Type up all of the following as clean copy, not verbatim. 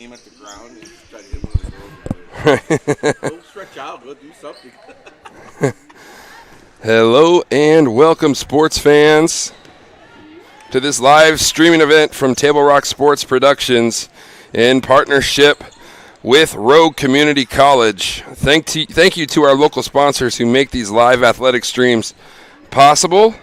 Aim at the ground and just try to hit one of the goals. Go stretch out, go do something. Hello and welcome, sports fans, to this live streaming event from Table Rock Sports Productions in partnership with Rogue Community College. Thank you to our local sponsors who make these live athletic streams possible.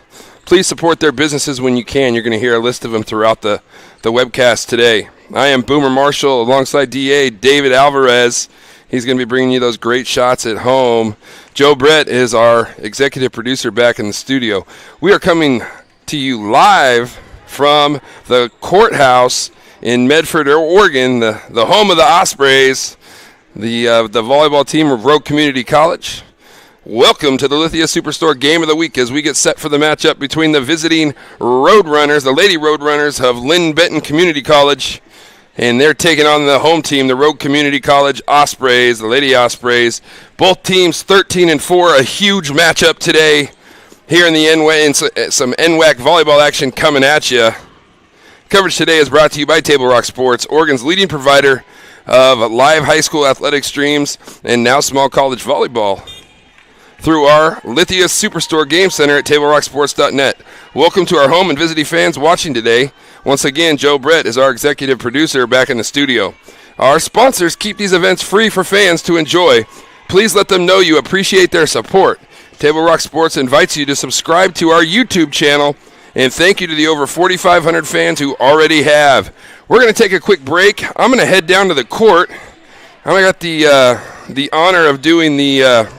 Please support their businesses when you can. You're going to hear a list of them throughout the webcast today. I am Boomer Marshall alongside DA David Alvarez. He's going to be bringing you those great shots at home. Joe Brett is our executive producer back in the studio. We are coming to you live from the courthouse in Medford, Oregon, the home of the Ospreys, the volleyball team of Rogue Community College. Welcome to the Lithia Superstore Game of the Week as we get set for the matchup between the visiting Roadrunners, the Lady Roadrunners of Linn Benton Community College, and they're taking on the home team, the Rogue Community College Ospreys, the Lady Ospreys. Both teams 13-4, a huge matchup today here in the NWAC, and some NWAC volleyball action coming at you. Coverage today is brought to you by Table Rock Sports, Oregon's leading provider of live high school athletic streams and now small college volleyball, through our Lithia Superstore Game Center at TableRockSports.net. Welcome to our home and visiting fans watching today. Once again, Joe Brett is our executive producer back in the studio. Our sponsors keep these events free for fans to enjoy. Please let them know you appreciate their support. Table Rock Sports invites you to subscribe to our YouTube channel, and thank you to the over 4,500 fans who already have. We're going to take a quick break. I'm going to head down to the court. I got the honor of doing the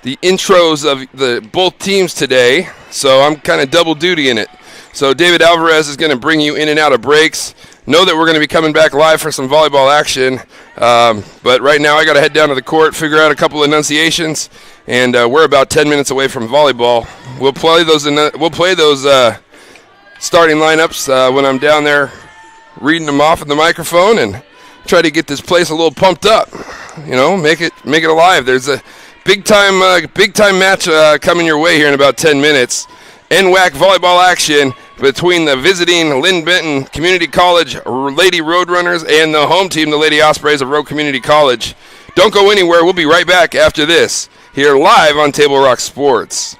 intros of both teams today, so I'm kind of double duty in it. So David Alvarez is going to bring you in and out of breaks. Know that we're going to be coming back live for some volleyball action, but right now I got to head down to the court, figure out a couple enunciations, and we're about 10 minutes away from volleyball. We'll play those starting lineups when I'm down there reading them off of the microphone and try to get this place a little pumped up. You know, make it alive. There's a big time match coming your way here in about 10 minutes. NWAC volleyball action between the visiting Linn Benton Community College Lady Roadrunners and the home team, the Lady Ospreys of Rogue Community College. Don't go anywhere. We'll be right back after this here live on Table Rock Sports.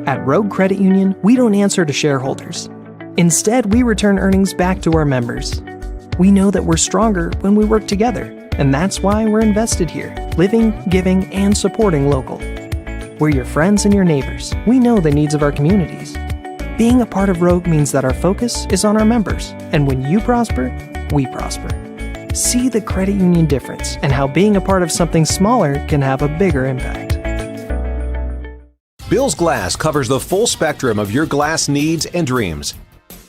At Rogue Credit Union, we don't answer to shareholders. Instead, we return earnings back to our members. We know that we're stronger when we work together, and that's why we're invested here, living, giving, and supporting local. We're your friends and your neighbors. We know the needs of our communities. Being a part of Rogue means that our focus is on our members, and when you prosper, we prosper. See the credit union difference and how being a part of something smaller can have a bigger impact. Bill's Glass covers the full spectrum of your glass needs and dreams.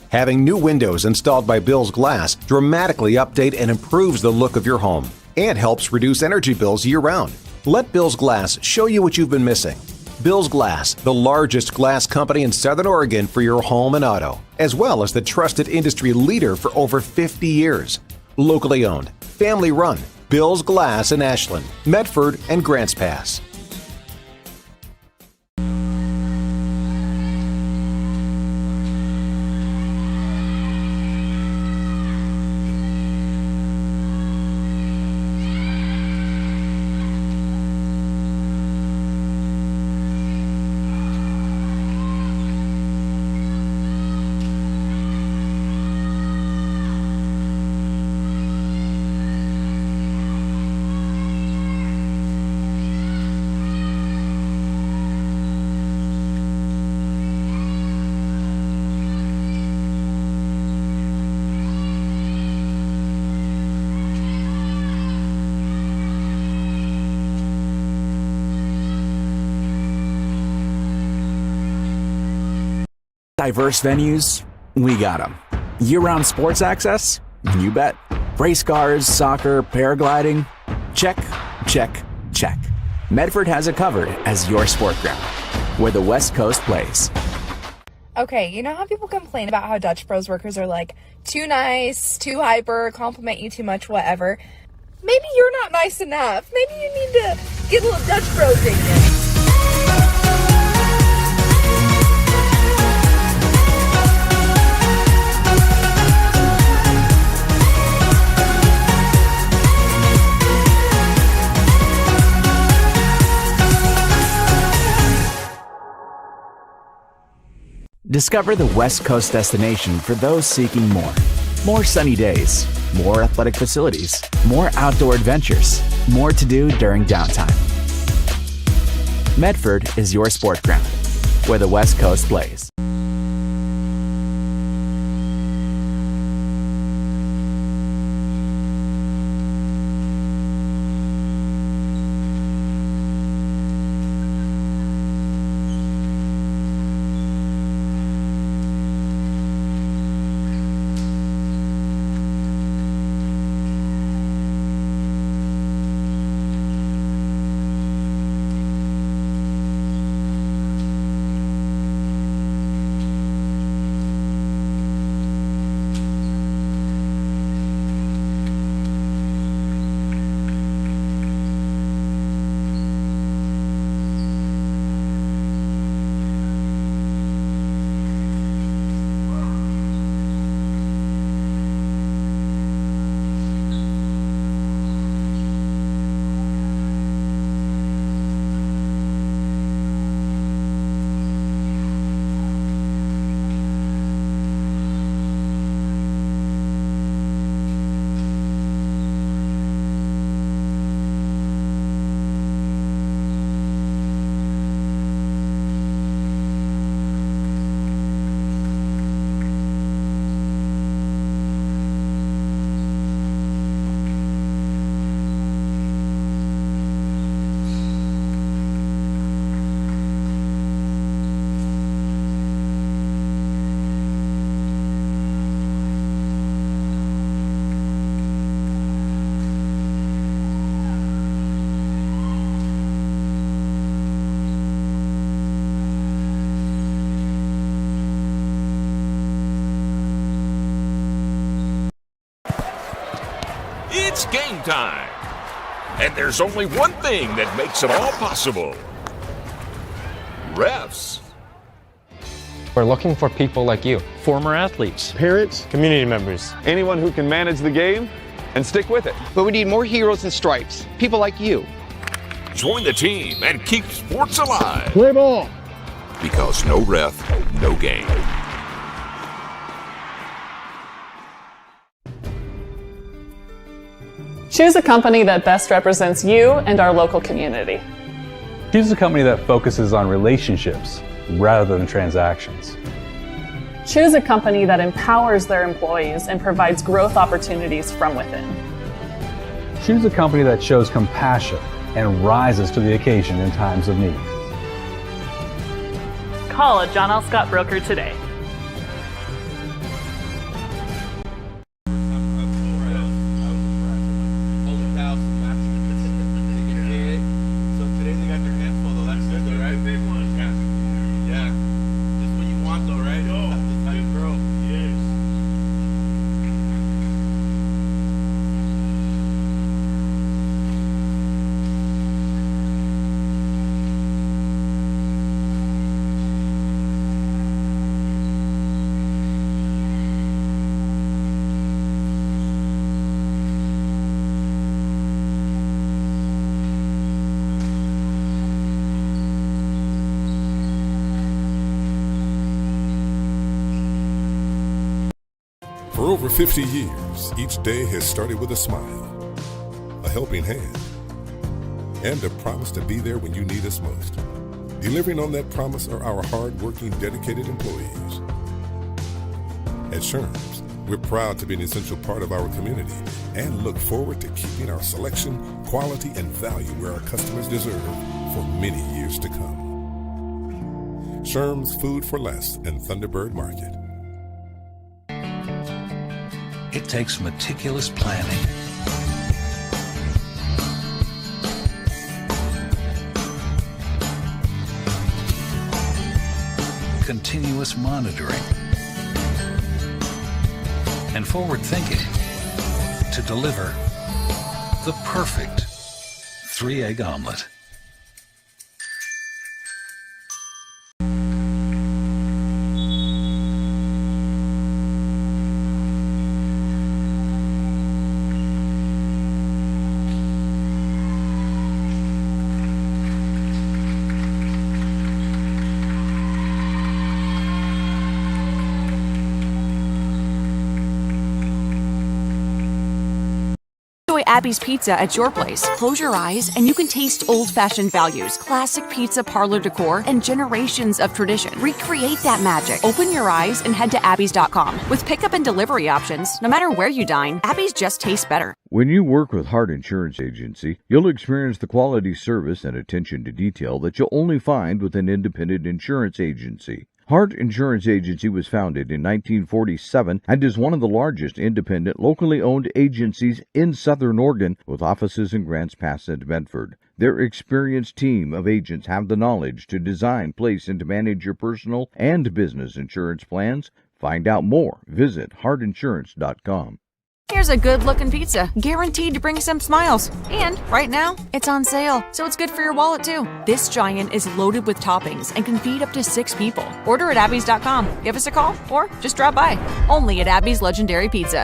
Having new windows installed by Bill's Glass dramatically update and improves the look of your home and helps reduce energy bills year-round. Let Bill's Glass show you what you've been missing. Bill's Glass, the largest glass company in Southern Oregon for your home and auto, as well as the trusted industry leader for over 50 years. Locally owned, family run, Bill's Glass in Ashland, Medford, and Grants Pass. Diverse venues? We got them. Year-round sports access? You bet. Race cars, soccer, paragliding? Check, check, check. Medford has it covered as your sport ground, where the West Coast plays. Okay, you know how people complain about how Dutch Bros workers are like too nice, too hyper, compliment you too much, whatever? Maybe you're not nice enough. Maybe you need to get a little Dutch Bro digging. Discover the West Coast destination for those seeking more. More sunny days, more athletic facilities, more outdoor adventures, more to do during downtime. Medford is your sport ground, where the West Coast plays. It's game time. And there's only one thing that makes it all possible. Refs. We're looking for people like you. Former athletes. Parents. Community members. Anyone who can manage the game and stick with it. But we need more heroes and stripes. People like you. Join the team and keep sports alive. Play ball. Because no ref, no game. Choose a company that best represents you and our local community. Choose a company that focuses on relationships rather than transactions. Choose a company that empowers their employees and provides growth opportunities from within. Choose a company that shows compassion and rises to the occasion in times of need. Call a John L. Scott broker today. For over 50 years, each day has started with a smile, a helping hand, and a promise to be there when you need us most. Delivering on that promise are our hard-working, dedicated employees. At Sherms, we're proud to be an essential part of our community and look forward to keeping our selection, quality, and value where our customers deserve for many years to come. Sherm's Food for Less and Thunderbird Market. It takes meticulous planning, continuous monitoring, and forward thinking to deliver the perfect 3-egg omelet. Abby's Pizza at your place. Close your eyes and you can taste old-fashioned values, classic pizza parlor decor, and generations of tradition. Recreate that magic. Open your eyes and head to abbys.com. With pickup and delivery options, no matter where you dine, Abby's just tastes better. When you work with Hart Insurance Agency, you'll experience the quality service and attention to detail that you'll only find with an independent insurance agency. Hart Insurance Agency was founded in 1947 and is one of the largest independent, locally owned agencies in Southern Oregon, with offices in Grants Pass and Medford. Their experienced team of agents have the knowledge to design, place, and to manage your personal and business insurance plans. Find out more. Visit hartinsurance.com. Here's a good-looking pizza, guaranteed to bring some smiles. And right now, it's on sale, so it's good for your wallet, too. This giant is loaded with toppings and can feed up to 6 people. Order at abbys.com. Give us a call or just drop by. Only at Abby's Legendary Pizza.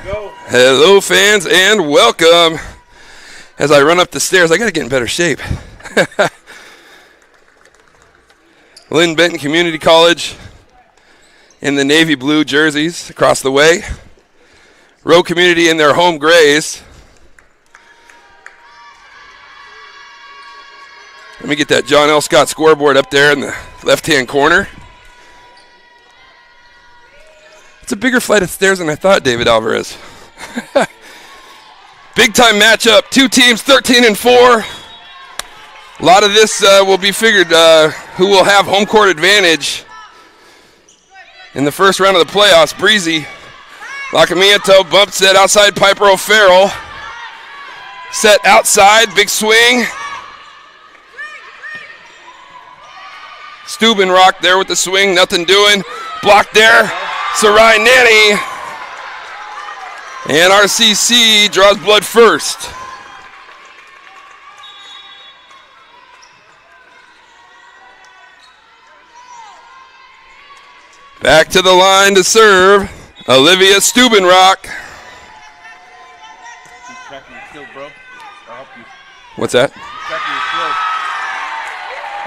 Hello, fans, and welcome. As I run up the stairs, I got to get in better shape. Linn Benton Community College in the navy blue jerseys across the way. Rowe Community in their home grays. Let me get that John L. Scott scoreboard up there in the left-hand corner. It's a bigger flight of stairs than I thought, David Alvarez. Big-time matchup. Two teams, 13-4. A lot of this will be figured who will have home court advantage in the first round of the playoffs. Breezy, Lacamiento, bump set outside Piper O'Farrell. Set outside, big swing. Stubenrock there with the swing, nothing doing. Blocked there, Sarai Nanny. And RCC draws blood first. Back to the line to serve, Olivia Stubenrock. Keep tracking your shield, bro. I'll help you. What's that? Keep tracking your shield.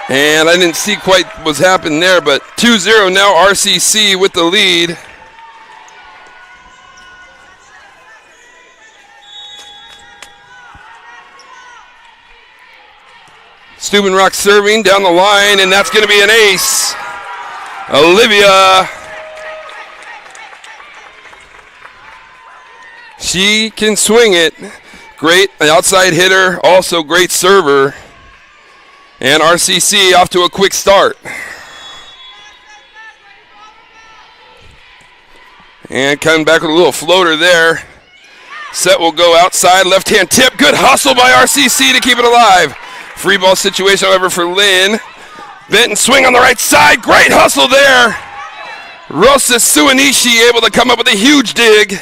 And I didn't see quite what's happened there, but 2-0 now, RCC with the lead. Stubenrock serving down the line, and that's going to be an ace. Olivia. She can swing it. Great outside hitter, also great server. And RCC off to a quick start. And coming back with a little floater there. Set will go outside, left-hand tip. Good hustle by RCC to keep it alive. Free ball situation, however, for Linn. Benton swing on the right side. Great hustle there. Rosa Suanishi able to come up with a huge dig.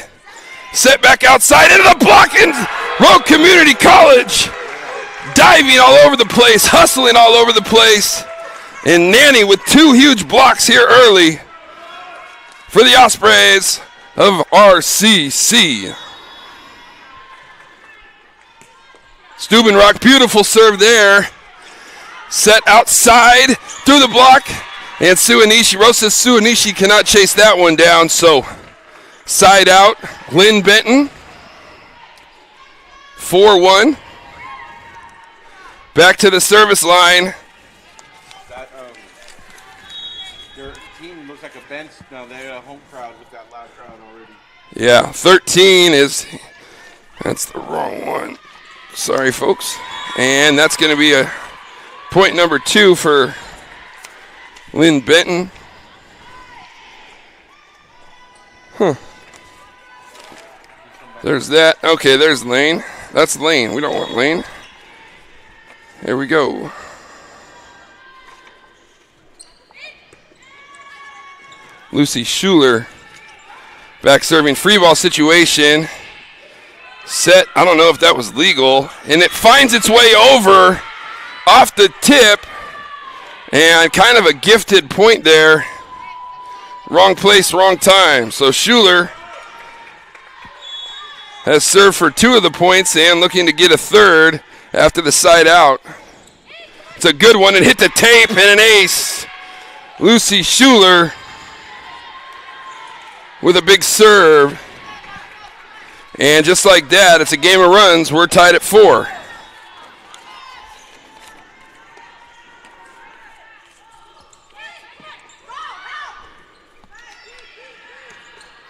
Set back outside into the block, and Rowe Community College diving all over the place, hustling all over the place. And Nanny with two huge blocks here early for the Ospreys of RCC. Stubenrock, beautiful serve there. Set outside through the block. And Rosa Suanishi cannot chase that one down. So side out, Linn Benton. 4-1. Back to the service line. That, their team looks like a bench now. They're a home crowd with that loud crowd already. Yeah, 13 is, that's the wrong one. Sorry, folks. And that's going to be a point number 2 for Linn Benton. There's that. Okay, there's Lane. That's Lane. We don't want Lane. There we go. Lucy Schuler back serving, free ball situation. Set, I don't know if that was legal, and it finds its way over off the tip, and kind of a gifted point there. Wrong place, wrong time. So Schuler has served for 2 of the points and looking to get a third after the side out. It's a good one, and hit the tape, and an ace. Lucy Schuler with a big serve. And just like that, it's a game of runs. We're tied at 4.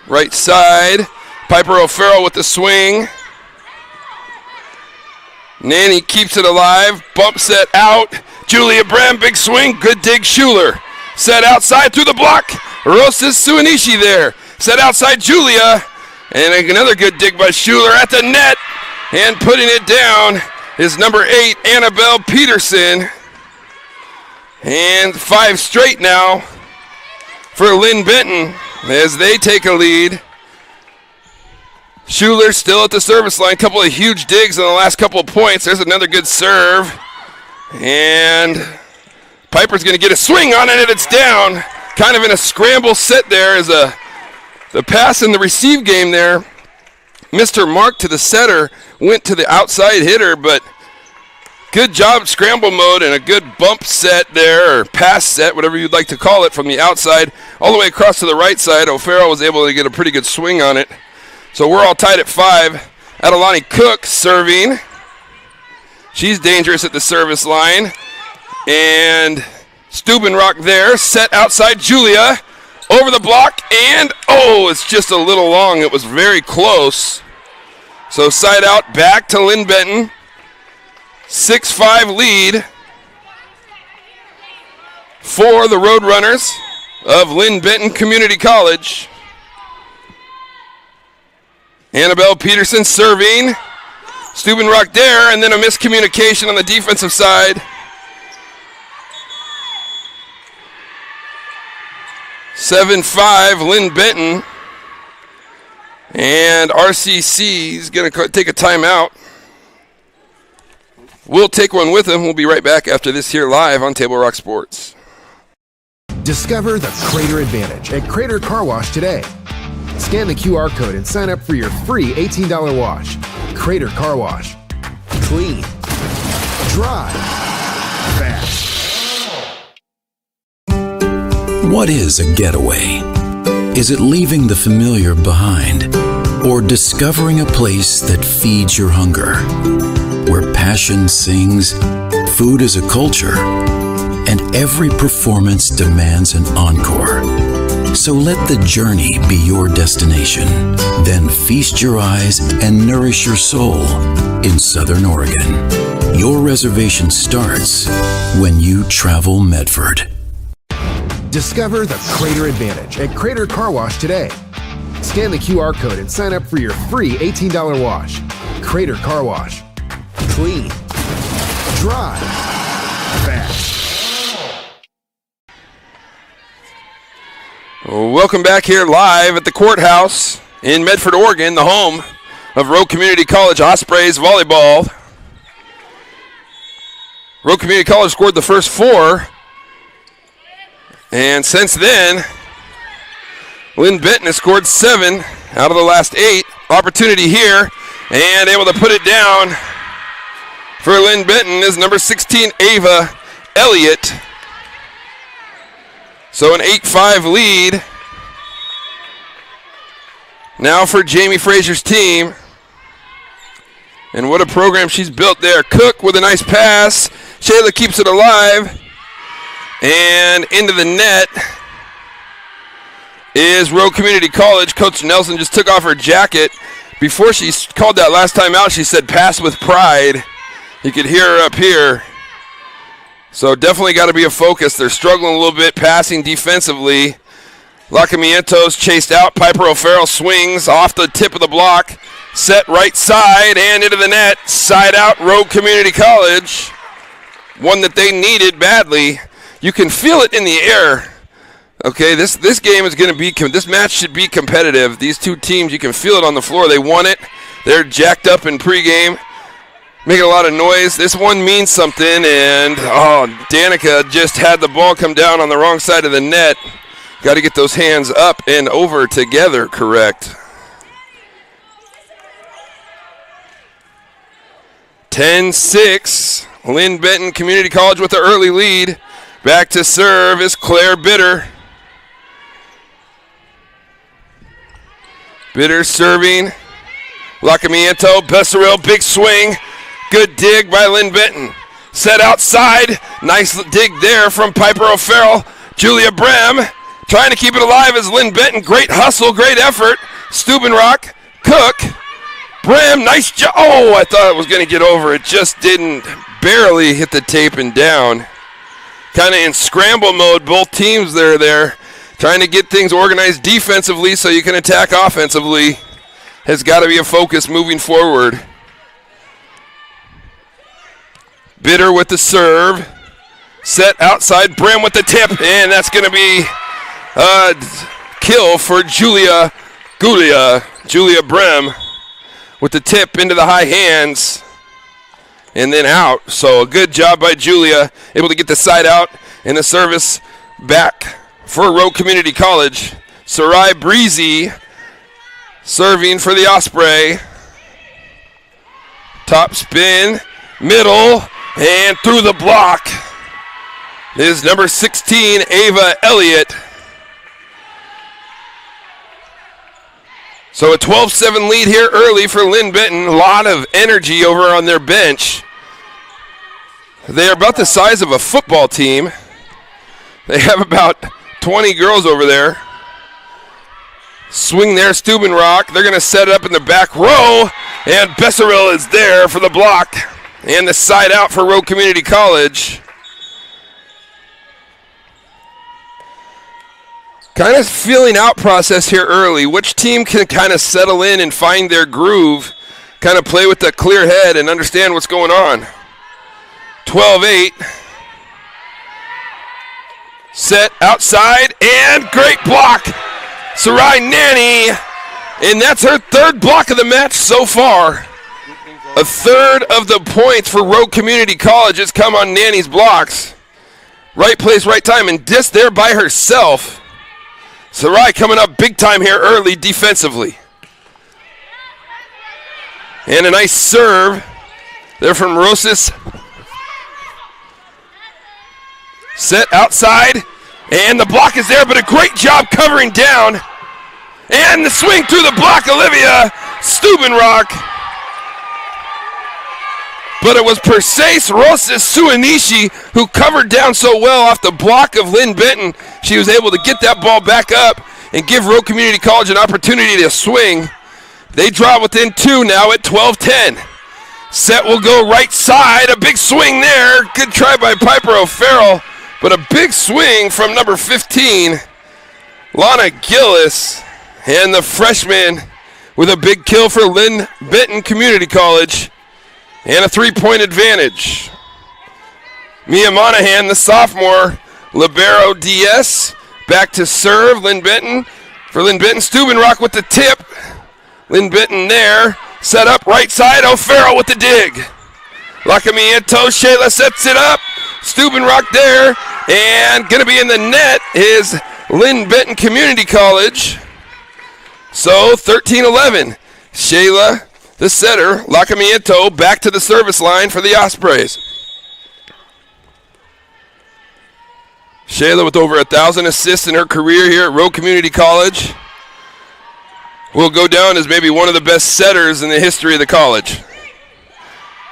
Right side, Piper O'Farrell with the swing. Nanny keeps it alive. Bump set out. Julia Bram, big swing. Good dig, Schuler. Set outside through the block. Rosa Suanishi there. Set outside, Julia. And another good dig by Schuler at the net. And putting it down is number 8, Annabelle Peterson. And 5 straight now for Linn Benton as they take a lead. Schuler still at the service line. Couple of huge digs in the last couple of points. There's another good serve. And Piper's going to get a swing on it, and it's down. Kind of in a scramble set there as the pass and the receive game there Mr. Mark to the setter, went to the outside hitter, but good job scramble mode and a good bump set there, or pass set, whatever you'd like to call it, from the outside all the way across to the right side. O'Farrell was able to get a pretty good swing on it. So we're all tied at 5. Adelani Cook serving. She's dangerous at the service line. And Stubenrock there, set outside Julia, over the block, and it's just a little long. It was very close. So side out, back to Linn Benton. 6-5 lead for the Roadrunners of Linn Benton Community College. Annabelle Peterson serving. Stubenrock there, and then a miscommunication on the defensive side. 7-5 Linn Benton. And RCC is going to take a timeout. We'll take one with him. We'll be right back after this here live on Table Rock Sports. Discover the Crater Advantage at Crater Car Wash today. Scan the QR code and sign up for your free $18 wash. Crater Car Wash. Clean. Dry. Fast. What is a getaway? Is it leaving the familiar behind? Or discovering a place that feeds your hunger? Where passion sings, food is a culture, and every performance demands an encore. So let the journey be your destination. Then feast your eyes and nourish your soul in Southern Oregon. Your reservation starts when you travel Medford. Discover the Crater Advantage at Crater Car Wash today. Scan the QR code and sign up for your free $18 wash. Crater Car Wash. Clean. Dry. Fast. Welcome back here live at the courthouse in Medford, Oregon, the home of Rogue Community College Ospreys volleyball. Rogue Community College scored the first 4, and since then, Linn Benton has scored 7 out of the last 8. Opportunity here, and able to put it down for Linn Benton is number 16, Ava Elliott. So an 8-5 lead now for Jamie Frazier's team. And what a program she's built there. Cook with a nice pass. Shayla keeps it alive. And into the net is Rogue Community College. Coach Nelson just took off her jacket. Before she called that last time out, she said pass with pride. You could hear her up here. So definitely got to be a focus. They're struggling a little bit passing defensively. Lacamientos chased out. Piper O'Farrell swings off the tip of the block. Set right side and into the net. Side out, Rogue Community College. One that they needed badly. You can feel it in the air. Okay, this game is going to be, this match should be competitive. These two teams, you can feel it on the floor. They won it. They're jacked up in pregame. Making a lot of noise. This one means something, and Danica just had the ball come down on the wrong side of the net. Got to get those hands up and over together, correct. 10-6. Linn Benton Community College with the early lead. Back to serve is Claire Bitter. Bitter serving. Lacamiento, Besserell, big swing. Good dig by Linn Benton. Set outside. Nice dig there from Piper O'Farrell. Julia Brem trying to keep it alive as Linn Benton. Great hustle, great effort. Stubenrock, Cook, Brem, nice job. I thought it was going to get over. It just didn't. Barely hit the tape and down. Kind of in scramble mode, both teams there. Trying to get things organized defensively so you can attack offensively. Has got to be a focus moving forward. Bitter with the serve. Set outside. Brem with the tip. And that's going to be a kill for Julia Brem with the tip into the high hands. And then out. So a good job by Julia. Able to get the side out and the service back for Rogue Community College. Sarai Breezy Serving for the Osprey. Top spin, middle, and through the block is number 16, Ava Elliott. So a 12-7 lead here early for Linn Benton. A lot of energy over on their bench. They are about the size of a football team. They have about 20 girls over there. Swing there, Steubenrock. They're going to set it up in the back row. And Besserell is there for the block. And the side out for Rogue Community College. Kind of feeling out process here early. Which team can kind of settle in and find their groove, kind of play with a clear head and understand what's going on. 12-8. Set outside and great block. Sarai Nanny, and that's her third block of the match so far. A third of the points for Rogue Community College has come on Nanny's blocks. Right place, right time, and just there by herself. Sarai coming up big time here early defensively. And a nice serve there from Rosas. Set outside, and the block is there, but a great job covering down. And the swing through the block, Olivia Steubenrock. But it was Perseus Rosas Suanishi who covered down so well off the block of Linn Benton. She was able to get that ball back up and give Rogue Community College an opportunity to swing. They draw within 2 now at 12-10. Set will go right side. A big swing there. Good try by Piper O'Farrell. But a big swing from number 15, Lana Gillis. And the freshman with a big kill for Linn Benton Community College. And a 3-point advantage. Mia Monahan, the sophomore, libero DS. Back to serve, Linn Benton. For Linn Benton, Steubenrock with the tip. Linn Benton there. Set up right side, O'Farrell with the dig. Lacamiento, Shayla sets it up. Steubenrock there. And going to be in the net is Linn Benton Community College. So 13-11. Shayla, the setter, Lacamiento back to the service line for the Ospreys. Shayla with over 1,000 assists in her career here at Rogue Community College. Will go down as maybe one of the best setters in the history of the college.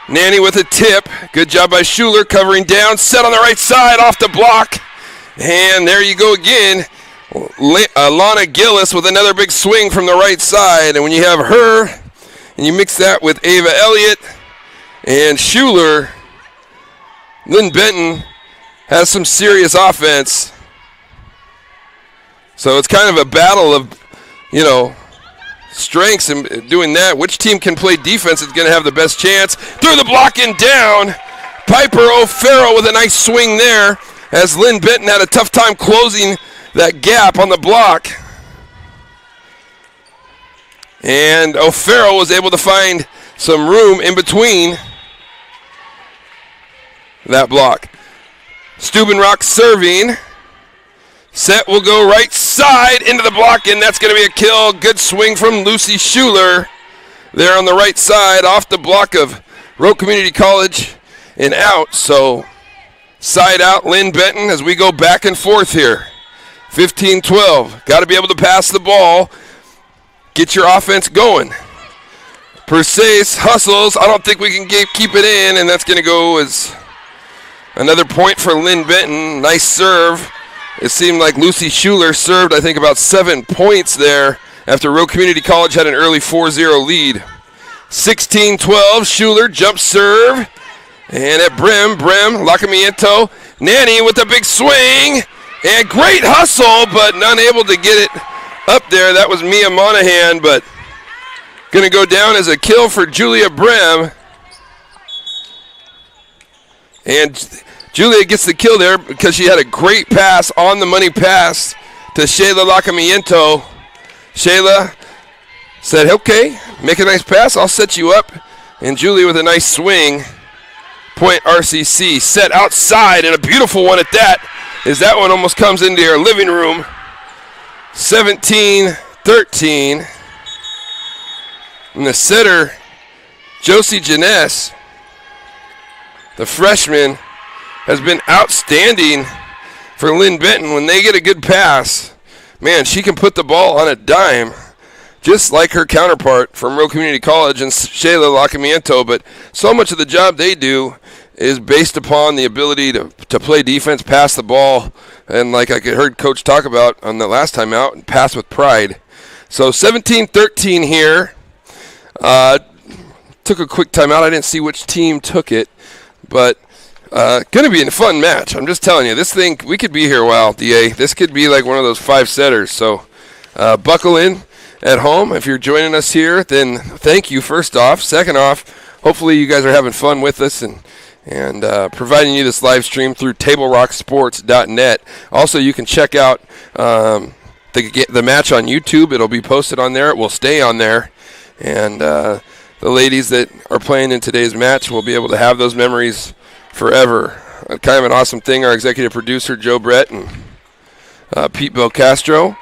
Nanny with a tip. Good job by Schuler covering down. Set on the right side off the block. And there you go again. Lana Gillis with another big swing from the right side. And when you have her and you mix that with Ava Elliott and Schuler, Linn Benton has some serious offense. So it's kind of a battle of, strengths and doing that. Which team can play defense is going to have the best chance. Through the block and down. Piper O'Farrell with a nice swing there as Linn Benton had a tough time closing that gap on the block. And O'Farrell was able to find some room in between that block. Steubenrock serving. Set will go right side into the block, and that's going to be a kill. Good swing from Lucy Schuler there on the right side off the block of Rogue Community College and out. So side out Linn Benton as we go back and forth here. 15-12. Got to be able to pass the ball. Get your offense going. Perseus hustles. I don't think we can keep it in, and that's going to go as another point for Linn Benton. Nice serve. It seemed like Lucy Schuler served, I think, about 7 points there after Rogue Community College had an early 4-0 lead. 16-12, Schuler jump serve. And at Brim, Lacamiento. Nanny with a big swing. And great hustle, but unable to get it up there. That was Mia Monahan, but going to go down as a kill for Julia Brim. And Julia gets the kill there because she had a great pass, on the money pass to Shayla Lacamiento. Shayla said, okay, make a nice pass, I'll set you up. And Julia with a nice swing. Point RCC set outside, and a beautiful one at that, as that one almost comes into your living room. 17-13. And the setter, Josie Janess, the freshman, has been outstanding for Linn Benton. When they get a good pass, man, she can put the ball on a dime, just like her counterpart from Rowe Community College and Shayla Lacamiento. But so much of the job they do is based upon the ability to play defense, pass the ball, and like I heard Coach talk about on the last time out, pass with pride. So 17-13 here. Took a quick timeout. I didn't see which team took it, but going to be a fun match. I'm just telling you, this thing, we could be here a while, DA. This could be like one of those 5-setters. So buckle in at home. If you're joining us here, then thank you first off. Second off, hopefully you guys are having fun with us and providing you this live stream through TableRockSports.net. Also, you can check out the match on YouTube. It'll be posted on there. It will stay on there. And the ladies that are playing in today's match will be able to have those memories forever. Kind of an awesome thing. Our executive producer, Joe Brett, and Pete Belcastro,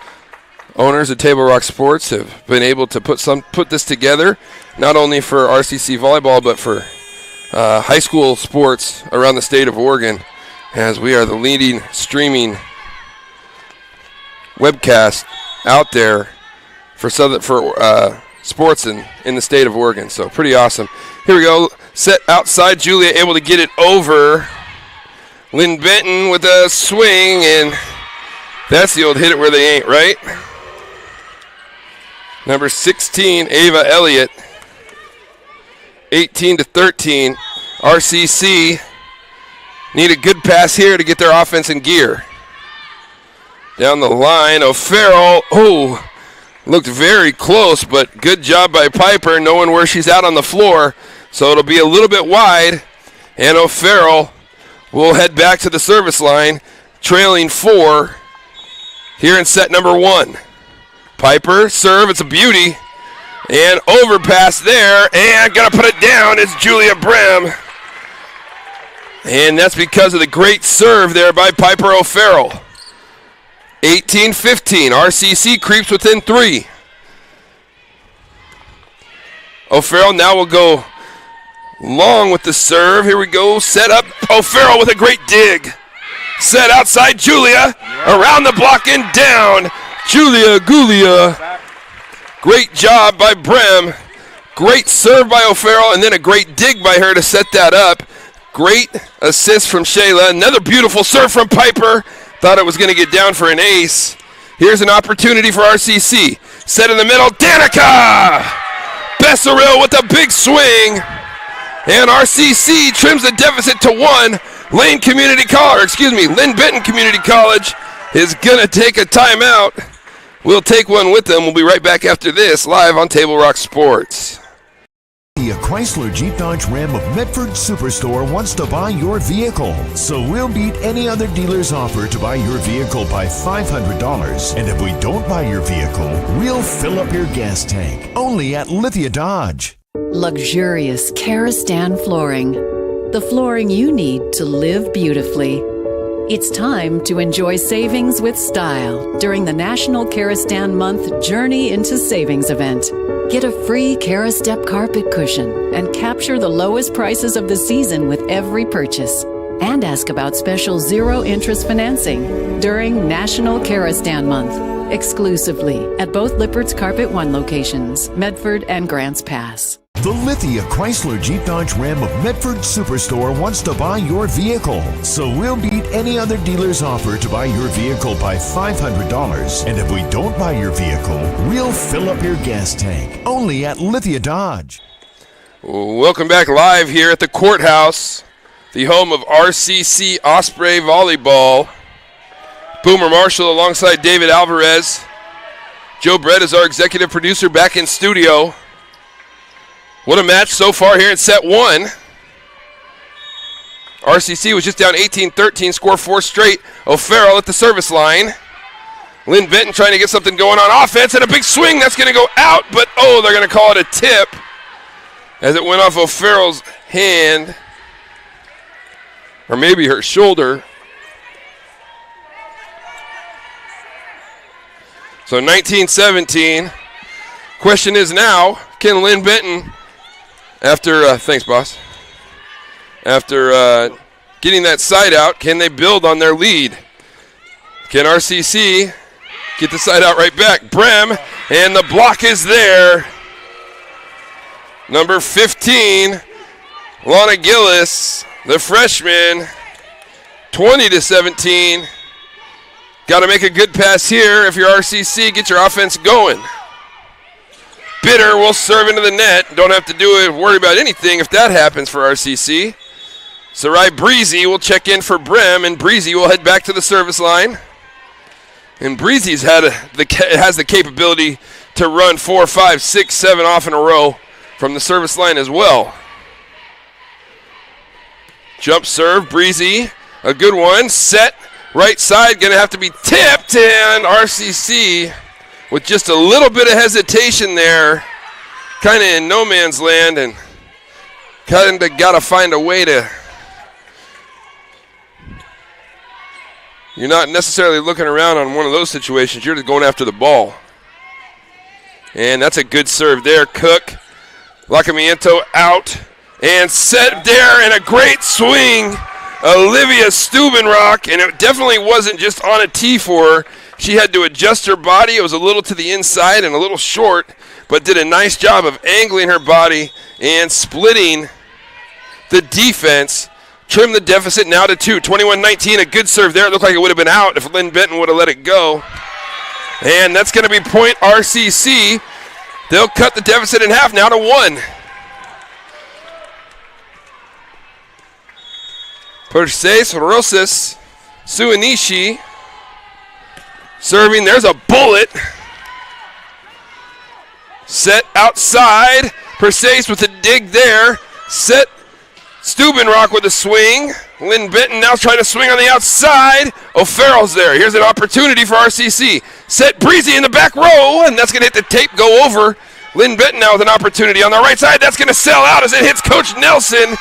owners of Table Rock Sports, have been able to put this together, not only for RCC volleyball, but for high school sports around the state of Oregon, as we are the leading streaming webcast out there for sports in the state of Oregon. So pretty awesome. Here we go. Set outside. Julia able to get it over. Linn Benton with a swing, and that's the old hit it where they ain't, right? Number 16, Ava Elliott. 18-13. RCC need a good pass here to get their offense in gear. Down the line, O'Farrell. Oh, looked very close, but good job by Piper knowing where she's out on the floor. So it'll be a little bit wide, and O'Farrell will head back to the service line, trailing 4 here in set number 1. Piper, serve, it's a beauty. And overpass there, and gonna put it down is Julia Brem. And that's because of the great serve there by Piper O'Farrell. 18-15, RCC creeps within 3. O'Farrell now will go long with the serve. Here we go, set up, O'Farrell with a great dig. Set outside Julia, around the block and down. Julia Gulia. Great job by Brem. Great serve by O'Farrell, and then a great dig by her to set that up. Great assist from Shayla. Another beautiful serve from Piper. Thought it was going to get down for an ace. Here's an opportunity for RCC. Set in the middle. Danica Bessaril with a big swing. And RCC trims the deficit to 1. Linn Benton Community College is going to take a timeout. We'll take one with them. We'll be right back after this, live on Table Rock Sports. The Chrysler Jeep Dodge Ram of Medford Superstore wants to buy your vehicle. So we'll beat any other dealer's offer to buy your vehicle by $500. And if we don't buy your vehicle, we'll fill up your gas tank. Only at Lithia Dodge. Luxurious Karastan flooring. The flooring you need to live beautifully. It's time to enjoy savings with style during the National Karastan Month Journey into Savings event. Get a free Karastep carpet cushion and capture the lowest prices of the season with every purchase. And ask about special zero-interest financing during National Karastan Month, exclusively at both Lippert's Carpet One locations, Medford and Grants Pass. The Lithia Chrysler Jeep Dodge Ram of Medford Superstore wants to buy your vehicle. So we'll beat any other dealer's offer to buy your vehicle by $500. And if we don't buy your vehicle, we'll fill up your gas tank. Only at Lithia Dodge. Welcome back live here at the courthouse, the home of RCC Osprey Volleyball. Boomer Marshall alongside David Alvarez. Joe Brett is our executive producer back in studio. What a match so far here in set 1. RCC was just down 18-13, score 4 straight. O'Farrell at the service line. Linn Benton trying to get something going on offense, and a big swing that's going to go out, but they're going to call it a tip as it went off O'Farrell's hand, or maybe her shoulder. So 19-17. Question is now, Can Linn Benton, after, thanks, boss. After getting that side out, can they build on their lead? Can RCC get the side out right back? Brem, and the block is there. Number 15, Lana Gillis, the freshman, 20-17. Got to make a good pass here if you're RCC. Get your offense going. Bitter will serve into the net. Don't have to worry about anything if that happens for RCC. Sarai Breezy will check in for Brem, and Breezy will head back to the service line. And Breezy's has the capability to run 4, 5, 6, 7 off in a row from the service line as well. Jump serve, Breezy, a good one. Set, right side, going to have to be tipped, and RCC with just a little bit of hesitation there, kind of in no man's land, and kind of got to find a way to. You're not necessarily looking around on one of those situations. You're just going after the ball. And that's a good serve there. Cook, Lacamiento out, and set there, and a great swing. Olivia Stubenrock, and it definitely wasn't just on a tee for her. She had to adjust her body. It was a little to the inside and a little short, but did a nice job of angling her body and splitting the defense. Trim the deficit now to 2. 21-19, a good serve there. It looked like it would have been out if Linn Benton would have let it go. And that's going to be point RCC. They'll cut the deficit in half now to 1. Perseus Rosas Suinishi serving. There's a bullet. Set outside. Perseus with a dig there. Set. Stubenrock with a swing. Linn Benton now trying to swing on the outside. O'Farrell's there. Here's an opportunity for RCC. Set Breezy in the back row, and that's going to hit the tape, go over. Linn Benton now with an opportunity on the right side. That's going to sell out as it hits Coach Nelson.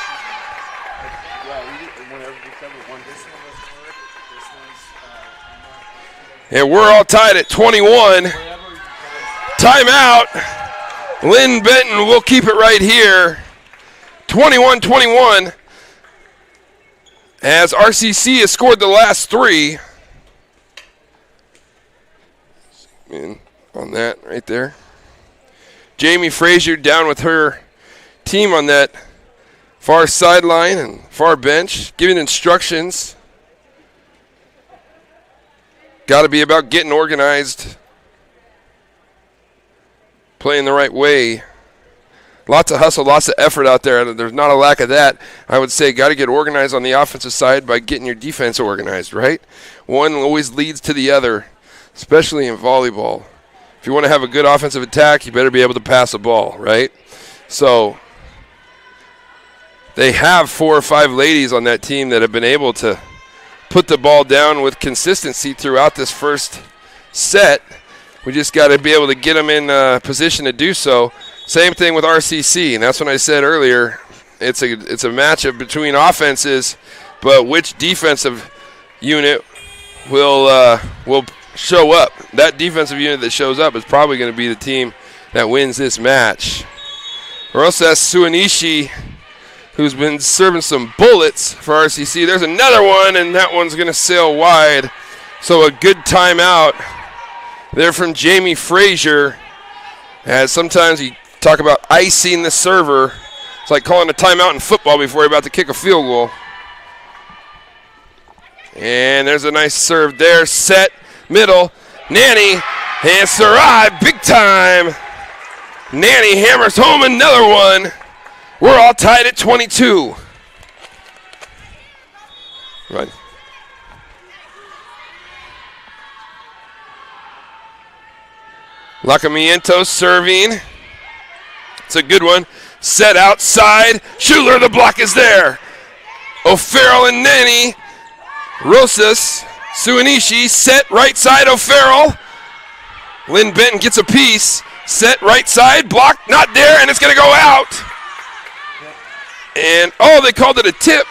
And we're all tied at 21. Timeout. Linn Benton will keep it right here. 21-21 as RCC has scored the last 3. In on that right there. Jamie Frazier down with her team on that far sideline and far bench, giving instructions. Got to be about getting organized, playing the right way. Lots of hustle, lots of effort out there. There's not a lack of that. I would say got to get organized on the offensive side by getting your defense organized, right? One always leads to the other, especially in volleyball. If you want to have a good offensive attack, you better be able to pass the ball, right? So they have 4 or 5 ladies on that team that have been able to put the ball down with consistency throughout this first set. We just got to be able to get them in position to do so. Same thing with RCC, and that's when I said earlier, it's a matchup between offenses, but which defensive unit will show up? That defensive unit that shows up is probably going to be the team that wins this match. Rosas Suinishi, who's been serving some bullets for RCC. There's another one, and that one's going to sail wide. So a good timeout there from Jamie Frazier, as sometimes he talk about icing the server. It's like calling a timeout in football before you're about to kick a field goal. And there's a nice serve there. Set, middle, Nanny, and Sarai, big time. Nanny hammers home another one. We're all tied at 22. Right. Lacamiento serving. It's a good one. Set outside. Schuler, the block is there. O'Farrell and Nanny. Rosas, Suinishi, set right side, O'Farrell. Linn Benton gets a piece. Set right side, block, not there, and it's going to go out. And, oh, they called it a tip.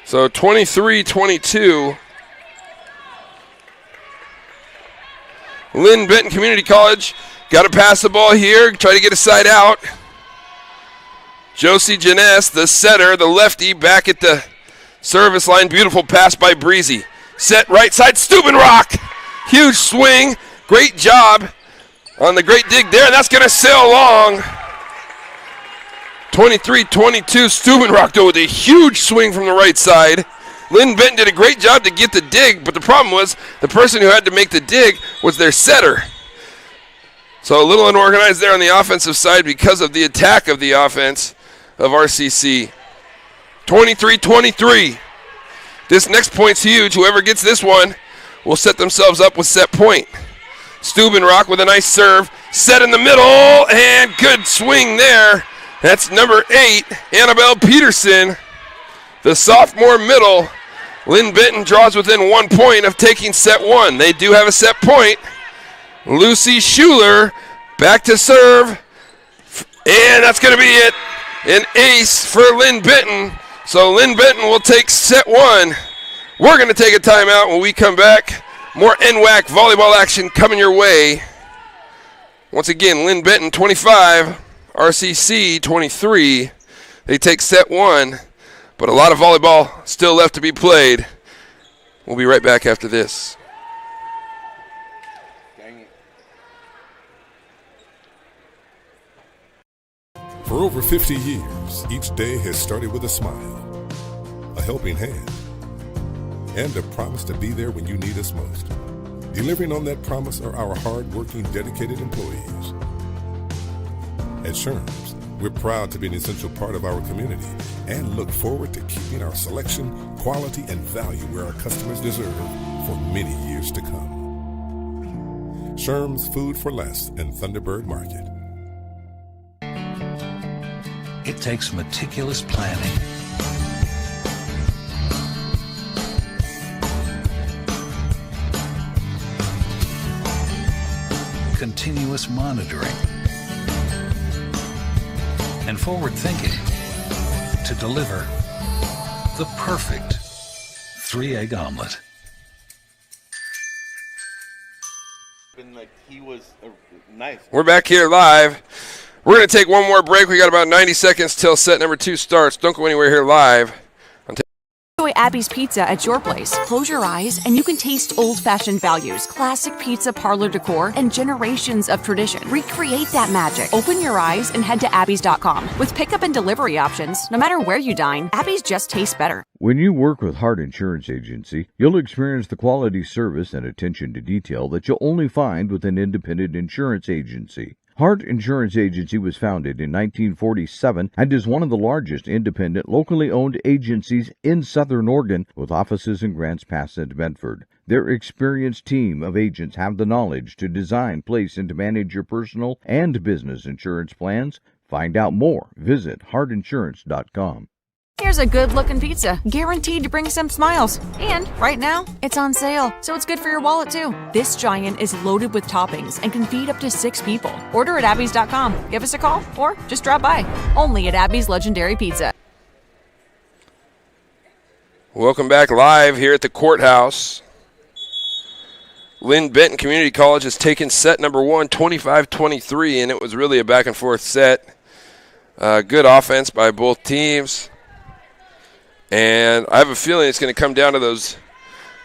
So 23-22. Linn Benton Community College. Got to pass the ball here, try to get a side out. Josie Janess, the setter, the lefty, back at the service line. Beautiful pass by Breezy. Set right side, Steubenrock. Huge swing. Great job on the great dig there, and that's going to sail along. 23-22, Steubenrock, though, with a huge swing from the right side. Linn Benton did a great job to get the dig, but the problem was the person who had to make the dig was their setter. So a little unorganized there on the offensive side because of the attack of the offense of RCC. 23-23. This next point's huge. Whoever gets this one will set themselves up with set point. Steubenrock with a nice serve. Set in the middle, and good swing there. That's number 8, Annabelle Peterson, the sophomore middle. Linn Benton draws within 1 point of taking set 1. They do have a set point. Lucy Schuler back to serve, and that's going to be it. An ace for Linn Benton. So Linn Benton will take set 1. We're going to take a timeout. When we come back, more NWAC volleyball action coming your way. Once again, Linn Benton 25, RCC 23. They take set 1, but a lot of volleyball still left to be played. We'll be right back after this. For over 50 years, each day has started with a smile, a helping hand, and a promise to be there when you need us most. Delivering on that promise are our hard-working, dedicated employees. At Sherms, we're proud to be an essential part of our community and look forward to keeping our selection, quality, and value where our customers deserve for many years to come. Sherms Food for Less and Thunderbird Market. It takes meticulous planning, continuous monitoring, and forward thinking to deliver the perfect 3-egg omelet. He was nice. We're back here live. We're going to take one more break. We got about 90 seconds till set number 2 starts. Don't go anywhere here live. Enjoy Abby's Pizza at your place. Close your eyes and you can taste old-fashioned values, classic pizza parlor decor, and generations of tradition. Recreate that magic. Open your eyes and head to abby's.com. With pickup and delivery options, no matter where you dine, Abby's just tastes better. When you work with Hart Insurance Agency, you'll experience the quality service and attention to detail that you'll only find with an independent insurance agency. Hart Insurance Agency was founded in 1947 and is one of the largest independent, locally owned agencies in Southern Oregon, with offices in Grants Pass and Medford. Their experienced team of agents have the knowledge to design, place, and to manage your personal and business insurance plans. Find out more. Visit hartinsurance.com. Here's a good-looking pizza, guaranteed to bring some smiles. And right now, it's on sale, so it's good for your wallet, too. This giant is loaded with toppings and can feed up to 6 people. Order at abby's.com. Give us a call or just drop by. Only at Abby's Legendary Pizza. Welcome back live here at the courthouse. Linn Benton Community College has taken set number 1, 25-23, and it was really a back-and-forth set. Good offense by both teams. And I have a feeling it's going to come down to those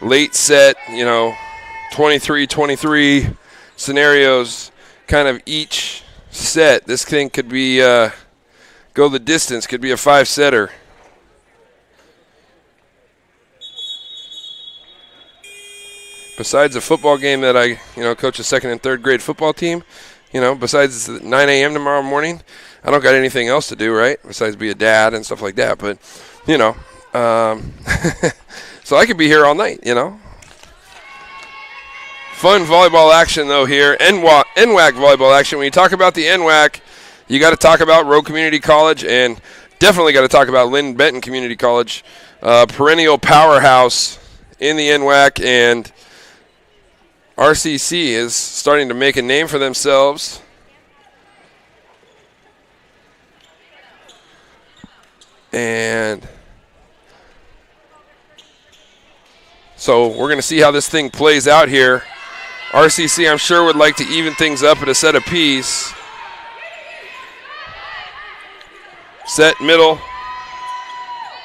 late set, 23-23 scenarios, kind of each set. This thing could be go the distance, could be a 5-setter. Besides a football game that I, coach a 2nd and 3rd grade football team, besides 9 a.m. tomorrow morning, I don't got anything else to do, right? Besides be a dad and stuff like that. But, so I could be here all night, Fun volleyball action, though, here. NWAC volleyball action. When you talk about the NWAC, you got to talk about Rogue Community College and definitely got to talk about Linn Benton Community College, perennial powerhouse in the NWAC, and RCC is starting to make a name for themselves. And so we're going to see how this thing plays out here RCC, I'm sure, would like to even things up at a set apiece. Set middle.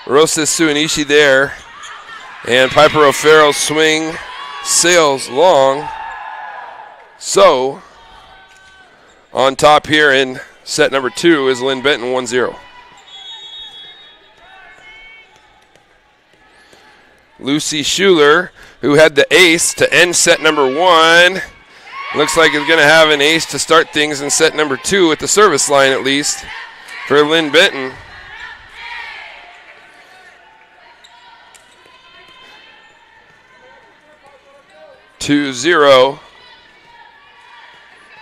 Rosas Suanishi there. And Piper O'Farrell's swing sails long. So, on top here in set number 2 is Linn Benton 1-0. Lucy Schuler, who had the ace to end set number 1. Looks like is going to have an ace to start things in set number 2 at the service line at least for Linn Benton. Two 0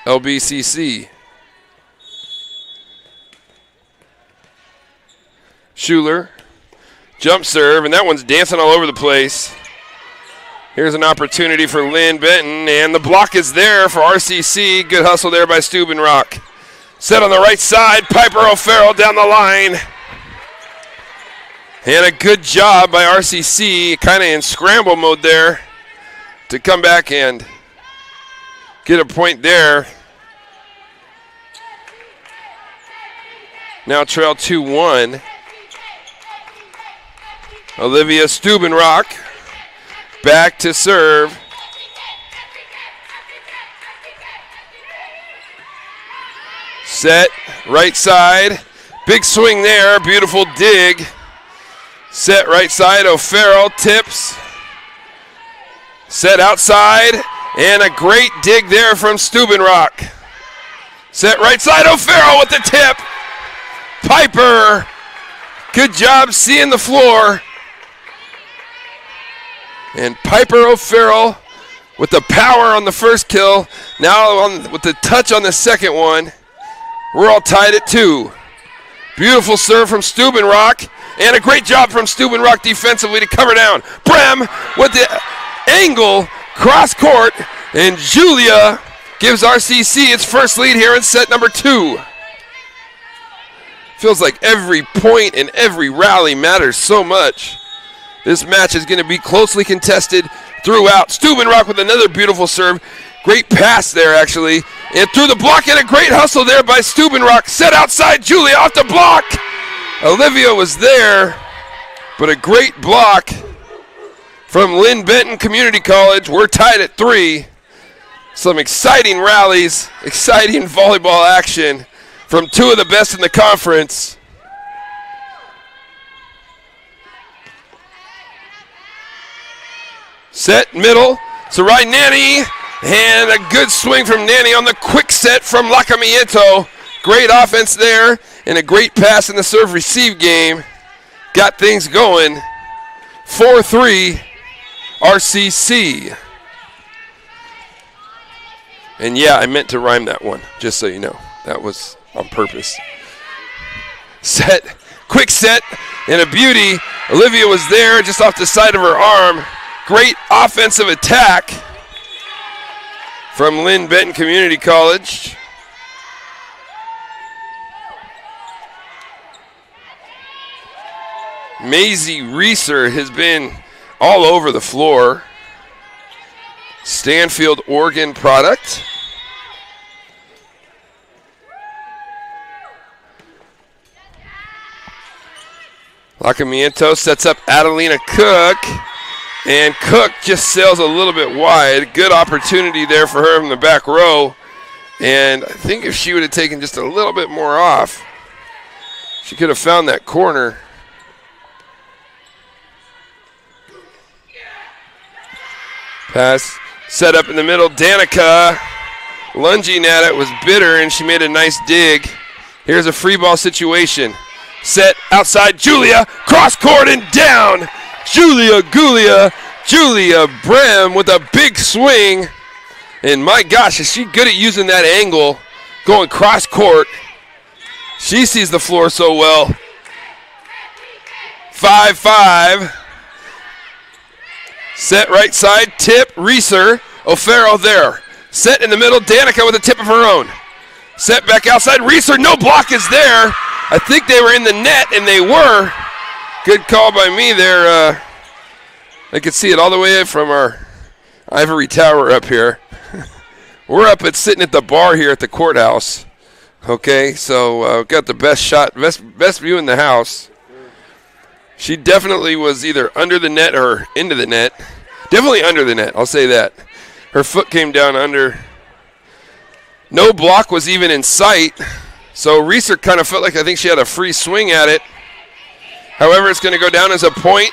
LBCC. Schuler, jump serve, and that one's dancing all over the place. Here's an opportunity for Linn Benton, and the block is there for RCC. Good hustle there by Steubenrock. Set on the right side, Piper O'Farrell down the line. And a good job by RCC, kind of in scramble mode there, to come back and get a point there. Now trail 2-1. Olivia Steubenrock back to serve. Set, right side. Big swing there, beautiful dig. Set right side, O'Farrell tips. Set outside, and a great dig there from Steubenrock. Set right side, O'Farrell with the tip. Piper, good job seeing the floor. And Piper O'Farrell with the power on the first kill. Now with the touch on the second one. We're all tied at 2. Beautiful serve from Steubenrock. And a great job from Steubenrock defensively to cover down. Brem with the angle, cross court, and Julia gives RCC its first lead here in set number 2. Feels like every point and every rally matters so much. This match is going to be closely contested throughout. Steubenrock with another beautiful serve. Great pass there, actually. And through the block, and a great hustle there by Steubenrock. Set outside, Julia off the block. Olivia was there, but a great block from Linn Benton Community College. We're tied at 3. Some exciting rallies, exciting volleyball action from 2 of the best in the conference. Set middle, Sarai Nanny, and a good swing from Nanny on the quick set from Lacamieto. Great offense there, and a great pass in the serve-receive game. Got things going. 4-3 RCC. And yeah, I meant to rhyme that one, just so you know. That was on purpose. Set, quick set, and a beauty. Olivia was there just off the side of her arm. Great offensive attack from Linn Benton Community College. Maisie Reeser has been all over the floor. Stanfield, Oregon product. Lacamiento sets up Adelina Cook, and Cook just sails a little bit wide. Good opportunity there for her from the back row, and I think if she would have taken just a little bit more off, she could have found that corner. Pass set up in the middle. Danica lunging at it was bitter, and she made a nice dig. Here's a free ball situation. Set outside, Julia, cross court and down. Julia Brem with a big swing. And my gosh, is she good at using that angle, going cross court. She sees the floor so well. 5-5. Set right side, tip, Reeser, O'Farrell there. Set in the middle, Danica with a tip of her own. Set back outside, Reeser, no block is there. I think they were in the net, and they were. Good call by me there. I could see it all the way from our ivory tower up here. We're up at sitting at the bar here at the courthouse. Okay, so got the best shot, best view in the house. She definitely was either under the net or into the net. Definitely under the net, I'll say that. Her foot came down under. No block was even in sight, so Reeser kind of felt like I think she had a free swing at it. However, it's going to go down as a point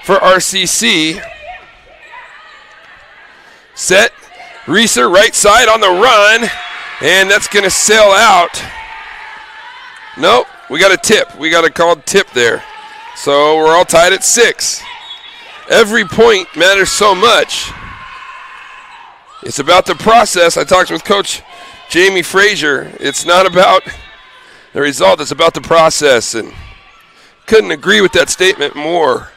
for RCC. Set. Reeser right side on the run, and that's going to sail out. Nope, we got a tip. We got a called tip there. So we're all tied at 6. Every point matters so much. It's about the process. I talked with Coach Jamie Frazier. It's not about the result, it's about the process, and couldn't agree with that statement more.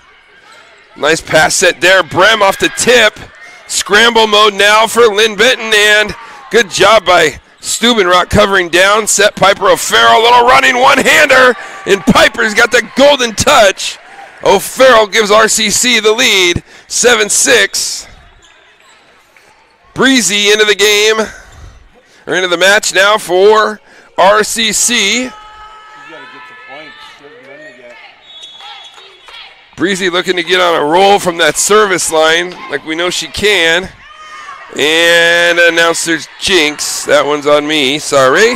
Nice pass set there. Brem off the tip. Scramble mode now for Linn Benton, and good job by Steubenrock covering down. Set Piper O'Farrell, little running one-hander, and Piper's got the golden touch. O'Farrell gives RCC the lead, 7-6. Breezy into the game, or into the match now for RCC. Breezy looking to get on a roll from that service line, like we know she can. And announcer's jinx. That one's on me, sorry.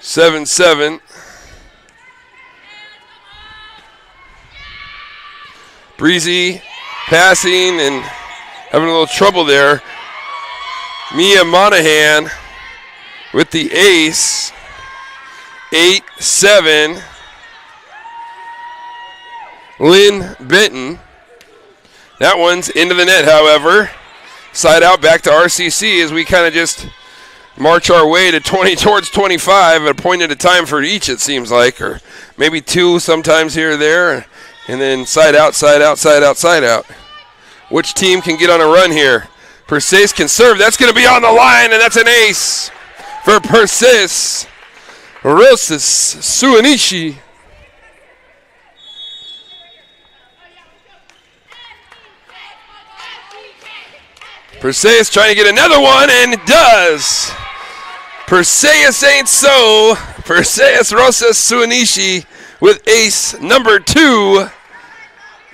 (7-7). Breezy passing and having a little trouble there. Mia Monahan with the ace, 8-7. Linn Benton. That one's into the net, however. Side out back to RCC as we kind of just march our way to 20 towards 25, a point at a time for each, it seems like, or maybe 2 sometimes here or there, and then side out, side out, side out, side out. Which team can get on a run here? Persis can serve. That's going to be on the line, and that's an ace for Persis. Rosas Suanishi. Perseus trying to get another one, and it does. Perseus ain't so. Perseus Rosas Suanishi with ace number 2.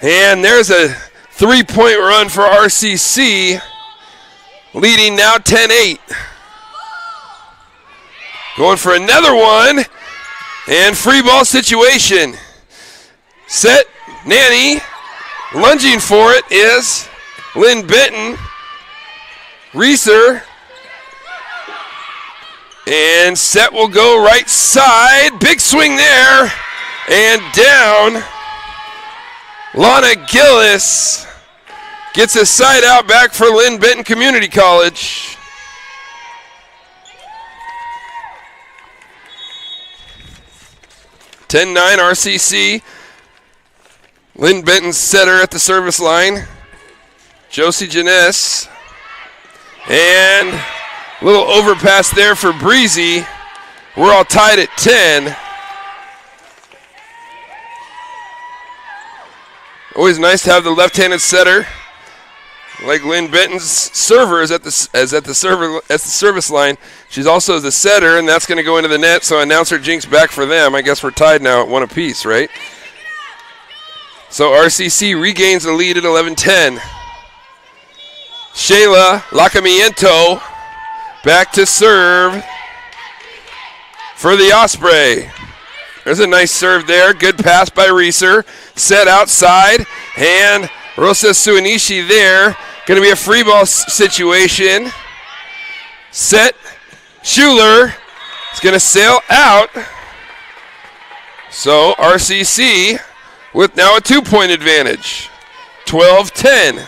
And there's a 3-point run for RCC, leading now 10-8. Going for another one, and free ball situation. Set, Nanny, lunging for it is Linn Benton. Reeser, and set will go right side. Big swing there, and down. Lana Gillis gets a side out back for Linn Benton Community College. (10-9) RCC. Linn Benton's setter at the service line. Josie Janess. And a little overpass there for Breezy. We're all tied at 10. Always nice to have the left-handed setter, like Linn Benton's server is at the service line. She's also the setter, and that's going to go into the net. So announcer jinx back for them. I guess we're tied now at 1 apiece, right? So RCC regains the lead at 11-10. Shayla Lacamiento back to serve for the Osprey. There's a nice serve there. Good pass by Reeser. Set outside. And Rosa Suanishi there. Going to be a free ball situation. Set. Schuler is going to sail out. So RCC with now a 2-point advantage. 12-10.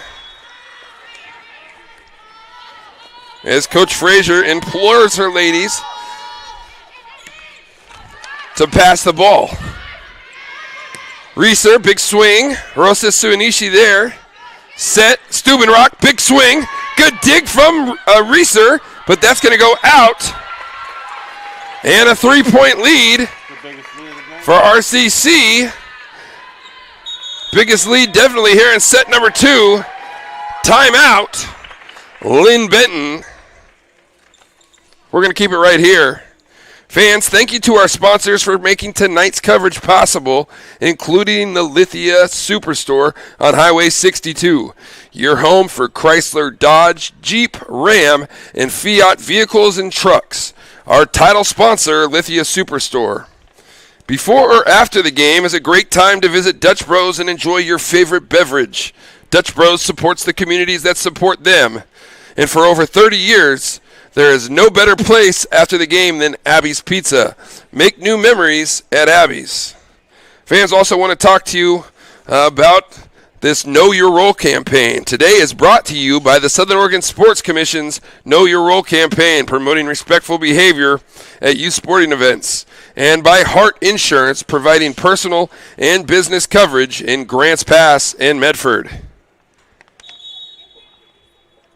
As Coach Frazier implores her ladies to pass the ball. Reeser, big swing. Rosa Suanishi there. Set, Steubenrock, big swing. Good dig from Reeser, but that's going to go out. And a 3-point lead for RCC. Biggest lead definitely here in set number 2. Timeout. Linn Benton. We're going to keep it right here. Fans, thank you to our sponsors for making tonight's coverage possible, including the Lithia Superstore on Highway 62. Your home for Chrysler, Dodge, Jeep, Ram, and Fiat vehicles and trucks. Our title sponsor, Lithia Superstore. Before or after the game is a great time to visit Dutch Bros and enjoy your favorite beverage. Dutch Bros supports the communities that support them. And for over 30 years, there is no better place after the game than Abby's Pizza. Make new memories at Abby's. Fans, also want to talk to you about this Know Your Role campaign. Today is brought to you by the Southern Oregon Sports Commission's Know Your Role campaign, promoting respectful behavior at youth sporting events, and by Hart Insurance, providing personal and business coverage in Grants Pass and Medford.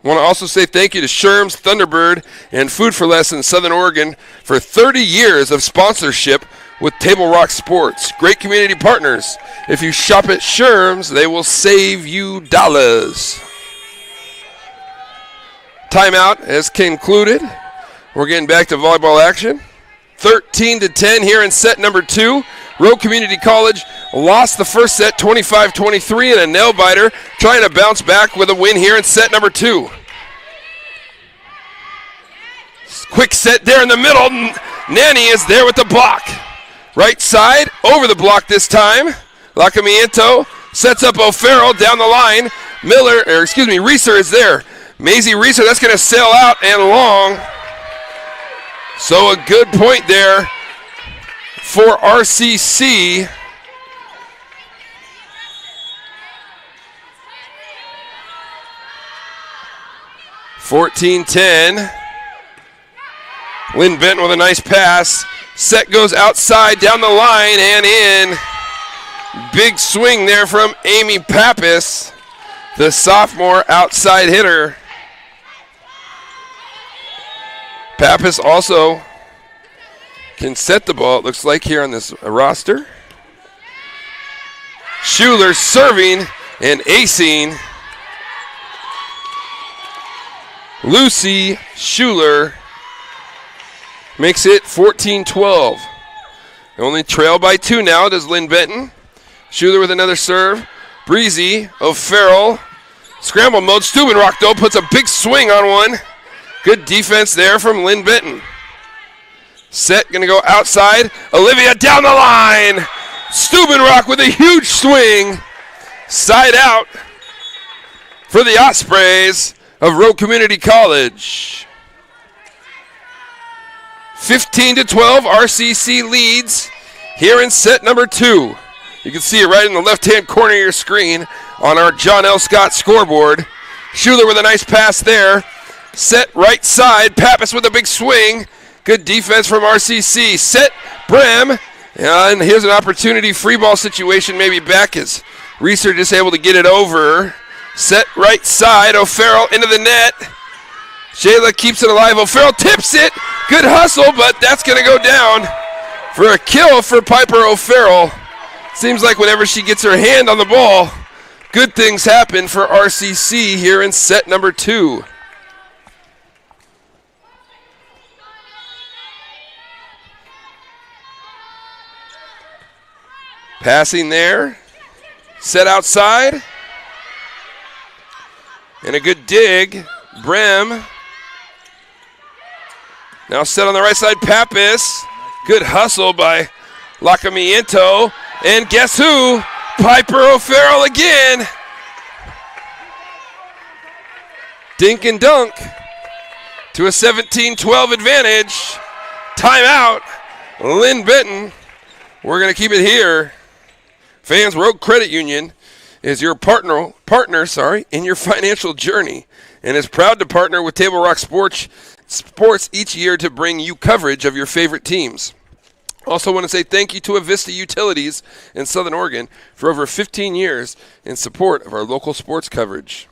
I want to also say thank you to Sherm's, Thunderbird, and Food for Less in Southern Oregon for 30 years of sponsorship with Table Rock Sports. Great community partners. If you shop at Sherm's, they will save you dollars. Timeout has concluded. We're getting back to volleyball action. 13-10 here in set number 2. Rogue Community College lost the first set 25-23 in a nail-biter, trying to bounce back with a win here in set number 2. Quick set there in the middle. Nanny is there with the block. Right side, over the block this time. Lacamiento sets up O'Farrell down the line. Reeser is there. Maisie Reeser, that's going to sail out and long. So a good point there for RCC. (14-10). Linn Benton with a nice pass. Set goes outside, down the line, and in. Big swing there from Amy Pappas, the sophomore outside hitter. Pappas also can set the ball, it looks like, here on this roster. Schuler serving and acing. Lucy Schuler makes it 14-12. Only trail by 2 now does Linn Benton. Schuler with another serve. Breezy, O'Farrell. Scramble mode. Stubenrock, though, puts a big swing on one. Good defense there from Linn Benton. Set going to go outside. Olivia down the line. Stubenrock with a huge swing. Side out for the Ospreys of Rogue Community College. 15-12, RCC leads here in set number 2. You can see it right in the left-hand corner of your screen on our John L. Scott scoreboard. Schuler with a nice pass there. Set right side. Pappas with a big swing. Good defense from RCC. Set Brem. And here's an opportunity. Free ball situation maybe back as Reeser just able to get it over. Set right side. O'Farrell into the net. Shayla keeps it alive. O'Farrell tips it. Good hustle, but that's going to go down for a kill for Piper O'Farrell. Seems like whenever she gets her hand on the ball, good things happen for RCC here in set number 2. Passing there. Set outside. And a good dig. Brem. Now set on the right side, Pappas. Good hustle by Lacamiento. And guess who? Piper O'Farrell again. Dink and dunk to a 17-12 advantage. Timeout. Linn Benton. We're going to keep it here. Fans, Rogue Credit Union is your partner in your financial journey and is proud to partner with Table Rock Sports each year to bring you coverage of your favorite teams. Also want to say thank you to Avista Utilities in Southern Oregon for over 15 years in support of our local sports coverage.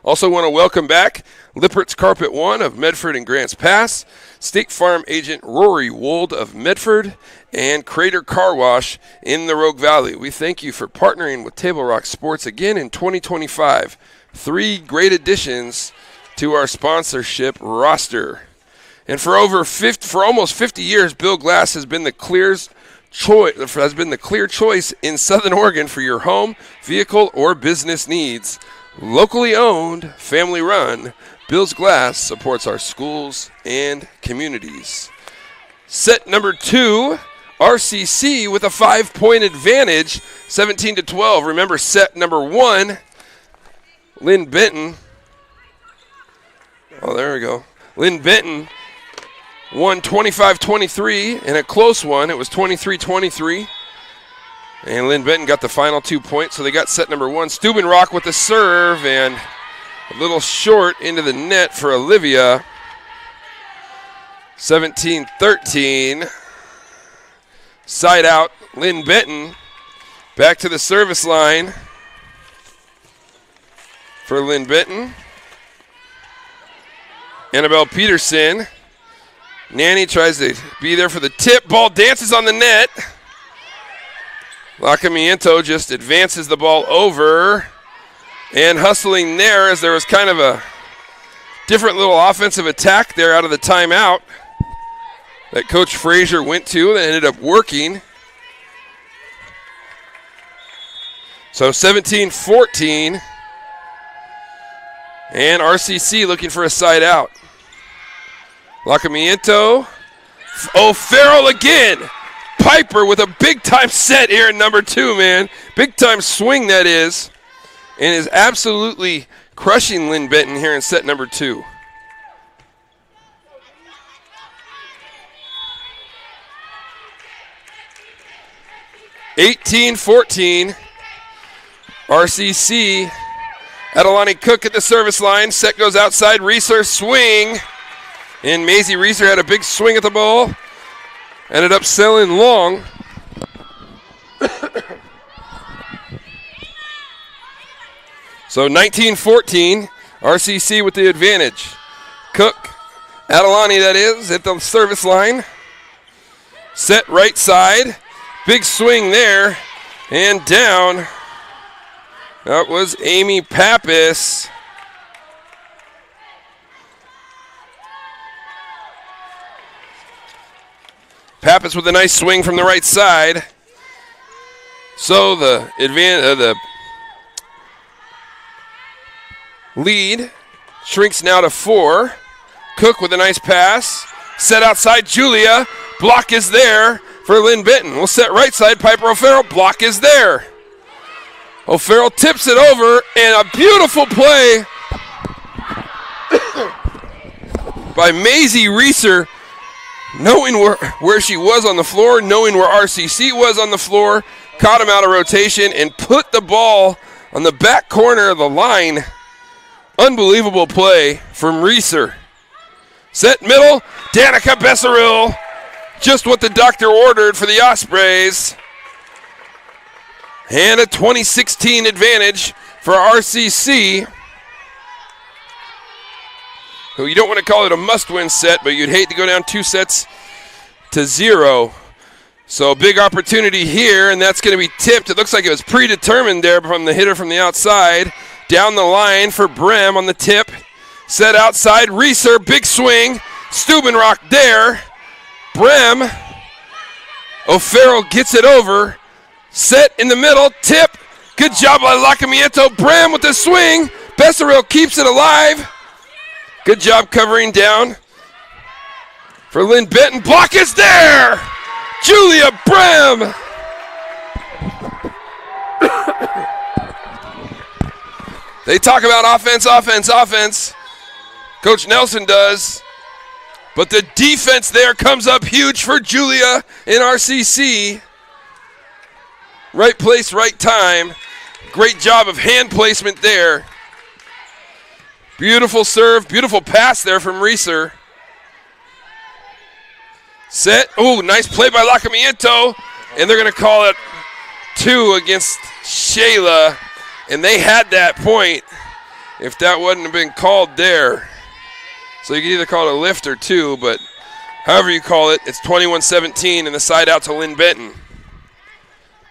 Also want to welcome back Lippert's Carpet One of Medford and Grants Pass, State Farm agent Rory Wold of Medford, and Crater Car Wash in the Rogue Valley. We thank you for partnering with Table Rock Sports again in 2025. 3 great additions to our sponsorship roster. And for almost 50 years, Bill Glass has been the clear choice in Southern Oregon for your home, vehicle, or business needs. Locally owned, family run, Bill's Glass supports our schools and communities. Set number 2, RCC with a 5-point advantage, 17-12. Remember set number 1, Linn Benton. Oh, there we go. Linn Benton won 25-23 in a close one. It was 23-23. And Linn Benton got the final 2 points, so they got set number 1. Steubenrock with the serve, and a little short into the net for Olivia. 17-13. Side out, Linn Benton. Back to the service line for Linn Benton. Annabelle Peterson. Nanny tries to be there for the tip. Ball dances on the net. Lacamiento just advances the ball over. And hustling there as there was kind of a different little offensive attack there out of the timeout that Coach Frazier went to that ended up working. So 17-14. And RCC looking for a side out. Lacamiento. Oh, Farrell again. Piper with a big-time set here in number 2, man. Big-time swing, that is. And is absolutely crushing Linn Benton here in set number 2. (18-14). RCC. Adelani Cook at the service line. Set goes outside. Reeser swing. And Maisie Reeser had a big swing at the ball. Ended up sailing long. So 19-14. RCC with the advantage. Cook. Adelani, that is, at the service line. Set right side. Big swing there. And down. That was Amy Pappas. Pappas with a nice swing from the right side. So the lead shrinks now to 4. Cook with a nice pass. Set outside Julia. Block is there for Linn Benton. We'll set right side. Piper O'Farrell. Block is there. O'Farrell tips it over, and a beautiful play by Maisie Reeser, knowing where she was on the floor, knowing where RCC was on the floor, caught him out of rotation, and put the ball on the back corner of the line. Unbelievable play from Reeser. Set middle, Danica Besseril, just what the doctor ordered for the Ospreys. And a 2016 advantage for RCC. Who you don't want to call it a must-win set, but you'd hate to go down 2-0. So big opportunity here, and that's going to be tipped. It looks like it was predetermined there from the hitter from the outside. Down the line for Brem on the tip. Set outside, Reeser, big swing. Steubenrock there. Brem. O'Farrell gets it over. Set in the middle, tip. Good job by Lacamiento. Brem with the swing. Besseril keeps it alive. Good job covering down for Linn Benton. Block is there. Julia Brem. They talk about offense. Coach Nelson does. But the defense there comes up huge for Julia in RCC. Right place, right time. Great job of hand placement there. Beautiful serve, beautiful pass there from Reeser. Set. Oh, nice play by Lacamiento. And they're going to call it 2 against Shayla. And they had that point. if that wouldn't have been called there. So you can either call it a lift or two, but however you call it, it's 21-17 and the side out to Linn Benton.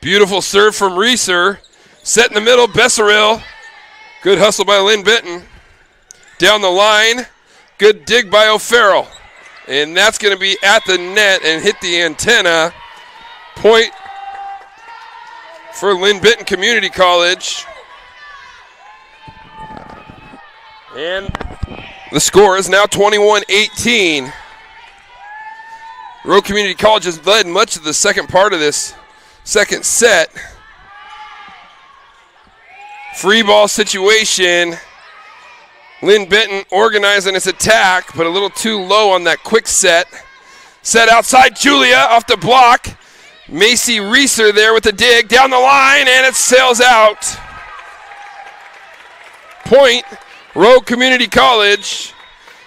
Beautiful serve from Reeser. Set in the middle, Besseril. Good hustle by Linn Benton. Down the line, good dig by O'Farrell. And that's going to be at the net and hit the antenna. Point for Linn Benton Community College. And the score is now 21-18. Road Community College has led much of the second part of this second set. Free ball situation. Linn Benton organizing its attack, but a little too low on that quick set. Set outside, Julia off the block. Macy Reeser there with the dig down the line, and it sails out. Point, Road Community College.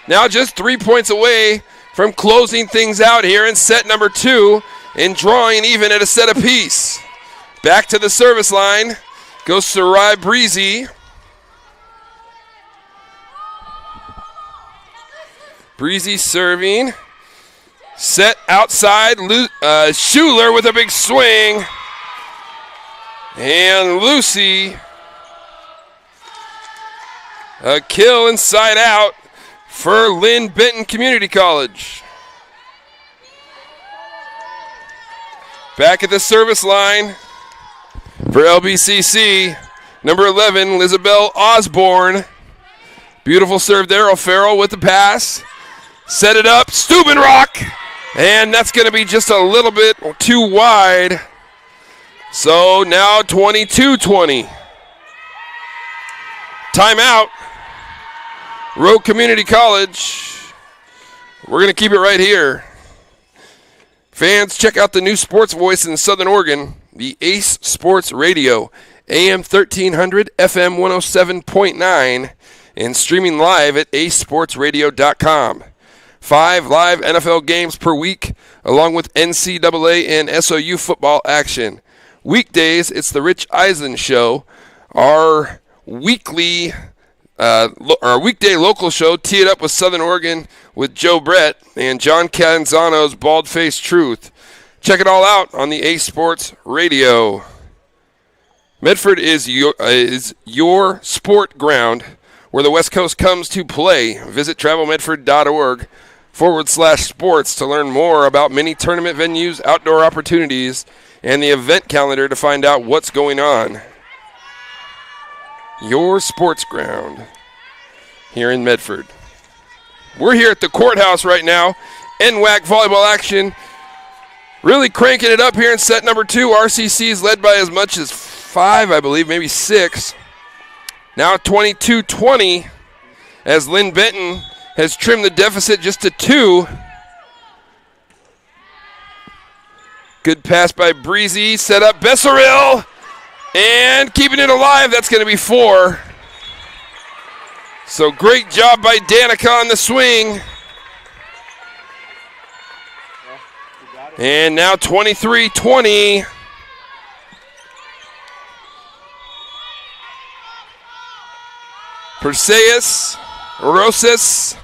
Now just 3 points away from closing things out here in set number 2 and drawing even at a set apiece. Back to the service line goes Sarai Breezy. Breezy serving. Set outside. Schuler with a big swing. And Lucy. A kill inside out for Linn Benton Community College. Back at the service line for LBCC. Number 11, Lizabelle Osborne. Beautiful serve there. O'Farrell with the pass. Set it up, Steubenrock, and that's going to be just a little bit too wide. So now 22-20. Timeout. Road Community College. We're going to keep it right here. Fans, check out the new sports voice in Southern Oregon, the Ace Sports Radio, AM 1300, FM 107.9, and streaming live at acesportsradio.com. 5 live NFL games per week, along with NCAA and SOU football action. Weekdays, it's the Rich Eisen Show, our weekday local show, Tee It Up with Southern Oregon with Joe Brett and John Canzano's Bald-Faced Truth. Check it all out on the Ace Sports Radio. Medford is your sport ground where the West Coast comes to play. Visit travelmedford.org/sports to learn more about many tournament venues, outdoor opportunities, and the event calendar to find out what's going on. Your sports ground here in Medford. We're here at the courthouse right now. NWAC volleyball action. Really cranking it up here in set number 2. RCC is led by as much as 5, I believe, maybe 6. Now 22-20 as Linn Benton has trimmed the deficit just to 2. Good pass by Breezy. Set up Besseril. And keeping it alive, that's going to be 4. So great job by Danica on the swing. And now 23-20. Perseus, Rosas,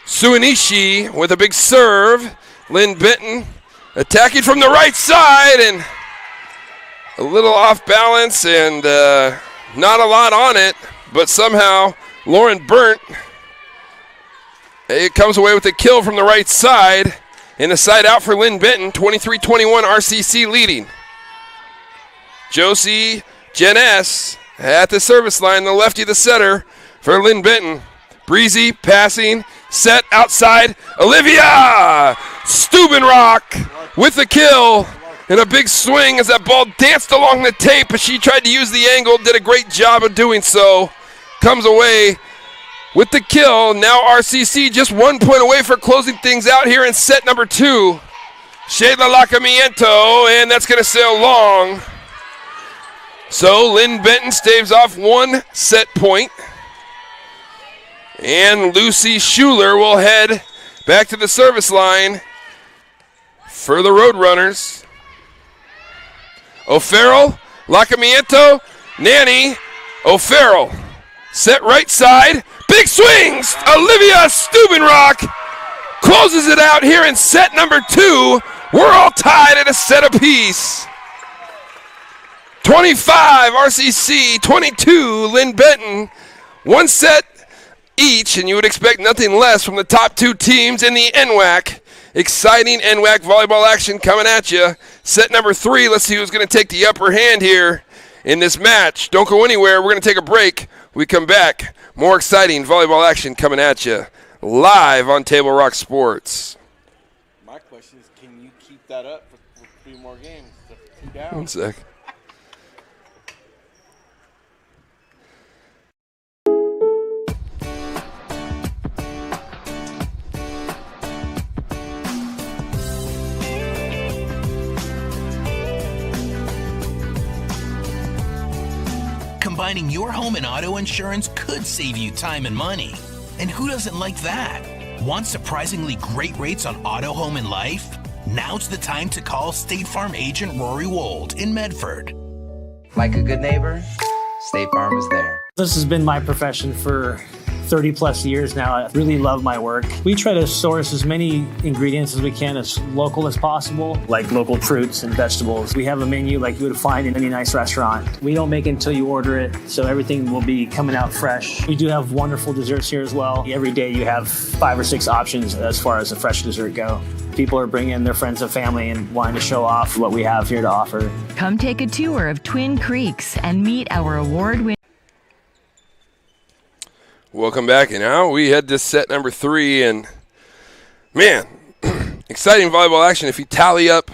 Suinishi with a big serve. Linn Benton attacking from the right side and a little off balance and not a lot on it, but somehow Lauren Burnt comes away with a kill from the right side and a side out for Linn Benton. 23-21 RCC leading. Josie Jeunesse at the service line, the lefty, the setter for Linn Benton. Breezy passing, set outside. Olivia Steubenrock with the kill. And a big swing as that ball danced along the tape, but she tried to use the angle, did a great job of doing so. Comes away with the kill. Now RCC just 1 point away for closing things out here in set number 2. Shayla Lacamiento, and that's going to sail long. So Linn Benton staves off 1 set point. And Lucy Schuler will head back to the service line for the Roadrunners. O'Farrell, Lacamiento, Nanny, O'Farrell. Set right side. Big swings. Olivia Steubenrock closes it out here in set number 2. We're all tied at a set apiece. 25 RCC, 22 Linn Benton. 1 set each, and you would expect nothing less from the top 2 teams in the NWAC. Exciting NWAC volleyball action coming at you. Set number 3, let's see who's going to take the upper hand here in this match. Don't go anywhere. We're going to take a break. We come back. More exciting volleyball action coming at you live on Table Rock Sports. My question is, can you keep that up for 3 more games? 2 down. 1 sec. Combining your home and auto insurance could save you time and money. And who doesn't like that? Want surprisingly great rates on auto, home, and life? Now's the time to call State Farm agent Rory Wold in Medford. Like a good neighbor, State Farm is there. This has been my profession for 30 plus years now. I really love my work. We try to source as many ingredients as we can, as local as possible, like local fruits and vegetables. We have a menu like you would find in any nice restaurant. We don't make it until you order it, so everything will be coming out fresh. We do have wonderful desserts here as well. Every day you have 5 or 6 options as far as a fresh dessert go. People are bringing their friends and family and wanting to show off what we have here to offer. Come take a tour of Twin Creeks and meet our award-winning. Welcome back, and now we head to set number 3, and man, exciting volleyball action. If you tally up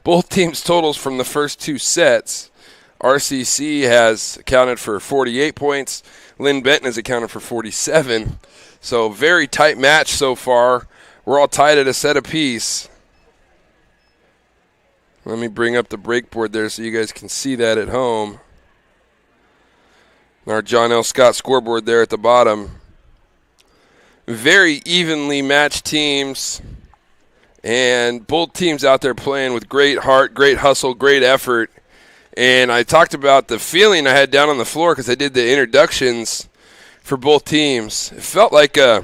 both teams' totals from the first 2 sets, RCC has accounted for 48 points. Linn Benton has accounted for 47. So very tight match so far. We're all tied at a set apiece. Let me bring up the break board there so you guys can see that at home. Our John L. Scott scoreboard there at the bottom. Very evenly matched teams, and both teams out there playing with great heart, great hustle, great effort. And I talked about the feeling I had down on the floor because I did the introductions for both teams. It felt like a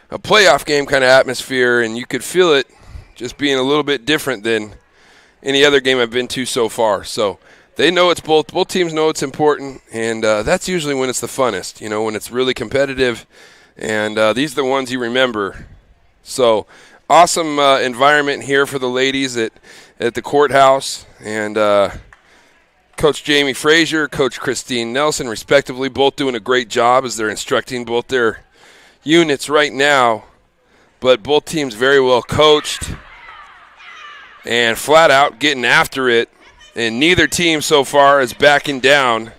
playoff game kind of atmosphere, and you could feel it just being a little bit different than any other game I've been to so far. So they know it's both teams know it's important, and that's usually when it's the funnest, you know, when it's really competitive, and these are the ones you remember. So awesome environment here for the ladies at the courthouse, and Coach Jamie Frazier, Coach Christine Nelson, respectively, both doing a great job as they're instructing both their units right now, but both teams very well coached and flat out getting after it. And neither team so far is backing down.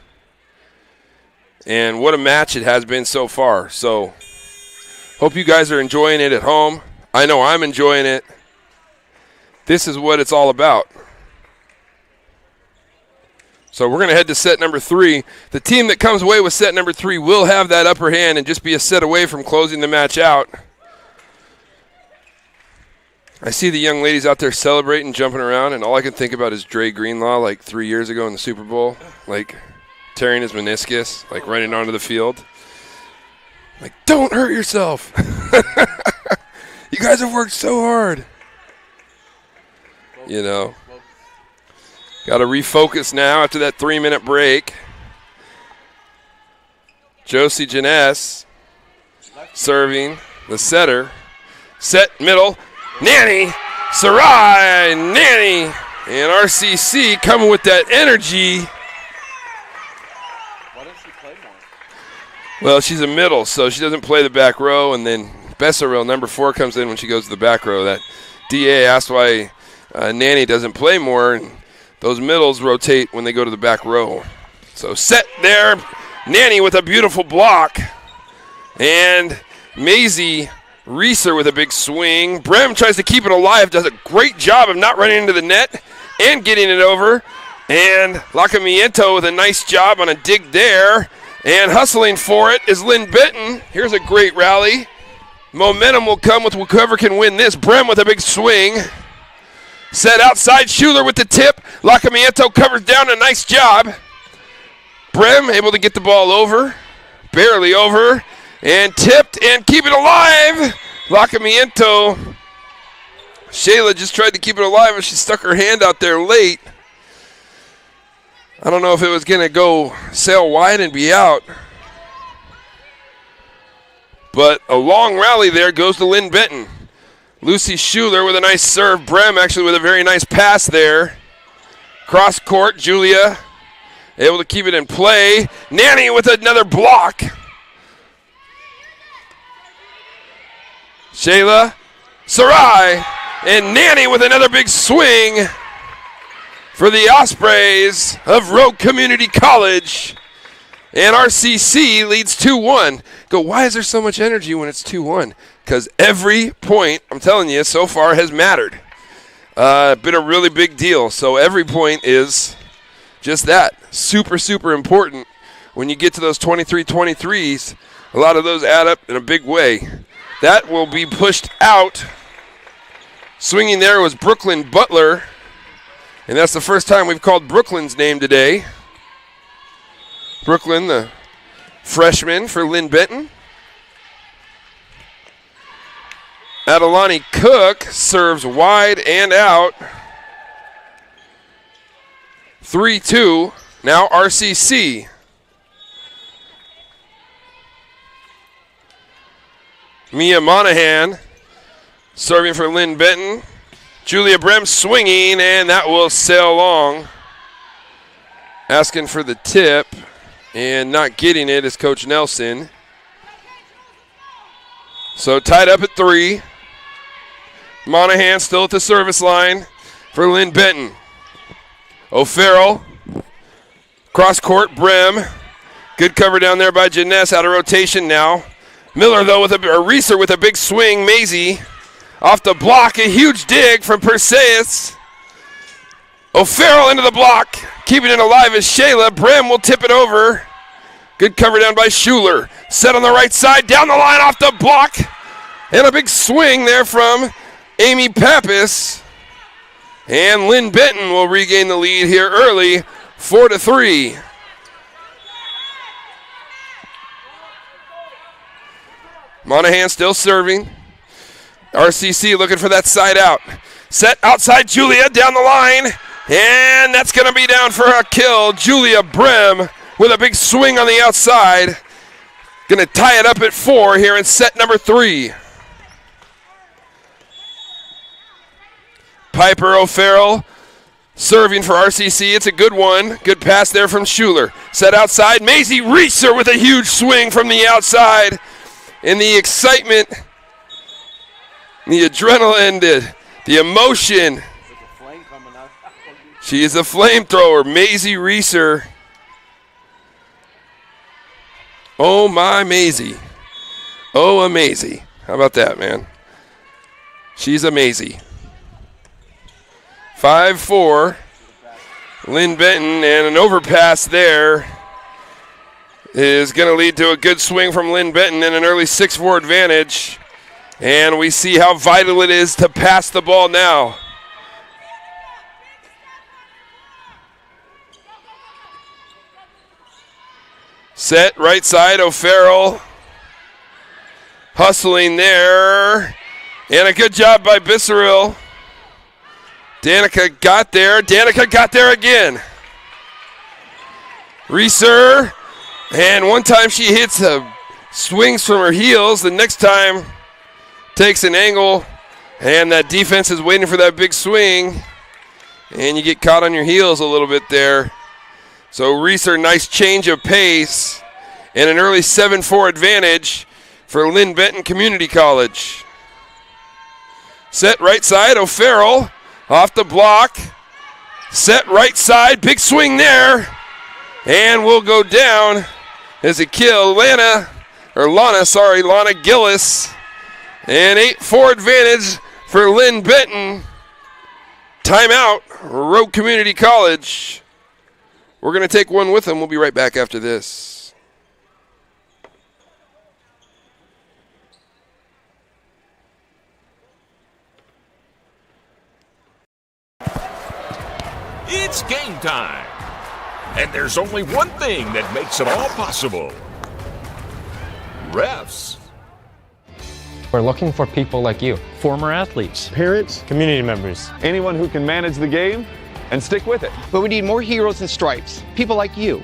And what a match it has been so far. So hope you guys are enjoying it at home. I know I'm enjoying it. This is what it's all about. So we're going to head to set number 3. The team that comes away with set number 3 will have that upper hand and just be a set away from closing the match out. I see the young ladies out there celebrating, jumping around, and all I can think about is Dre Greenlaw like 3 years ago in the Super Bowl, like tearing his meniscus, like running onto the field. Like, don't hurt yourself. You guys have worked so hard. You know. Got to refocus now after that 3-minute break. Josie Janess serving the setter. Set middle. Nanny, Sarai, Nanny, and RCC coming with that energy. Why doesn't she play more? Well, she's a middle, so she doesn't play the back row, and then Bessaril, number 4, comes in when she goes to the back row. That DA asked why Nanny doesn't play more, and those middles rotate when they go to the back row. So set there, Nanny with a beautiful block, and Maisie Reeser with a big swing. Brem tries to keep it alive, does a great job of not running into the net and getting it over. And Lacamiento with a nice job on a dig there. And hustling for it is Linn Benton. Here's a great rally. Momentum will come with whoever can win this. Brem with a big swing. Set outside, Schuler with the tip. Lacamiento covers down, a nice job. Brem able to get the ball over. barely over, and tipped and keep it alive. Lacamiento. Shayla just tried to keep it alive, but she stuck her hand out there late. I don't know if it was going to go sail wide and be out. But a long rally there goes to Linn Benton. Lucy Schuler with a nice serve. Brem actually with a very nice pass there. Cross court, Julia able to keep it in play. Nanny with another block. Shayla, Sarai, and Nanny with another big swing for the Ospreys of Rogue Community College. And RCC leads 2-1. Go, why is there so much energy when it's 2-1? Because every point, I'm telling you, so far has mattered. Been a really big deal. So every point is just that. Super, super important. When you get to those 23-23s, a lot of those add up in a big way. That will be pushed out. Swinging there was Brooklyn Butler. And that's the first time we've called Brooklyn's name today. Brooklyn, the freshman for Linn Benton. Adelani Cook serves wide and out. 3-2, now RCC. Mia Monahan serving for Linn Benton. Julia Brem swinging, and that will sail long. Asking for the tip. And not getting it is Coach Nelson. So tied up at 3. Monahan still at the service line for Linn Benton. O'Farrell. Cross court, Brem. Good cover down there by Janess. Out of rotation now. Miller, though, with a Reeser with a big swing. Maisie off the block. A huge dig from Perseus. O'Farrell into the block. Keeping it alive is Shayla. Brem will tip it over. Good cover down by Schuler. Set on the right side. Down the line off the block. And a big swing there from Amy Pappas. And Linn Benton will regain the lead here early. 4-3. Monahan still serving. RCC looking for that side out. Set outside Julia down the line. And that's going to be down for a kill. Julia Brem with a big swing on the outside. Going to tie it up at 4 here in set number 3. Piper O'Farrell serving for RCC. It's a good one. Good pass there from Schuler. Set outside. Maisie Reeser with a huge swing from the outside. And the excitement, the adrenaline, the emotion. She is a flamethrower, Maisie Reeser. Oh, my Maisie. Oh, amazing. How about that, man? She's amazing. 5-4. Linn Benton, and an overpass there is going to lead to a good swing from Linn Benton and an early 6-4 advantage. And we see how vital it is to pass the ball now. Set, right side, O'Farrell. Hustling there. And a good job by Bisseril. Danica got there. Danica got there again. Reeser. And one time she hits swings from her heels. The next time takes an angle. And that defense is waiting for that big swing. And you get caught on your heels a little bit there. So Reeser, nice change of pace. And an early 7-4 advantage for Linn Benton Community College. Set right side, O'Farrell. Off the block. Set right side. Big swing there. And we'll go down as a kill. Lana Gillis. And 8-4 advantage for Linn Benton. Timeout, Rogue Community College. We're going to take one with them. We'll be right back after this. It's game time. And there's only one thing that makes it all possible. refs. We're looking for people like you. Former athletes, parents, community members, anyone who can manage the game and stick with it. But we need more heroes in stripes, people like you.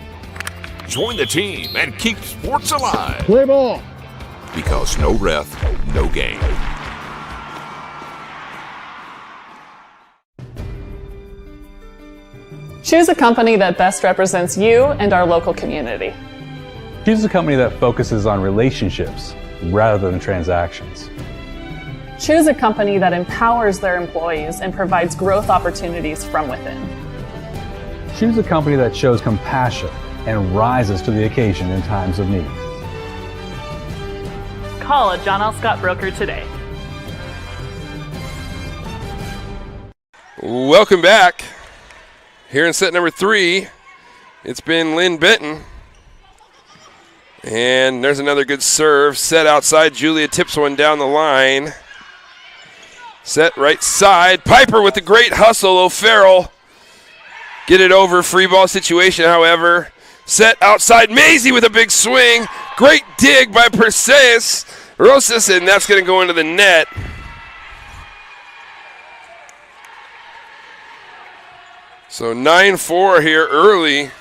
Join the team and keep sports alive. Play ball. Because no ref, no game. Choose a company that best represents you and our local community. Choose a company that focuses on relationships rather than transactions. Choose a company that empowers their employees and provides growth opportunities from within. Choose a company that shows compassion and rises to the occasion in times of need. Call a John L. Scott broker today. Welcome back. Here in set number 3, it's been Linn Benton. And there's another good serve. Set outside. Julia tips one down the line. Set right side. Piper with the great hustle. O'Farrell. Get it over. Free ball situation, however. Set outside. Maisie with a big swing. Great dig by Perseus Rosas, and that's going to go into the net. So 9-4 here early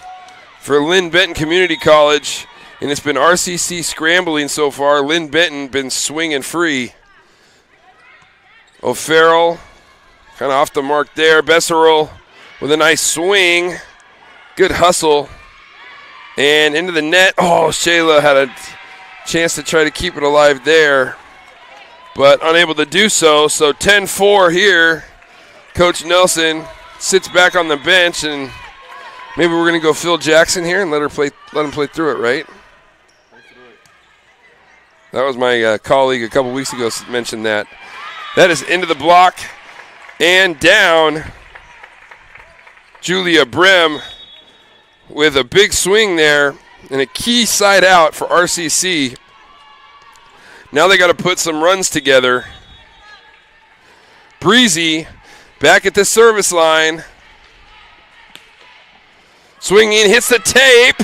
for Linn Benton Community College. And it's been RCC scrambling so far. Linn Benton been swinging free. O'Farrell kind of off the mark there. Besserell with a nice swing. Good hustle. And into the net. Oh, Shayla had a chance to try to keep it alive there, but unable to do so. So 10-4 here. Coach Nelson sits back on the bench, and maybe we're going to go Phil Jackson here and let him play through it, right? That was my colleague a couple weeks ago mentioned that. That is into the block and down. Julia Brim with a big swing there and a key side out for RCC. Now they got to put some runs together. Breezy back at the service line. Swinging, hits the tape,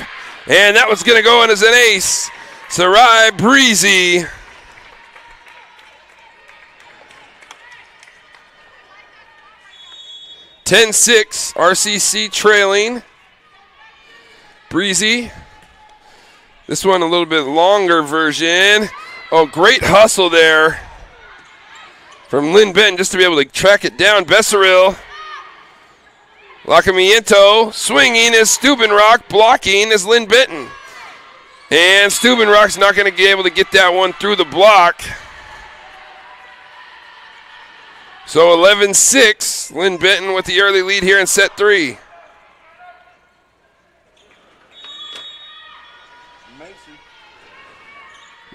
and that was going to go in as an ace. Sarai Breezy. (10-6) RCC trailing. Breezy. This one a little bit longer version. Oh, great hustle there from Linn Benton just to be able to track it down. Besserell. Lacamiento swinging is Steubenrock. Blocking is Linn Benton. And Steubenrock's not going to be able to get that one through the block. So 11-6. Linn Benton with the early lead here in set 3.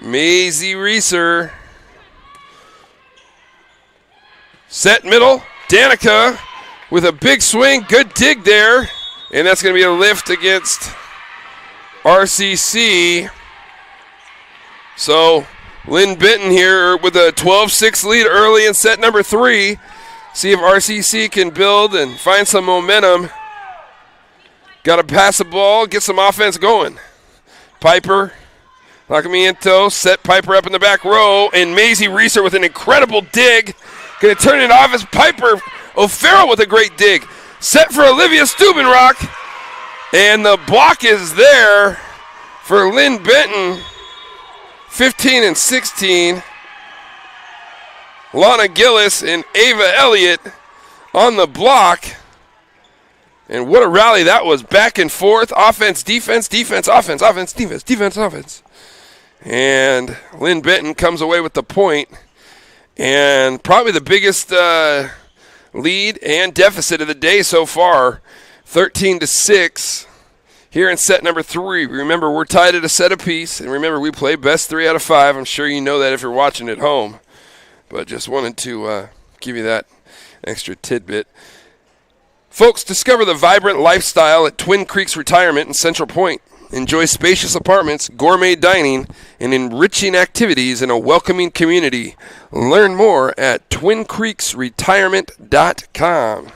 Maisie Reeser. Set middle. Danica with a big swing. Good dig there. And that's going to be a lift against RCC. So Linn Benton here with a 12-6 lead early in set number 3. See if RCC can build and find some momentum. Got to pass the ball, get some offense going. Piper. Lacamiento set Piper up in the back row, and Maisie Reeser with an incredible dig. Going to turn it off as Piper O'Farrell with a great dig. Set for Olivia Steubenrock, and the block is there for Linn Benton. 15-16. Lana Gillis and Ava Elliott on the block. And what a rally that was. Back and forth. Offense, defense, defense, offense, offense, defense, defense, offense. And Linn Benton comes away with the point. And probably the biggest lead and deficit of the day so far. 13-6 here in set number 3. Remember, we're tied at a set apiece. And remember, we play best 3 out of 5. I'm sure you know that if you're watching at home. But just wanted to give you that extra tidbit. Folks, discover the vibrant lifestyle at Twin Creeks Retirement in Central Point. Enjoy spacious apartments, gourmet dining, and enriching activities in a welcoming community. Learn more at twincreeksretirement.com.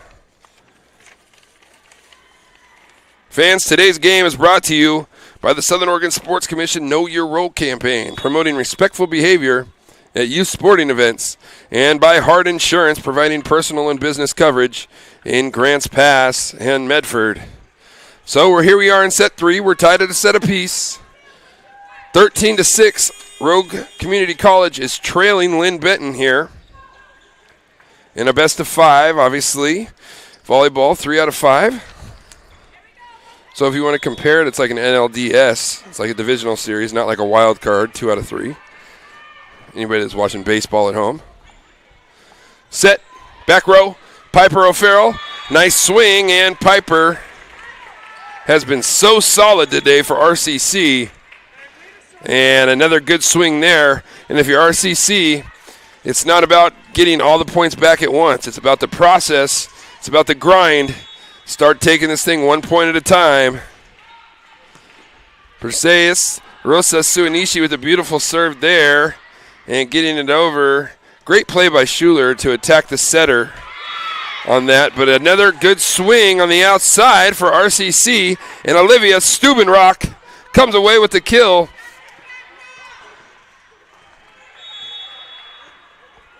Fans, today's game is brought to you by by the Southern Oregon Sports Commission Know Your Role campaign, promoting respectful behavior at youth sporting events, and by Hart Insurance, providing personal and business coverage in Grants Pass and Medford. So here we are in set 3. We're tied at a set apiece. 13-6, Rogue Community College is trailing Linn Benton here. In a best of 5, obviously. Volleyball, 3 out of 5. So if you want to compare it, it's like an NLDS. It's like a divisional series, not like a wild card, 2 out of 3. Anybody that's watching baseball at home. Set, back row, Piper O'Farrell. Nice swing, and Piper has been so solid today for RCC. And another good swing there. And if you're RCC, it's not about getting all the points back at once. It's about the process. It's about the grind. Start taking this thing 1 point at a time. Perseus, Rosa Suanishi with a beautiful serve there. And getting it over. Great play by Schuler to attack the setter on that. But another good swing on the outside for RCC. And Olivia Stubenrock comes away with the kill.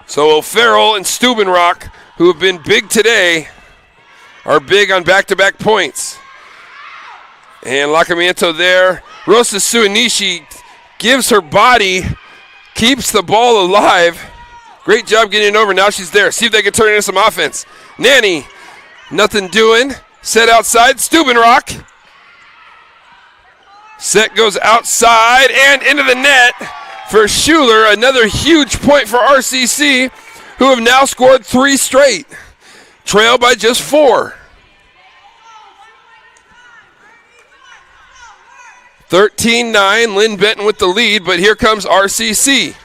So O'Farrell and Stubenrock, who have been big today, are big on back-to-back points. And Lacamiento there. Rosa Suanishi gives her body, keeps the ball alive. Great job getting it over. Now she's there. See if they can turn it into some offense. Nanny, nothing doing. Set outside. Stubenrock. Set goes outside and into the net for Schuler. Another huge point for RCC, who have now scored 3 straight. Trail by just 4. 13-9, Linn Benton with the lead, but here comes RCC.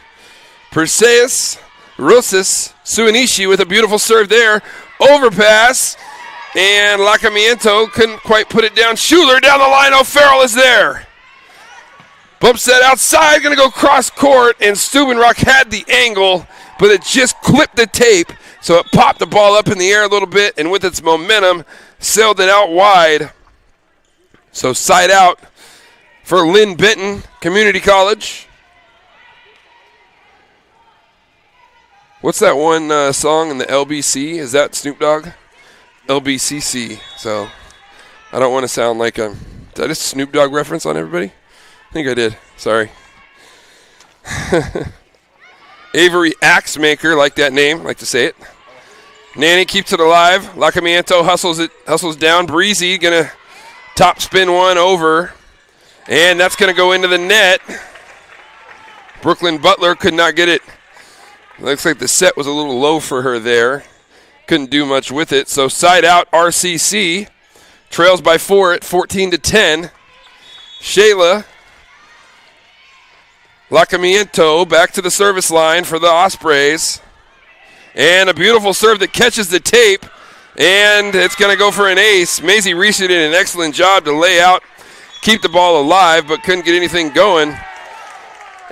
Perseus, Rosas, Suanishi with a beautiful serve there. Overpass, and Lacamiento couldn't quite put it down. Schuler down the line, O'Farrell is there. Bumps that outside, going to go cross court, and Stubenrock had the angle, but it just clipped the tape, so it popped the ball up in the air a little bit, and with its momentum, sailed it out wide. So side out for Linn Benton Community College. What's that one song in the LBC? Is that Snoop Dogg? LBCC. So I don't want to sound like did I just Snoop Dogg reference on everybody? I think I did. Sorry. Avery Axemaker, like that name, like to say it. Nanny keeps it alive. Lacamiento hustles down. Breezy gonna top spin one over. And that's going to go into the net. Brooklyn Butler could not get it. Looks like the set was a little low for her there. Couldn't do much with it. So side out RCC. Trails by 4 at 14-10. Shayla. Lacamiento back to the service line for the Ospreys. And a beautiful serve that catches the tape. And it's going to go for an ace. Maisie Reese did an excellent job to lay out, keep the ball alive, but couldn't get anything going.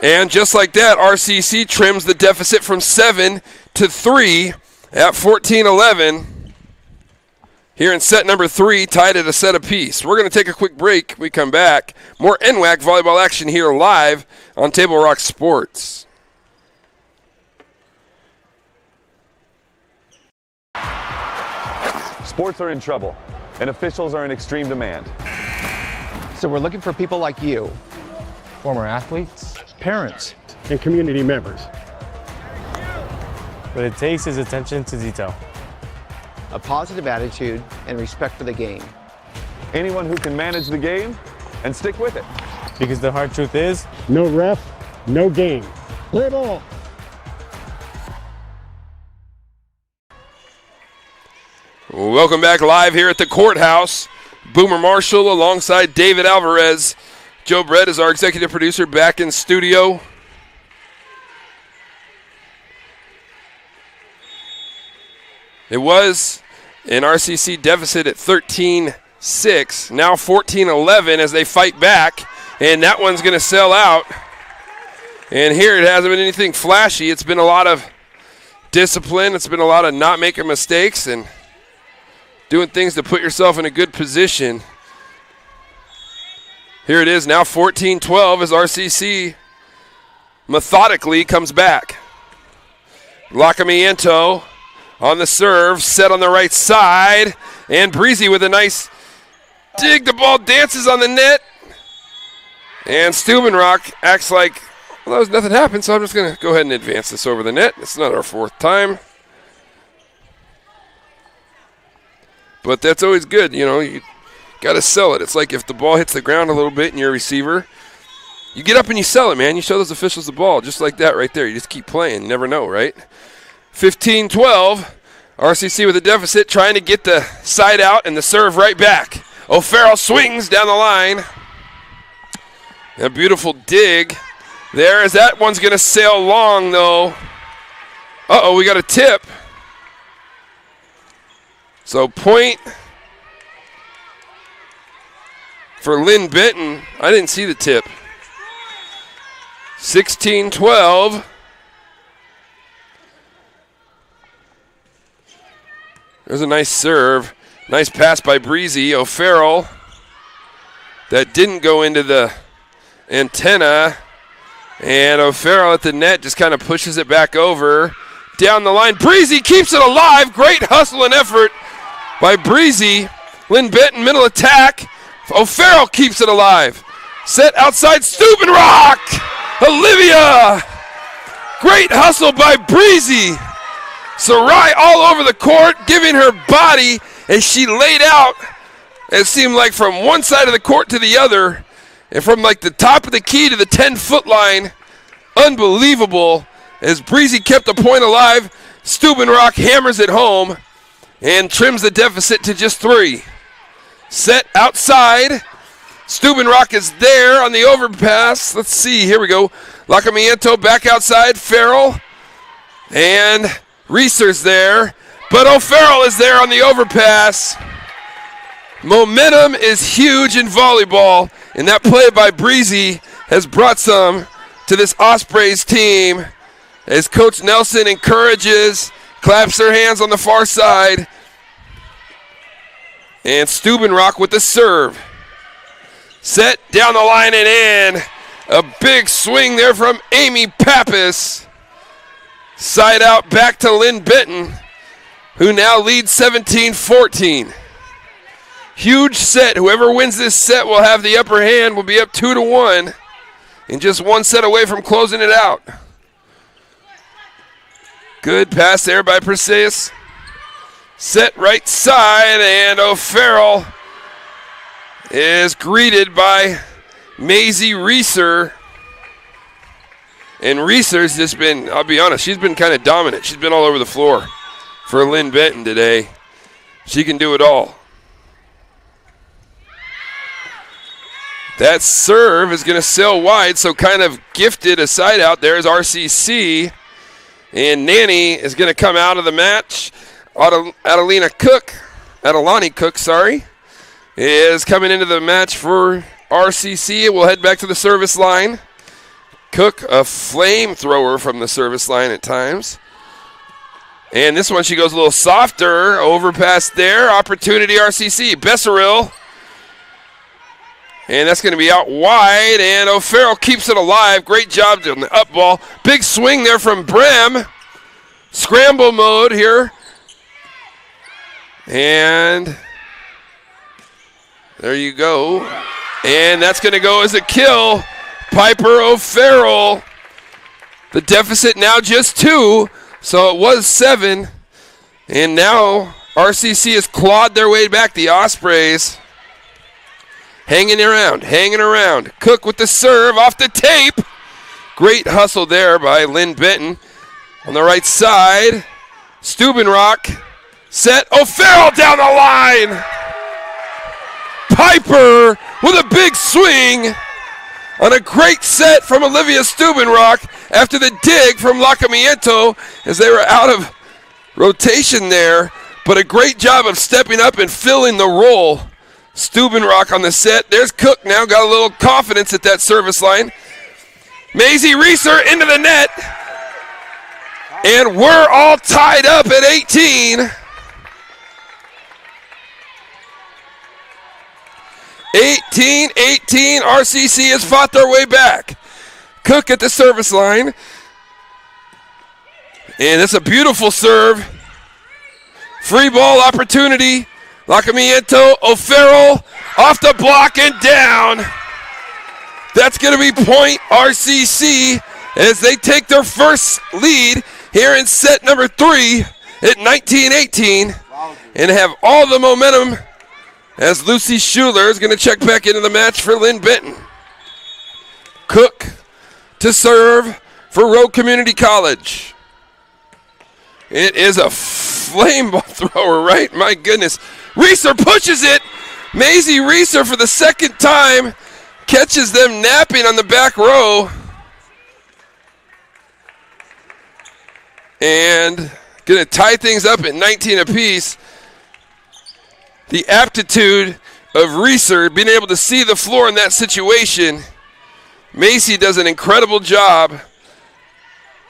And just like that, RCC trims the deficit from 7 to 3 at 14-11. Here in set number 3, tied at a set apiece. We're going to take a quick break. We come back. More NWAC volleyball action here live on Table Rock Sports. Sports are in trouble, and officials are in extreme demand. So we're looking for people like you. Former athletes, parents, and community members. What it takes is attention to detail, a positive attitude, and respect for the game. Anyone who can manage the game and stick with it. Because the hard truth is, no ref, no game. Play ball. Welcome back live here at the courthouse. Boomer Marshall alongside David Alvarez. Joe Brett is our executive producer back in studio. It was an RCC deficit at 13-6. Now 14-11 as they fight back. And that one's going to sell out. And here it hasn't been anything flashy. It's been a lot of discipline. It's been a lot of not making mistakes and doing things to put yourself in a good position. Here it is now 14-12 as RCC methodically comes back. Lacamiento on the serve, set on the right side, and Breezy with a nice dig. The ball dances on the net, and Stubenrock acts like, well, nothing happened, so I'm just going to go ahead and advance this over the net. It's not our fourth time. But that's always good, you got to sell it. It's like if the ball hits the ground a little bit and you're a receiver, you get up and you sell it, man. You show those officials the ball, just like that right there. You just keep playing. You never know, right? 15-12, RCC with a deficit, trying to get the side out and the serve right back. O'Farrell swings down the line. A beautiful dig there, as that one's going to sail long, though. Uh-oh, we got a tip. So point for Linn Benton. I didn't see the tip. 16-12. There's a nice serve. Nice pass by Breezy. O'Farrell. That didn't go into the antenna. And O'Farrell at the net just kind of pushes it back over. Down the line. Breezy keeps it alive. Great hustle and effort by Breezy. Linn Benton, middle attack. O'Farrell keeps it alive. Set outside Stubenrock. Olivia. Great hustle by Breezy. Sarai all over the court, giving her body as she laid out. It seemed like from one side of the court to the other, and from like the top of the key to the 10-foot line. Unbelievable. As Breezy kept the point alive, Stubenrock hammers it home and trims the deficit to just 3. Set outside. Stubenrock is there on the overpass. Let's see, here we go. Lacamiento back outside, Farrell. And Reeser's there. But O'Farrell is there on the overpass. Momentum is huge in volleyball, and that play by Breezy has brought some to this Ospreys team as Coach Nelson encourages, claps their hands on the far side. And Stubenrock with the serve. Set down the line and in. A big swing there from Amy Pappas. Side out back to Linn Benton, who now leads 17-14. Huge set. Whoever wins this set will have the upper hand, will be up 2-1, and just one set away from closing it out. Good pass there by Perseus. Set right side, and O'Farrell is greeted by Maisie Reeser. And Reeser's just been, I'll be honest, she's been kind of dominant. She's been all over the floor for Linn Benton today. She can do it all. That serve is going to sail wide, so kind of gifted a side out there is RCC. And Nanny is going to come out of the match. Adelani Cook, is coming into the match for RCC. We'll head back to the service line. Cook, a flamethrower from the service line at times. And this one, she goes a little softer. Overpass there. Opportunity RCC. Besseril. And that's going to be out wide. And O'Farrell keeps it alive. Great job on the up ball. Big swing there from Brem. Scramble mode here. And there you go. And that's going to go as a kill. Piper O'Farrell. The deficit now just 2. So it was 7. And now RCC has clawed their way back. The Ospreys hanging around. Cook with the serve off the tape. Great hustle there by Linn Benton. On the right side, Stubenrock. Set. O'Farrell down the line. Piper with a big swing on a great set from Olivia Stubenrock after the dig from Lacamiento as they were out of rotation there. But a great job of stepping up and filling the role. Stubenrock on the set. There's Cook now, got a little confidence at that service line. Maisie Reeser into the net. And we're all tied up at 18. 18-18. RCC has fought their way back. Cook at the service line. And it's a beautiful serve. Free ball opportunity. Lacamiento, O'Farrell off the block and down. That's going to be point RCC as they take their first lead here in set number 3 at 19-18 and have all the momentum as Lucy Schuler is going to check back into the match for Linn Benton. Cook to serve for Rogue Community College. It is a flame ball thrower, right? My goodness. Reeser pushes it. Maisie Reeser for the second time catches them napping on the back row. And going to tie things up at 19 apiece. The aptitude of Reeser being able to see the floor in that situation. Macy does an incredible job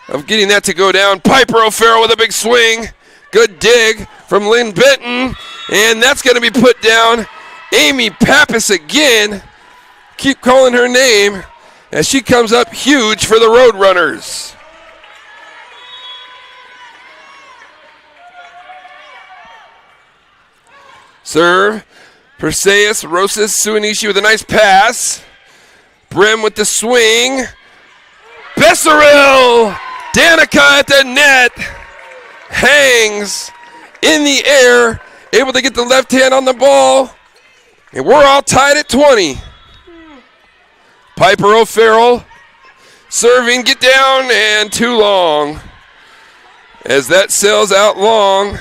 of getting that to go down. Piper O'Farrell with a big swing. Good dig from Linn Benton. And that's going to be put down. Amy Pappas again. Keep calling her name as she comes up huge for the Roadrunners. Serve. Perseus, Rosas, Suanishi with a nice pass. Brim with the swing. Besserell. Danica at the net. Hangs in the air. Able to get the left hand on the ball. And we're all tied at 20. Piper O'Farrell serving, get down, and too long. As that sails out long.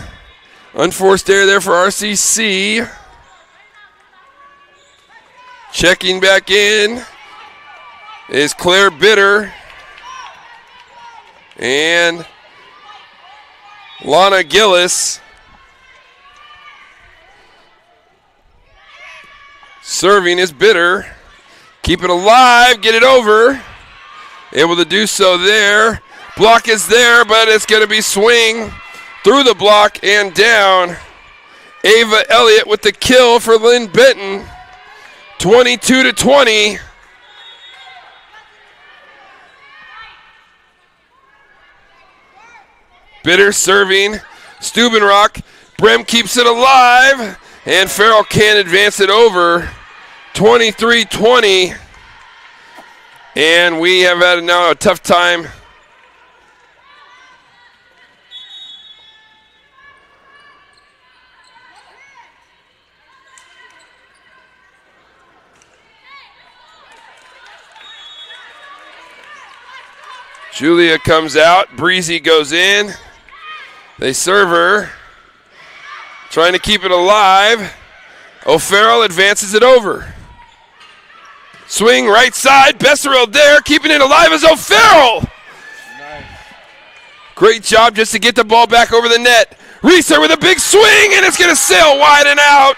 Unforced error there for RCC. Checking back in is Claire Bitter. And Lana Gillis. Serving is Bitter. Keep it alive, get it over. Able to do so there. Block is there, but it's going to be swing through the block and down. Ava Elliott with the kill for Linn Benton. 22-20. Bitter serving. Stubenrock. Brem keeps it alive. And Farrell can't advance it over. 23-20. And we have had now a tough time. Julia comes out. Breezy goes in. They serve her. Trying to keep it alive. O'Farrell advances it over. Swing right side. Besserell there. Keeping it alive is O'Farrell. Nice. Great job just to get the ball back over the net. Reeser with a big swing, and it's going to sail wide and out.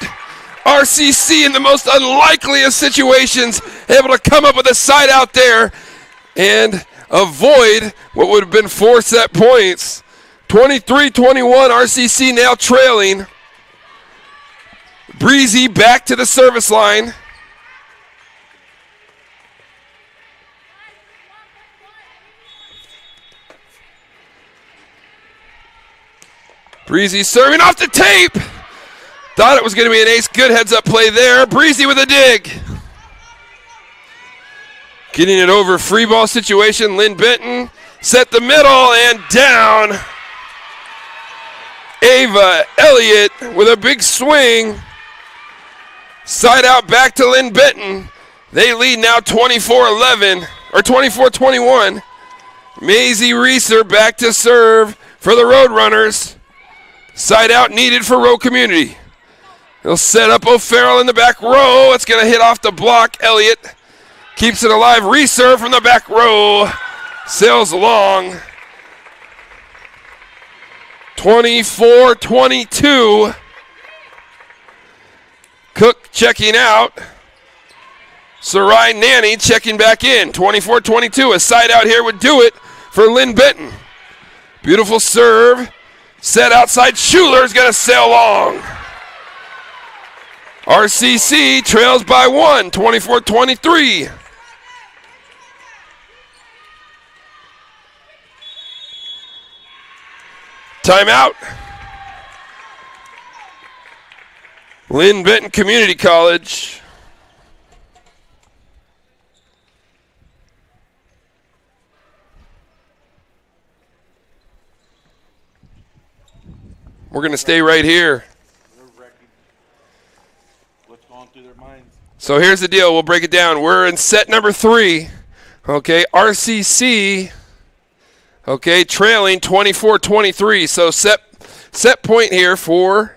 RCC in the most unlikely of situations, able to come up with a side out there and avoid what would have been 4 set points. 23-21, RCC now trailing. Breezy back to the service line. Breezy serving off the tape. Thought it was going to be an ace. Good heads-up play there. Breezy with a dig. Getting it over, free ball situation. Linn Benton set the middle and down. Ava Elliott with a big swing. Side out back to Linn Benton. They lead now 24-11, or 24-21. Maisie Reeser back to serve for the Roadrunners. Side out needed for Rowe Community. They'll set up O'Farrell in the back row. It's going to hit off the block. Elliott keeps it alive. Reeser from the back row. Sails long. 24-22. Cook checking out. Sarai Nanny checking back in. 24-22. A side out here would do it for Linn Benton. Beautiful serve. Set outside. Schuler's going to sail long. RCC trails by 1, 24-23. Timeout. Linn Benton Community College. We're going to stay right here. What's going through their minds? So here's the deal. We'll break it down. We're in set number 3. Okay, RCC, okay, trailing 24-23. So set point here for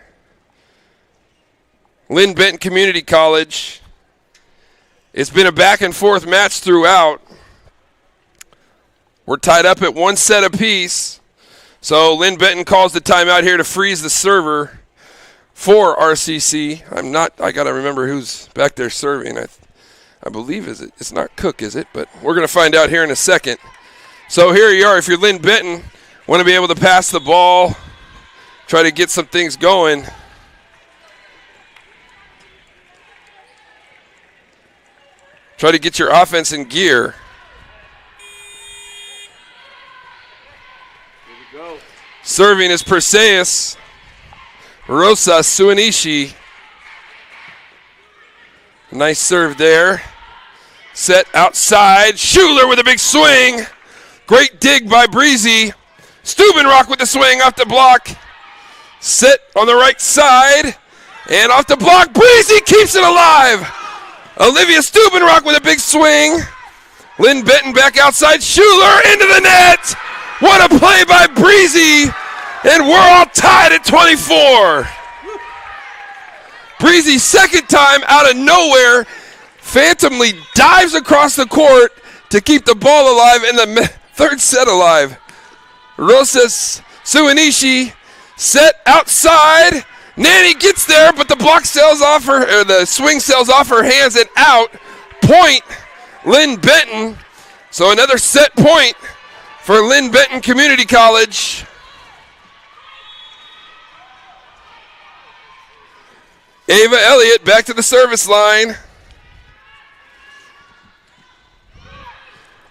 Linn Benton Community College. It's been a back and forth match throughout. We're tied up at 1 set apiece. So Linn Benton calls the timeout here to freeze the server for RCC. I got to remember who's back there serving. I believe it's not Cook, is it? But we're going to find out here in a second. So here you are. If you're Linn Benton, want to be able to pass the ball, try to get some things going. Try to get your offense in gear. Serving is Perseus, Rosa Suanishi. Nice serve there. Set outside. Schuler with a big swing. Great dig by Breezy. Stubenrock with the swing off the block. Set on the right side. And off the block. Breezy keeps it alive. Olivia Stubenrock with a big swing. Linn Benton back outside. Schuler into the net. What a play by Breezy, and we're all tied at 24. Breezy, second time out of nowhere, phantomly dives across the court to keep the ball alive and the third set alive. Rosas Suanishi set outside. Nanny gets there, but the block sails off her, or the swing sails off her hands and out. Point, Linn Benton. So another set point for Linn Benton Community College. Ava Elliott back to the service line.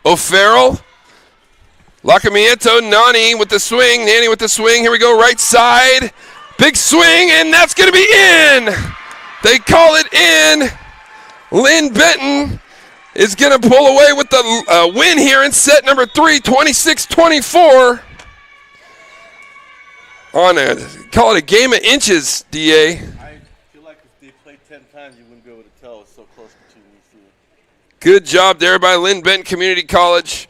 O'Farrell. Lacamiento, Nani with the swing. Nanny with the swing. Here we go, right side. Big swing, and that's going to be in. They call it in. Linn Benton is going to pull away with the win here in set number 3, 26-24. Call it a game of inches, DA. I feel like if they played 10 times, you wouldn't be able to tell. It's so close between these two. Good job there by Linn Benton Community College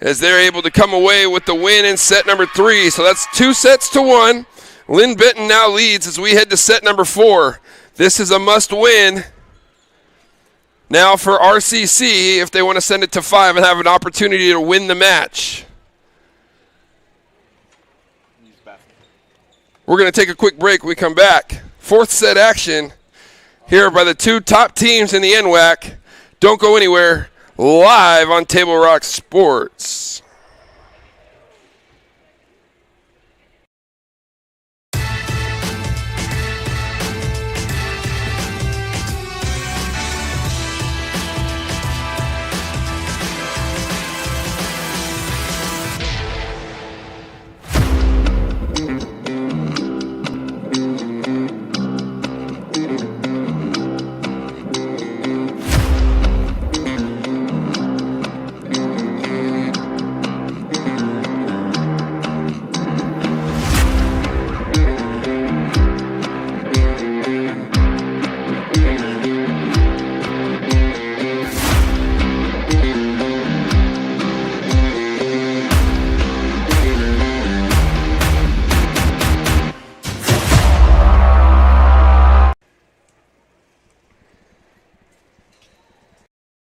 as they're able to come away with the win in set number 3. So that's 2-1. Linn Benton now leads as we head to set number 4. This is a must-win. Now for RCC, if they want to send it to 5 and have an opportunity to win the match. We're going to take a quick break when we come back. 4th set action here by the 2 top teams in the NWAC. Don't go anywhere. Live on Table Rock Sports.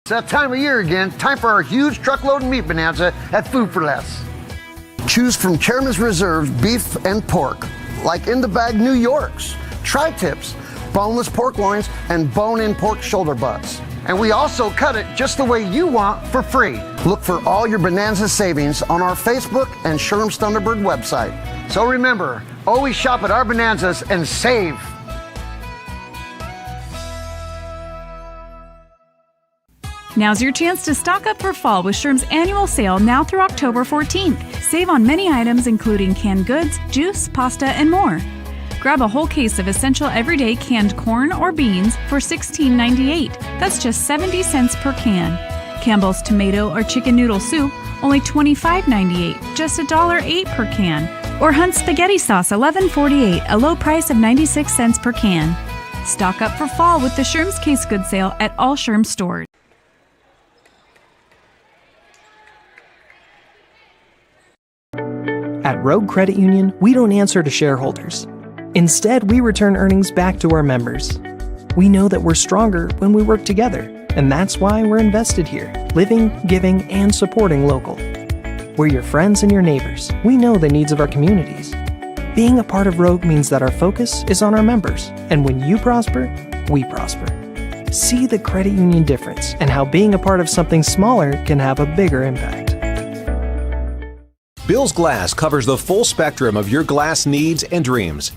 It's that time of year again. Time for our huge truckload and meat bonanza at Food for Less. Choose from Chairman's Reserves beef and pork, like in the bag New Yorks, tri-tips, boneless pork loins, and bone-in pork shoulder butts. And we also cut it just the way you want for free. Look for all your bonanza savings on our Facebook and Sherm's Thunderbird website. So remember, always shop at our bonanzas and save. Now's your chance to stock up for fall with Sherm's annual sale now through October 14th. Save on many items including canned goods, juice, pasta, and more. Grab a whole case of essential everyday canned corn or beans for $16.98. That's just 70 cents per can. Campbell's tomato or chicken noodle soup, only $25.98, just $1.08 per can. Or Hunt's spaghetti sauce, $11.48, a low price of 96 cents per can. Stock up for fall with the Sherm's Case Goods sale at all Sherm stores. At Rogue Credit Union, we don't answer to shareholders. Instead, we return earnings back to our members. We know that we're stronger when we work together, and that's why we're invested here, living, giving, and supporting local. We're your friends and your neighbors. We know the needs of our communities. Being a part of Rogue means that our focus is on our members, and when you prosper, we prosper. See the credit union difference and how being a part of something smaller can have a bigger impact. Bill's Glass covers the full spectrum of your glass needs and dreams.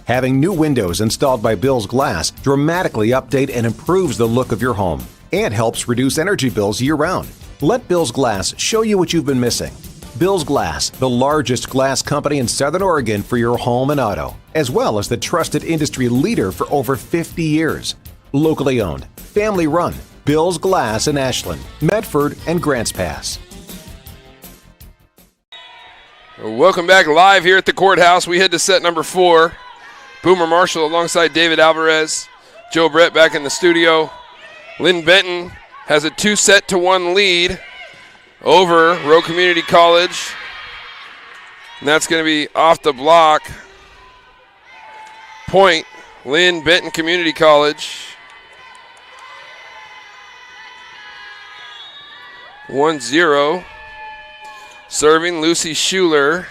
Having new windows installed by Bill's Glass dramatically update and improves the look of your home and helps reduce energy bills year-round. Let Bill's Glass show you what you've been missing. Bill's Glass, the largest glass company in Southern Oregon for your home and auto, as well as the trusted industry leader for over 50 years. Locally owned, family run, Bill's Glass in Ashland, Medford, and Grants Pass. Welcome back live here at the courthouse. We head to set number 4. Boomer Marshall alongside David Alvarez. Joe Brett back in the studio. Linn Benton has a 2-1 lead over Rogue Community College. And that's going to be off the block. Point, Linn Benton Community College. 1-0. Serving Lucy Schuler.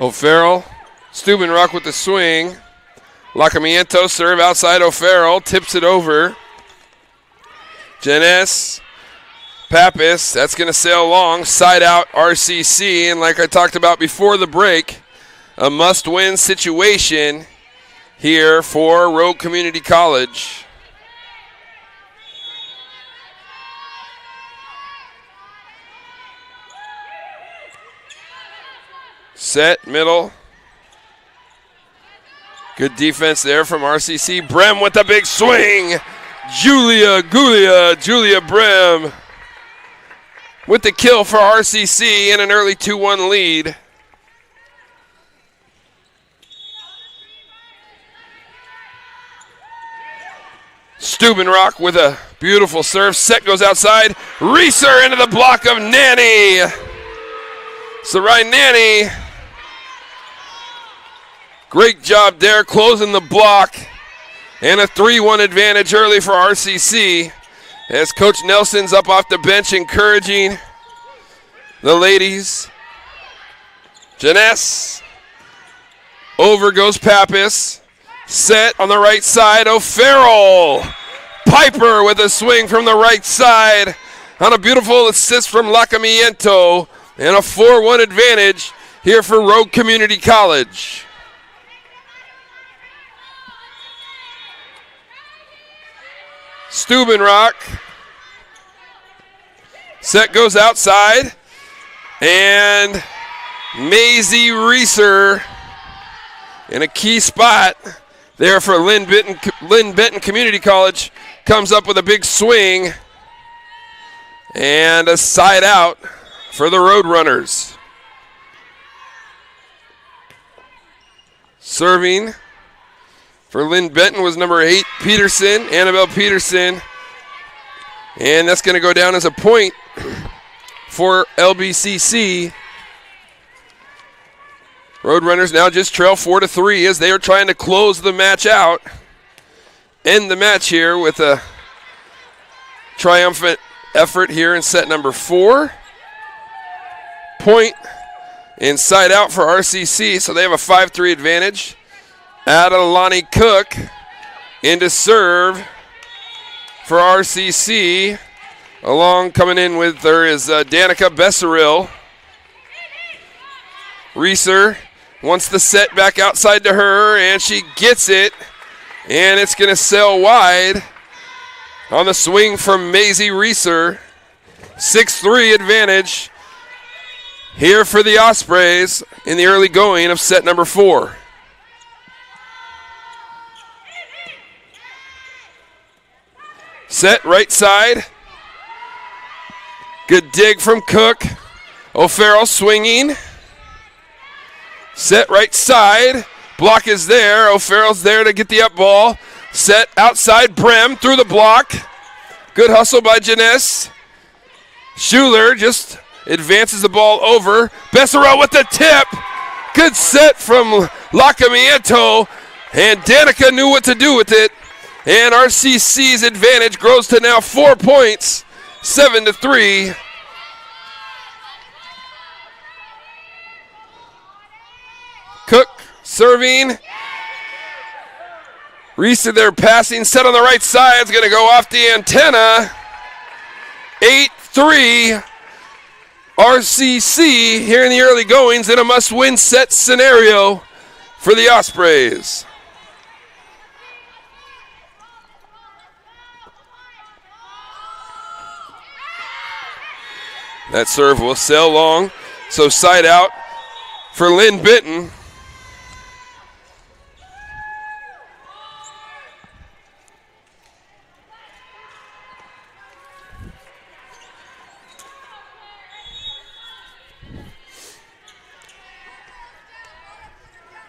O'Farrell. Steubenrock with the swing. Lacamiento serve outside O'Farrell. Tips it over. Jeunesse. Pappas. That's going to sail long. Side out RCC. And like I talked about before the break, a must-win situation here for Rogue Community College. Set, middle. Good defense there from RCC. Brem with a big swing. Julia Brem with the kill for RCC and an early 2-1 lead. Steubenrock with a beautiful serve. Set goes outside. Reeser into the block of Nanny. Sarai Nanny. Great job there closing the block. And a 3-1 advantage early for RCC as Coach Nelson's up off the bench encouraging the ladies. Jeunesse. Over goes Pappas. Set on the right side. O'Farrell. Piper with a swing from the right side on a beautiful assist from Lacamiento. And a 4-1 advantage here for Rogue Community College. Steubenrock. Set goes outside. And Maisie Reeser in a key spot there for Linn Benton Community College. Comes up with a big swing. And a side out for the Roadrunners. Serving for Linn Benton was number 8, Peterson, Annabelle Peterson. And that's going to go down as a point for LBCC. Roadrunners now just trail 4-3 as they are trying to close the match out. End the match here with a triumphant effort here in set number 4. Point inside out for RCC, so they have a 5-3 advantage. Adelani Cook into serve for RCC. Along coming in with there is Danica Besseril. Reeser wants the set back outside to her, and she gets it. And it's going to sail wide. on the swing from Maisie Reeser. 6-3 advantage here for the Ospreys in the early going of set number 4. Set right side. Good dig from Cook. O'Farrell swinging. Set right side. Block is there. O'Farrell's there to get the up ball. Set outside. Brem through the block. Good hustle by Janess. Schuler just advances the ball over. Besserell with the tip. Good set from Lacamiento. And Danica knew what to do with it. And RCC's advantage grows to now 4 points. 7-3. Cook serving. Reese there passing. Set on the right side. It's going to go off the antenna. 8-3. RCC here in the early goings in a must-win set scenario for the Ospreys. That serve will sail long, so side out for Linn Benton.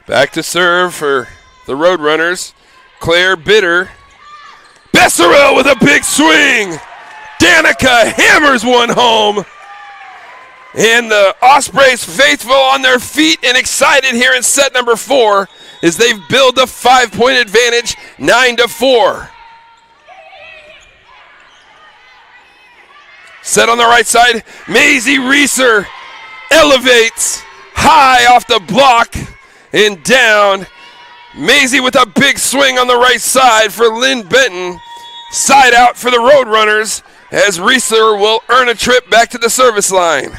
Back to serve for the Roadrunners. Claire Bitter. Besserell with a big swing. Danica hammers one home. And the Ospreys faithful on their feet and excited here in set number 4 as they build a 5-point advantage, 9-4. Set on the right side, Maisie Reeser elevates high off the block and down. Maisie with a big swing on the right side for Linn Benton. Side out for the Roadrunners as Reeser will earn a trip back to the service line.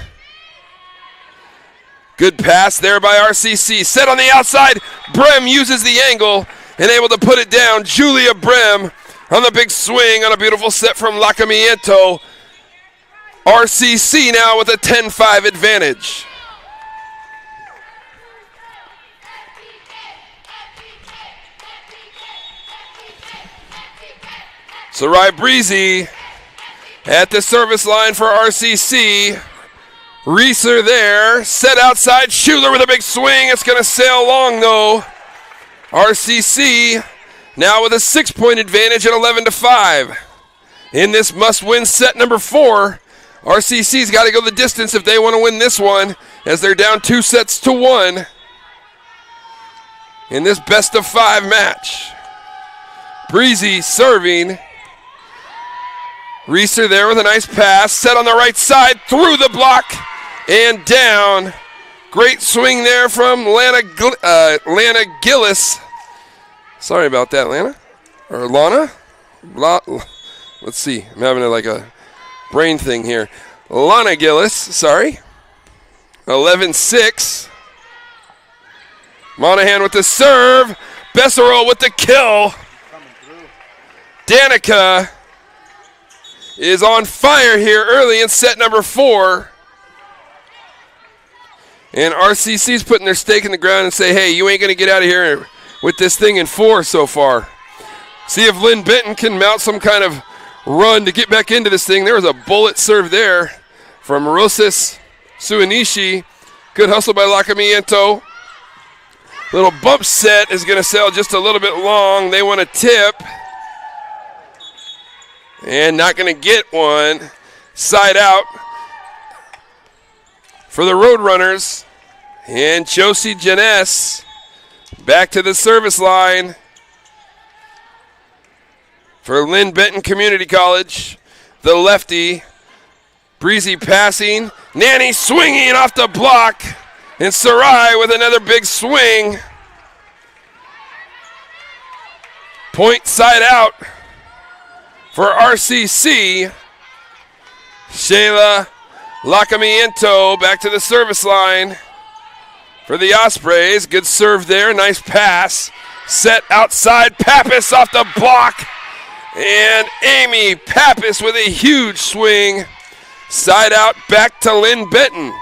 Good pass there by RCC. Set on the outside. Brem uses the angle and able to put it down. Julia Brem on the big swing on a beautiful set from Lacamiento. RCC now with a 10-5 advantage. Sarai Breezy at the service line for RCC. Reeser there, set outside, Schuler with a big swing. It's going to sail long though. RCC now with a 6-point advantage at 11-5. In this must-win set number 4, RCC's got to go the distance if they want to win this one as they're down 2-1 in this best-of-5 match. Breezy serving. Reeser there with a nice pass. Set on the right side, through the block and down. Great swing there from Lana Gillis. Sorry about that, Lana. Or Lana? Let's see. I'm having a brain thing here. Lana Gillis, sorry. 11-6. Monahan with the serve. Besserell with the kill. Danica is on fire here early in set number 4. And RCC's putting their stake in the ground and say, hey, you ain't going to get out of here with this thing in 4 so far. See if Linn Benton can mount some kind of run to get back into this thing. There was a bullet serve there from Rosas Suanishi. Good hustle by Lacamiento. Little bump set is going to sail just a little bit long. They want a tip. And not going to get one. Side out for the Roadrunners. And Josie Janess back to the service line for Linn Benton Community College. The lefty. Breezy passing. Nanny swinging off the block. And Sarai with another big swing. Point side out for RCC. Shayla Lacamiento back to the service line for the Ospreys. Good serve there. Nice pass. Set outside. Pappas off the block. And Amy Pappas with a huge swing. Side out back to Linn Benton.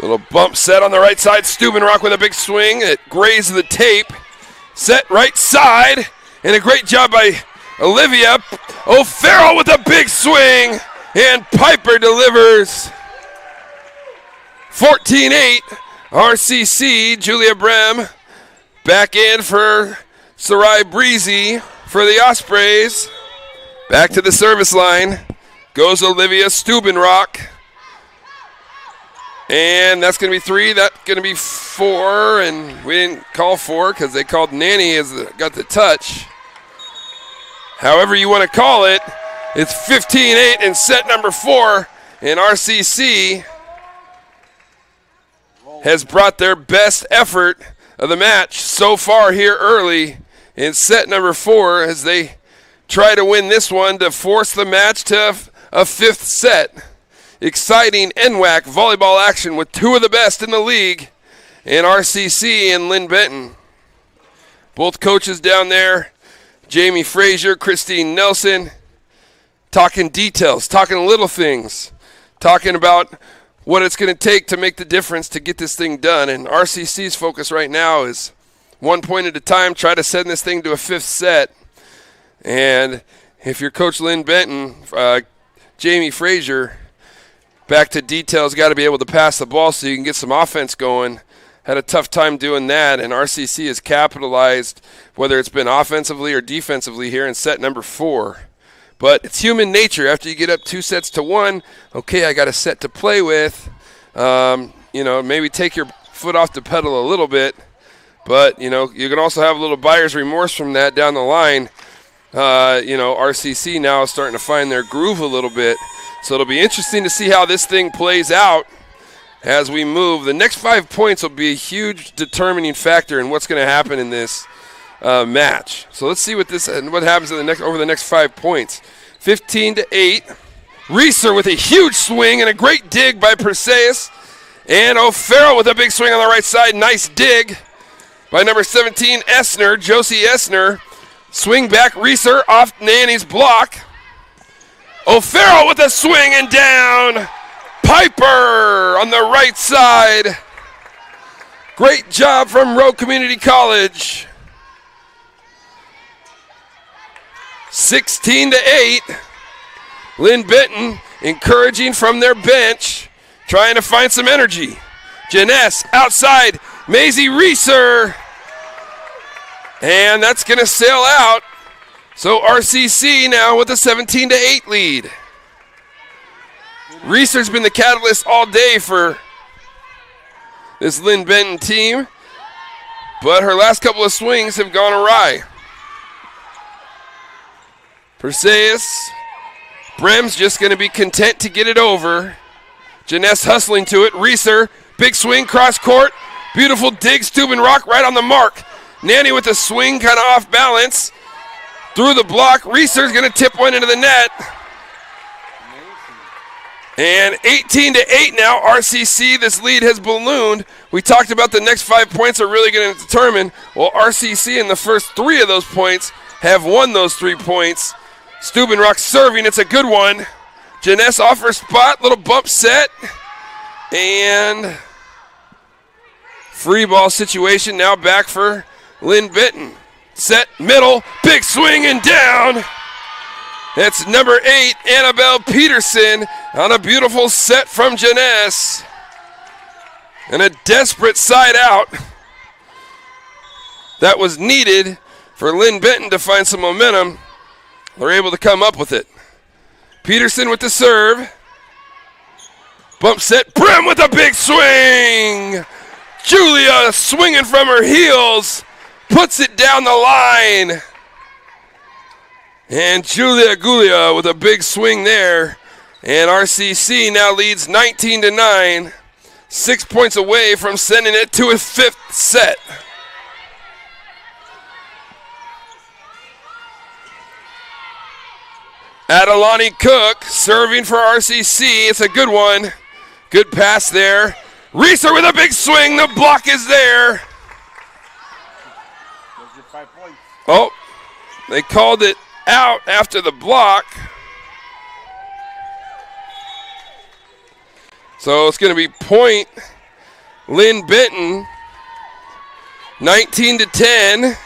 Little bump set on the right side. Steubenrock with a big swing. It grazed the tape. Set right side. And a great job by Olivia. O'Farrell with a big swing. And Piper delivers. 14-8. RCC. Julia Brem back in for Sarai Breezy for the Ospreys. Back to the service line. Goes Olivia Steubenrock. And that's going to be 3. That's going to be 4. And we didn't call 4 because they called Nanny as got the touch. However you want to call it, it's 15-8 in set number 4. And RCC has brought their best effort of the match so far here early in set number 4 as they try to win this one to force the match to a 5th set. Exciting NWAC volleyball action with 2 of the best in the league in RCC and Linn Benton. Both coaches down there, Jamie Frazier, Christine Nelson, talking details, talking little things, talking about what it's going to take to make the difference to get this thing done. And RCC's focus right now is 1 point at a time, try to send this thing to a 5th set. And if you're Coach Linn Benton, Jamie Frazier, back to details, got to be able to pass the ball so you can get some offense going. Had a tough time doing that, and RCC has capitalized, whether it's been offensively or defensively here in set number 4. But it's human nature. After you get up 2 sets to 1, okay, I got a set to play with. Maybe take your foot off the pedal a little bit. But, you can also have a little buyer's remorse from that down the line. RCC now is starting to find their groove a little bit. So it'll be interesting to see how this thing plays out as we move. The next 5 points will be a huge determining factor in what's going to happen in this match. So let's see what happens over the next 5 points. 15-8. Reeser with a huge swing and a great dig by Perseus. And O'Farrell with a big swing on the right side. Nice dig by number 17, Essner, Josie Essner. Swing back, Reeser off Nanny's block. O'Farrell with a swing and down. Piper on the right side. Great job from Rowe Community College. 16-8. Linn Benton encouraging from their bench, trying to find some energy. Janess outside, Maisie Reeser. And that's going to sail out. So RCC now with a 17-8 lead. Reeser's been the catalyst all day for this Linn Benton team, but her last couple of swings have gone awry. Perseus, Brem's just going to be content to get it over. Janess hustling to it. Reeser, big swing, cross court. Beautiful dig, Steubenrock right on the mark. Nanny with a swing, kind of off balance. Through the block, Reeser's going to tip one into the net. And 18-8 now, RCC, this lead has ballooned. We talked about the next 5 points are really going to determine. Well, RCC in the first 3 of those points have won those 3 points. Steubenrock serving, it's a good one. Janess off her spot, little bump set. And free ball situation now back for Linn Benton. Set, middle, big swing and down. That's number 8, Annabelle Peterson, on a beautiful set from Janess. And a desperate side out that was needed for Linn Benton to find some momentum. They're able to come up with it. Peterson with the serve. Bump set, Brem with a big swing. Julia swinging from her heels. Puts it down the line. And Julia Gulia with a big swing there. And RCC now leads 19-9. 6 points away from sending it to a 5th set. Adelani Cook serving for RCC. It's a good one. Good pass there. Reeser with a big swing. The block is there. Oh, they called it out after the block. So it's going to be point Linn Benton, 19-10.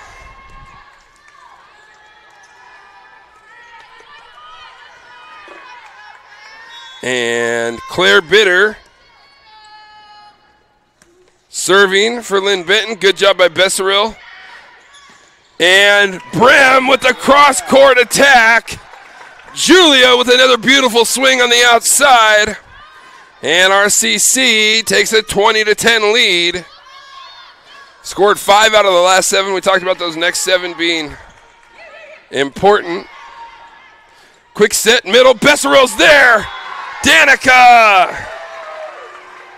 And Claire Bitter serving for Linn Benton. Good job by Besseril. And Brim with the cross-court attack. Julia with another beautiful swing on the outside. And RCC takes a 20-10 lead. Scored 5 out of the last 7. We talked about those next 7 being important. Quick set, middle. Besseril's there. Danica.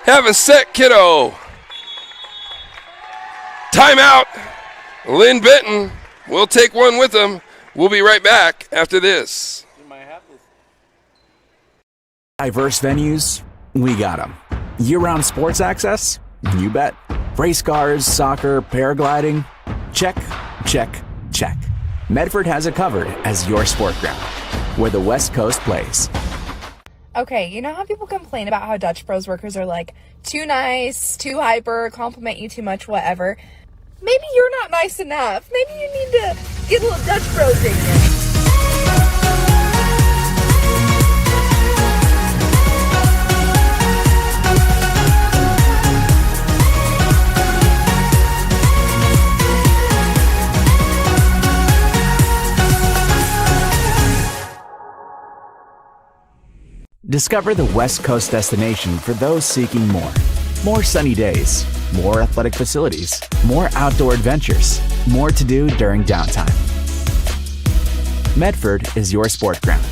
Have a set, kiddo. Timeout. Linn Benton will take one with them. We'll be right back after this. Diverse venues, we got them. Year-round sports access? You bet. Race cars, soccer, paragliding? Check, check, check. Medford has it covered as your sport ground, where the West Coast plays. Okay, you know how people complain about how Dutch Bros workers are like too nice, too hyper, compliment you too much, whatever? Maybe you're not nice enough. Maybe you need to get a little Dutch Bros in you. Discover the West Coast destination for those seeking more. More sunny days, more athletic facilities, more outdoor adventures, more to do during downtime. Medford is your sport ground,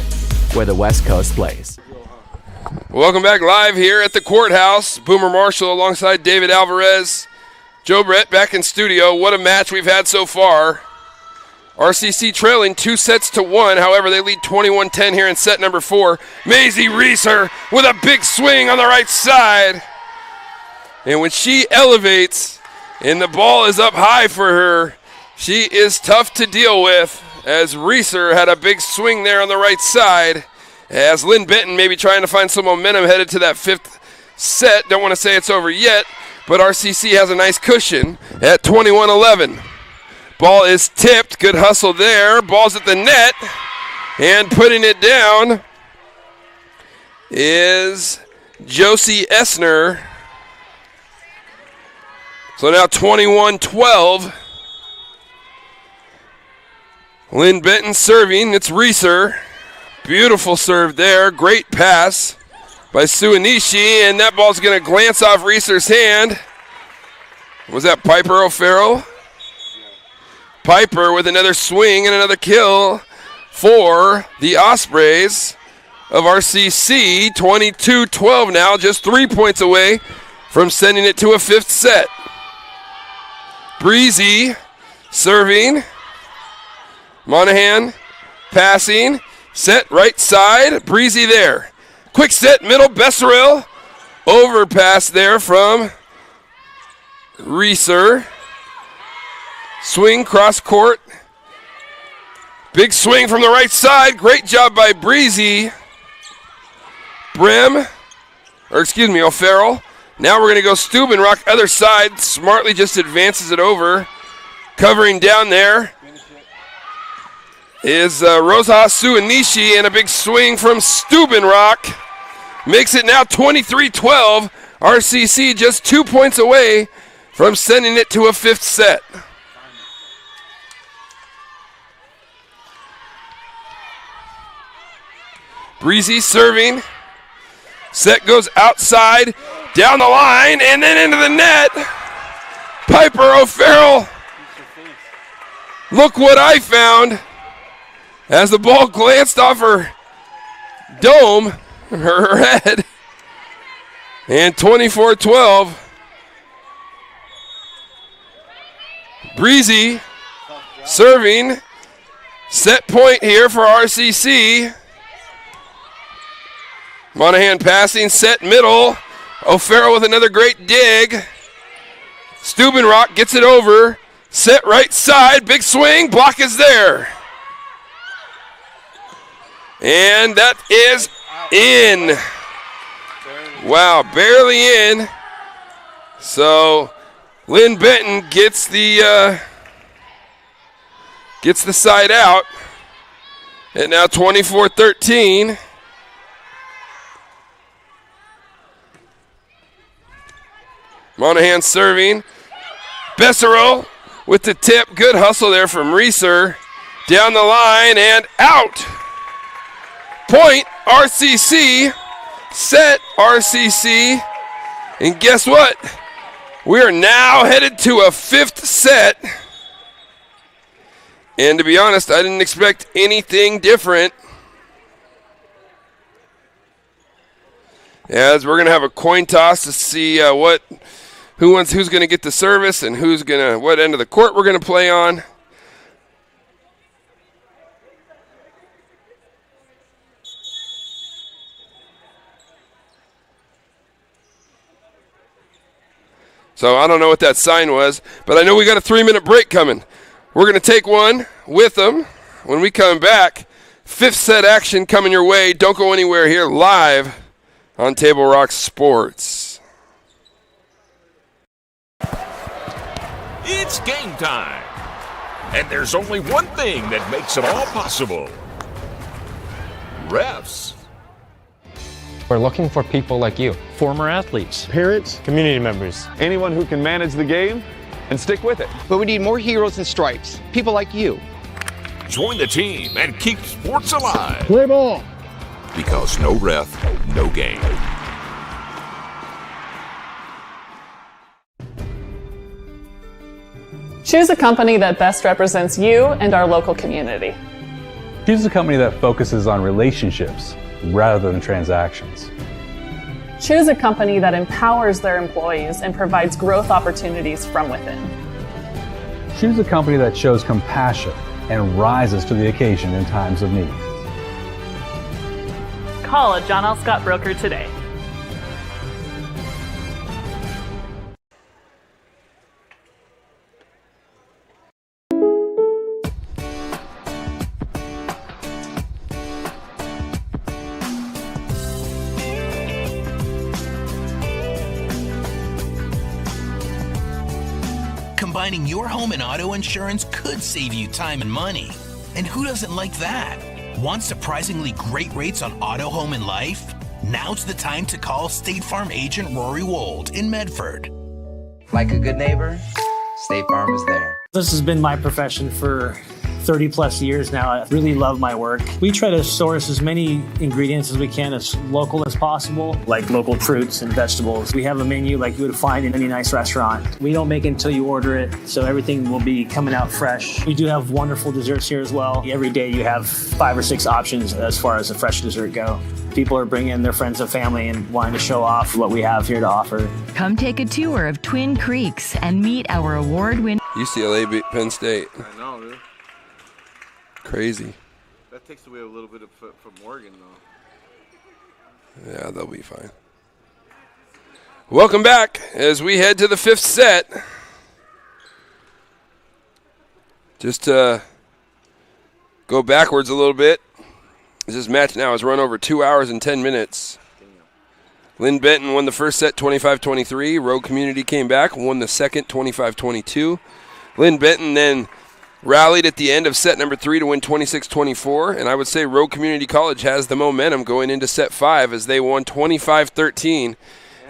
where the West Coast plays. Welcome back live here at the courthouse. Boomer Marshall alongside David Alvarez. Joe Brett back in studio. What a match we've had so far. RCC trailing 2-1. However, they lead 21-10 here in set number 4. Maisie Reeser with a big swing on the right side. And when she elevates and the ball is up high for her, she is tough to deal with, as Reeser had a big swing there on the right side, as Linn Benton maybe trying to find some momentum headed to that 5th set. Don't want to say it's over yet, but RCC has a nice cushion at 21-11. Ball is tipped. Good hustle there. Ball's at the net. And putting it down is Josie Essner. So now 21-12. Linn Benton serving. It's Reeser. Beautiful serve there. Great pass by Suanishi. And that ball's going to glance off Reeser's hand. Was that Piper O'Farrell? Piper with another swing and another kill for the Ospreys of RCC. 22-12 now, just 3 points away from sending it to a 5th set. Breezy serving. Monahan passing. Set right side. Breezy there. Quick set, middle, Besseril. Overpass there from Reeser. Swing, cross court. Big swing from the right side. Great job by Breezy. O'Farrell. Now we're going to go Steubenrock, other side. Smartly just advances it over. Covering down there is Rosa Suanishi, and a big swing from Steubenrock. Makes it now 23-12. RCC just 2 points away from sending it to a 5th set. Breezy serving. Set goes outside, down the line, and then into the net. Piper O'Farrell. Look what I found. As the ball glanced off her dome, her head. And 24-12. Breezy serving. Set point here for RCC. Monahan passing, set middle. O'Farrell with another great dig. Stubenrock gets it over. Set right side, big swing, block is there. And that is in. Wow, barely in. So Linn Benton gets the side out. And now 24-13. Monahan serving. Besserow with the tip. Good hustle there from Reeser. Down the line and out. Point RCC. Set RCC. And guess what? We are now headed to a fifth set. And to be honest, I didn't expect anything different. As we're going to have a coin toss to see who's going to get the service and what end of the court we're going to play on. So I don't know what that sign was, but I know we got a 3-minute break coming. We're going to take one with them. When we come back, fifth set action coming your way. Don't go anywhere here live on Table Rock Sports. It's game time. And there's only one thing that makes it all possible. Refs. We're looking for people like you. Former athletes. Parents. Community members. Anyone who can manage the game and stick with it. But we need more heroes and stripes. People like you. Join the team and keep sports alive. Play ball. Because no ref, no game. Choose a company that best represents you and our local community. Choose a company that focuses on relationships rather than transactions. Choose a company that empowers their employees and provides growth opportunities from within. Choose a company that shows compassion and rises to the occasion in times of need. Call a John L. Scott broker today. Combining your home and auto insurance could save you time and money. And who doesn't like that? Want surprisingly great rates on auto, home, and life? Now's the time to call State Farm agent Rory Wold in Medford. Like a good neighbor, State Farm is there. This has been my profession for 30 plus years now. I really love my work. We try to source as many ingredients as we can as local as possible, like local fruits and vegetables. We have a menu like you would find in any nice restaurant. We don't make it until you order it, so everything will be coming out fresh. We do have wonderful desserts here as well. Every day you have 5 or 6 options as far as a fresh dessert go. People are bringing their friends and family and wanting to show off what we have here to offer. Come take a tour of Twin Creeks and meet our award-winning UCLA beat Penn State. I know, dude. Crazy. That takes away a little bit from Oregon, though. Yeah, they'll be fine. Welcome back as we head to the fifth set. Just to go backwards a little bit. This match now has run over 2 hours and 10 minutes. Linn Benton won the first set 25-23. Rogue Community came back, won the second 25-22. Linn Benton then rallied at the end of set number 3 to win 26-24, and I would say Rogue Community College has the momentum going into set 5 as they won 25-13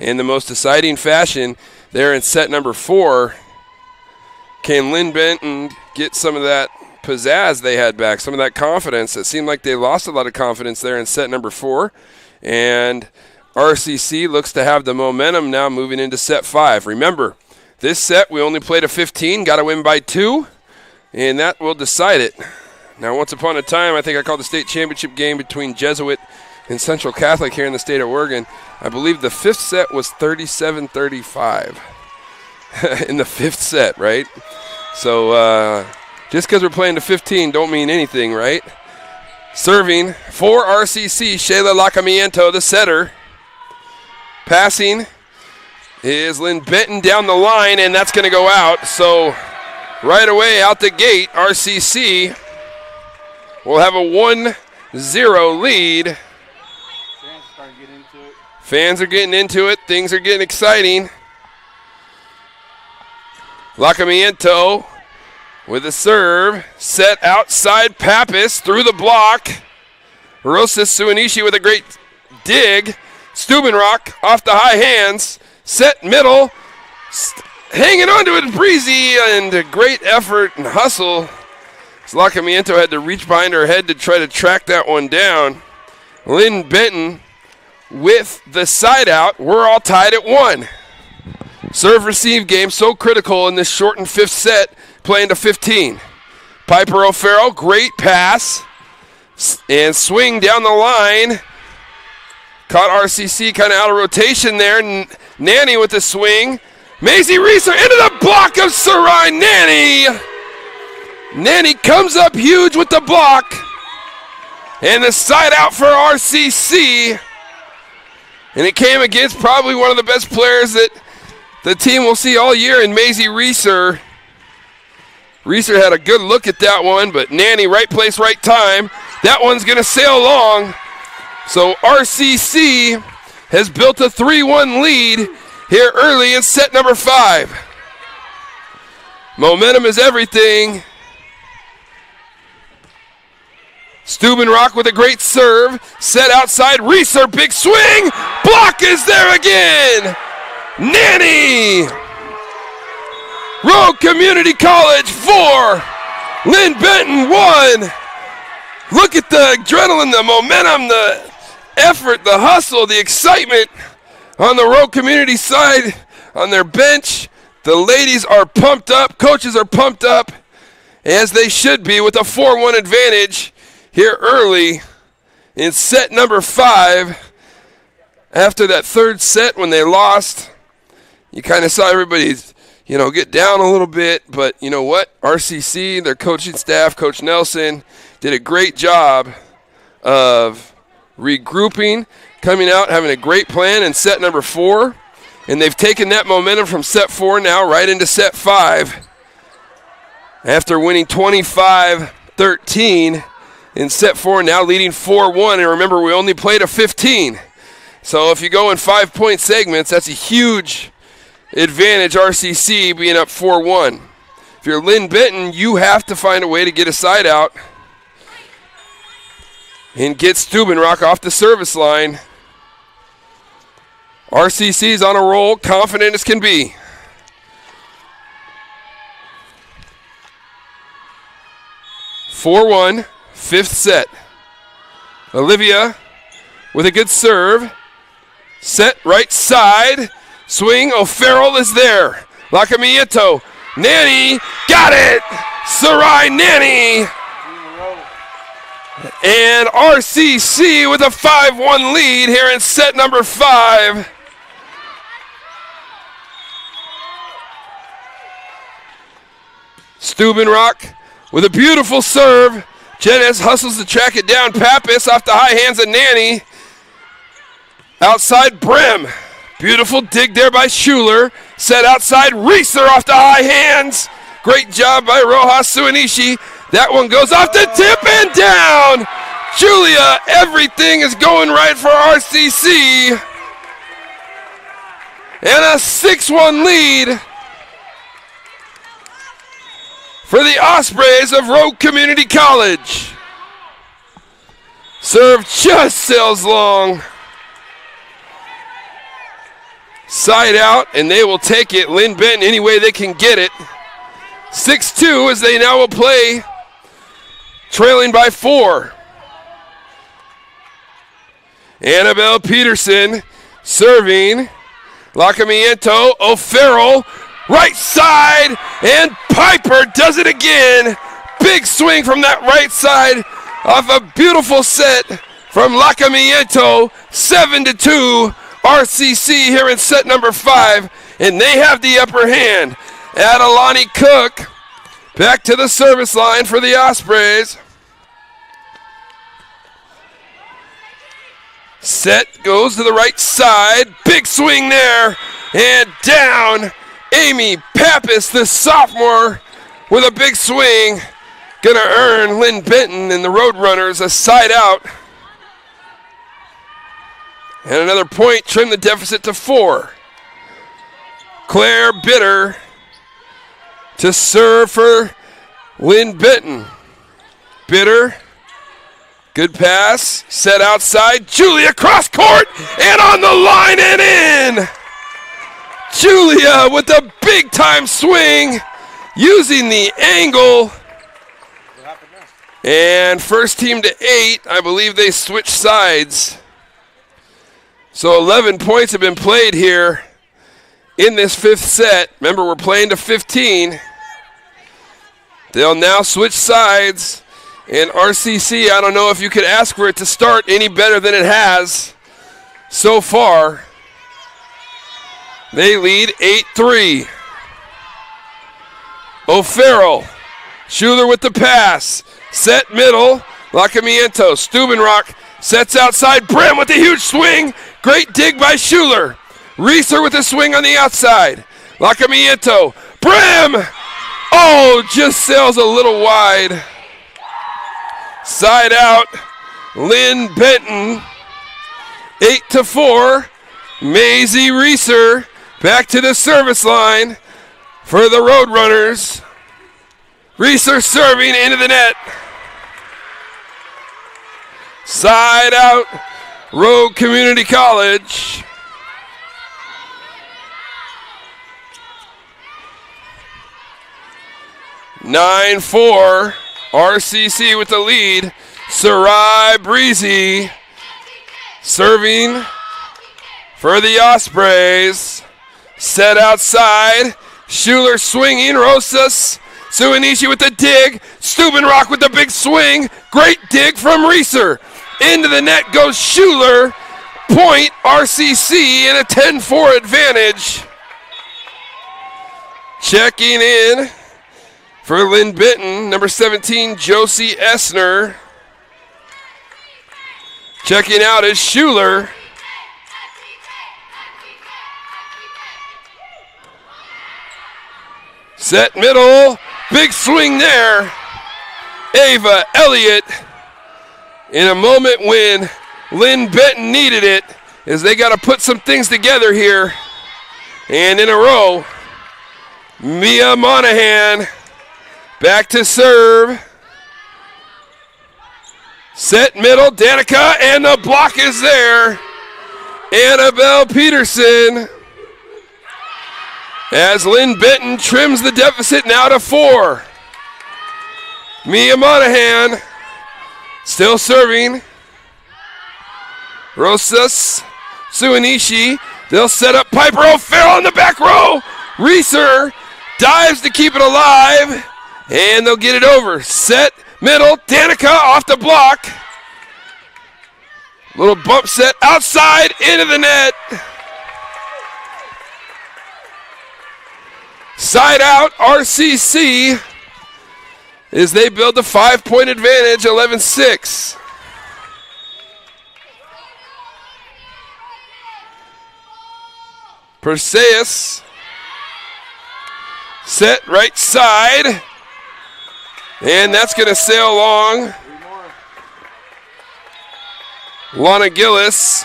in the most deciding fashion there in set number 4. Can Linn Benton get some of that pizzazz they had back, some of that confidence? It seemed like they lost a lot of confidence there in set number 4, and RCC looks to have the momentum now moving into set 5. Remember, this set we only played a 15, got to win by 2. And that will decide it. Now, once upon a time, I think I called the state championship game between Jesuit and Central Catholic here in the state of Oregon. I believe the fifth set was 37-35 in the fifth set, right? So just because we're playing to 15 don't mean anything, right? Serving for RCC, Shayla Lacamiento, the setter. Passing is Linn Benton down the line, and that's going to go out. So right away out the gate, RCC will have a 1-0 lead. Fans are getting into it. Things are getting exciting. Lacamiento with a serve. Set outside Pappas through the block. Rosas Suanishi with a great dig. Stubenrock off the high hands. Set middle. Hanging on to it, Breezy, and a great effort and hustle. Lacamiento had to reach behind her head to try to track that one down. Linn Benton with the side out. We're all tied at 1. Serve-receive game so critical in this shortened 5th set, playing to 15. Piper O'Farrell, great pass. And swing down the line. Caught RCC kind of out of rotation there. Nanny with the swing. Maisie Reeser into the block of Sarai Nanny. Nanny comes up huge with the block. And the side out for RCC. And it came against probably one of the best players that the team will see all year in Maisie Reeser. Reeser had a good look at that one, but Nanny, right place, right time. That one's going to sail long. So RCC has built a 3-1 lead here early in set number 5. Momentum is everything. Stubenrock with a great serve. Set outside. Reeser, big swing. Block is there again. Nanny. Rogue Community College 4. Linn Benton 1. Look at the adrenaline, the momentum, the effort, the hustle, the excitement on the Rogue Community side, on their bench. The ladies are pumped up. Coaches are pumped up, as they should be, with a 4-1 advantage here early in set number 5. After that third set when they lost, you kind of saw everybody, get down a little bit. But you know what? RCC, their coaching staff, Coach Nelson, did a great job of regrouping, coming out, having a great plan in set number 4. And they've taken that momentum from set 4 now right into set 5. After winning 25-13 in set 4, now leading 4-1. And remember, we only played a 15. So if you go in 5-point segments, that's a huge advantage, RCC being up 4-1. If you're Linn Benton, you have to find a way to get a side out and get Stubenrock off the service line. RCC's on a roll, confident as can be. (4-1), 5th set. Olivia with a good serve. Set right side. Swing. O'Farrell is there. Lacamiento. Nanny. Got it. Sarai Nanny. And RCC with a 5-1 lead here in set number 5. Stubenrock with a beautiful serve. Jenez hustles to track it down. Pappas off the high hands of Nanny. Outside Brem. Beautiful dig there by Schuler. Set outside Reeser off the high hands. Great job by Rojas Suanishi. That one goes off the tip and down. Julia, everything is going right for RCC. And a 6-1 lead for the Ospreys of Rogue Community College. Serve just sails long. Side out, and they will take it. Linn Benton any way they can get it. 6-2 as they now will play, trailing by 4. Annabelle Peterson serving. Lacamiento, O'Farrell, right side, and Piper does it again. Big swing from that right side off a beautiful set from Lacamiento. 7-2, RCC here in set number 5, and they have the upper hand. Adelani Cook back to the service line for the Ospreys. Set, goes to the right side. Big swing there. And down. Amy Pappas, the sophomore, with a big swing. Gonna earn Linn Benton and the Roadrunners a side out. And another point, trim the deficit to 4. Claire Bitter to serve for Linn Benton. Bitter, good pass, set outside. Julia cross court and on the line and in. Julia with a big time swing using the angle. And first team to 8, I believe they switched sides. So 11 points have been played here in this 5th set. Remember, we're playing to 15. They'll now switch sides. And RCC, I don't know if you could ask for it to start any better than it has so far. They lead 8-3. O'Farrell. Schuler with the pass. Set middle. Lacamiento. Stubenrock sets outside. Brim with a huge swing. Great dig by Schuler. Reeser with a swing on the outside. Lacamiento. Brim! Oh, just sails a little wide. Side out. Linn Benton. 8-4. Maisie Reeser back to the service line for the Roadrunners. Reeser serving into the net. Side out. Rogue Community College. (9-4) RCC with the lead. Sarai Breezy serving for the Ospreys. Set outside. Schuler swinging. Rosas. Suanishi with the dig. Stubenrock with the big swing. Great dig from Reeser. Into the net goes Schuler. Point RCC and a 10-4 advantage. Checking in for Linn Benton, number 17, Josie Essner. Checking out is Schuler. Set middle. Big swing there. Ava Elliott. In a moment when Linn Benton needed it, as they got to put some things together here. And in a row, Mia Monahan back to serve. Set middle, Danica, and the block is there. Annabelle Peterson. As Linn Benton trims the deficit now to 4. Mia Monahan still serving. Rosas, Suanishi. They'll set up Piper O'Farrell in the back row. Reeser dives to keep it alive. And they'll get it over. Set, middle, Danica off the block. Little bump set outside, into the net. Side out, RCC, as they build a 5-point advantage, 11-6. Perseus, set right side, and that's going to sail along. Lana Gillis,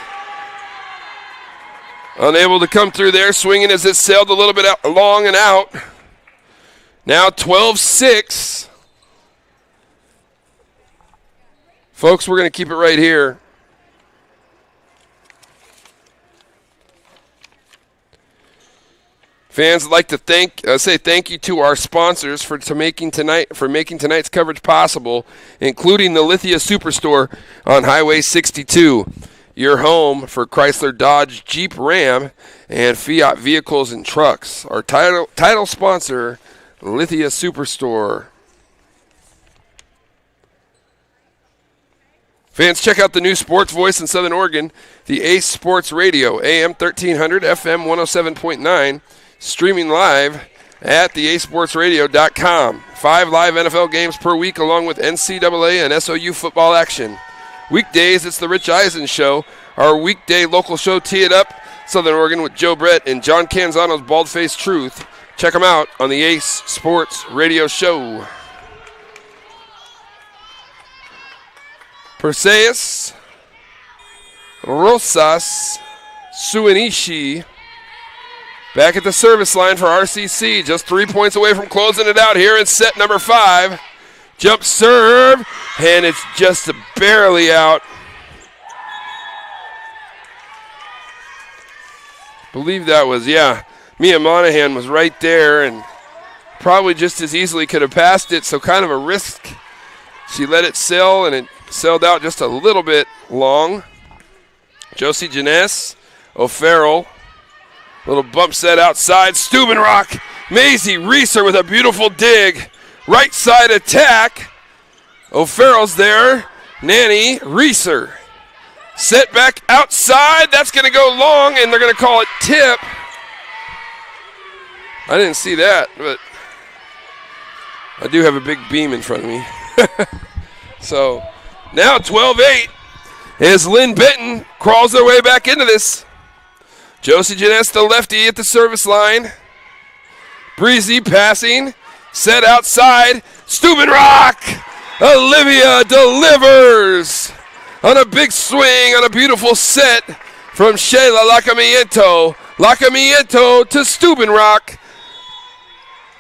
unable to come through there, swinging as it sailed a little bit out, long and out. Now 12-6. Folks, we're going to keep it right here. Fans, I'd like to say thank you to our sponsors for making tonight's coverage possible, including the Lithia Superstore on Highway 62, your home for Chrysler, Dodge, Jeep, Ram, and Fiat vehicles and trucks. Our title sponsor, Lithia Superstore. Fans, check out the new sports voice in Southern Oregon, the Ace Sports Radio, AM 1300, FM 107.9. Streaming live at theasportsradio.com. 5 live NFL games per week along with NCAA and SOU football action. Weekdays, it's the Rich Eisen Show our weekday local show, Tee It Up, Southern Oregon, with Joe Brett and John Canzano's Bald-Faced Truth. Check them out on the Ace Sports Radio Show. Perseus, Rosas, Suinishi back at the service line for RCC. Just 3 points away from closing it out here in set number 5. Jump serve, and it's just barely out. Believe that was, Mia Monahan was right there and probably just as easily could have passed it, so kind of a risk. She let it sail, and it sailed out just a little bit long. Josie Jeunesse, O'Farrell, little bump set outside. Steubenrock, Maisie Reeser with a beautiful dig. Right side attack. O'Farrell's there. Nanny Reeser. Set back outside. That's going to go long, and they're going to call it tip. I didn't see that, but I do have a big beam in front of me. So now 12-8 as Linn Benton crawls their way back into this. Josie Jeunesse, the lefty at the service line. Breezy passing. Set outside. Steubenrock. Olivia delivers on a big swing on a beautiful set from Shayla Lacamiento. Lacamiento to Steubenrock.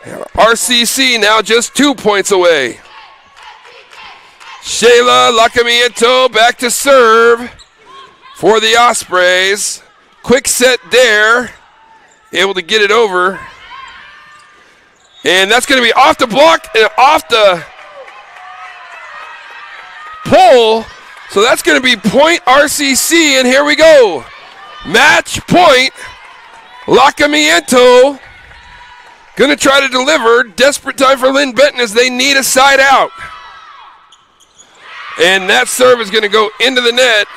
RCC now just 2 points away. Shayla Lacamiento back to serve for the Ospreys. Quick set there. Able to get it over. And that's going to be off the block and off the pole. So that's going to be point RCC, and here we go. Match point. Lacamiento going to try to deliver. Desperate time for Linn Benton as they need a side out. And that serve is going to go into the net.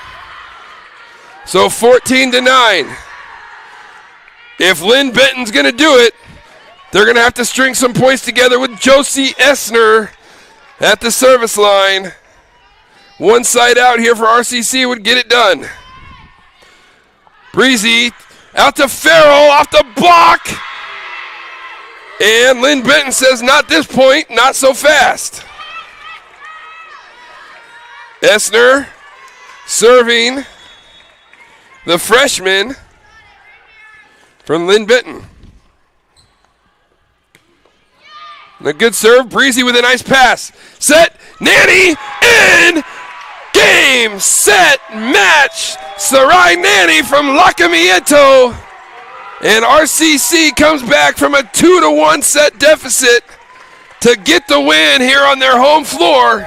So 14-9. If Linn Benton's going to do it, they're going to have to string some points together with Josie Essner at the service line. One side out here for RCC would get it done. Breezy out to Farrell off the block. And Linn Benton says, not this point, not so fast. Essner serving the freshman from Linn Benton. And a good serve. Breezy with a nice pass. Set. Nanny in. Game, set, match. Sarai Nanny from Lacamiento. And RCC comes back from a 2-1 set deficit to get the win here on their home floor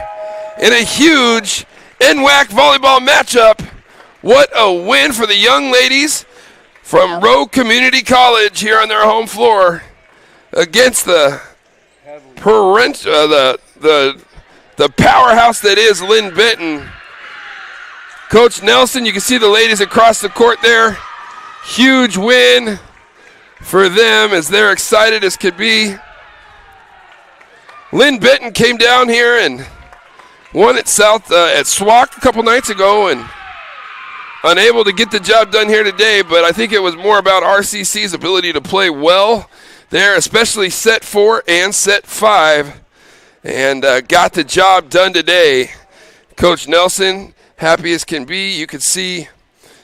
in a huge NWAC volleyball matchup. What a win for the young ladies from Rogue Community College here on their home floor against the powerhouse that is Linn Benton. Coach Nelson, you can see the ladies across the court there. Huge win for them as they're excited as could be. Linn Benton came down here and won at SWAC a couple nights ago and unable to get the job done here today, but I think it was more about RCC's ability to play well there, especially set 4 and set 5, and got the job done today. Coach Nelson, happy as can be. You could see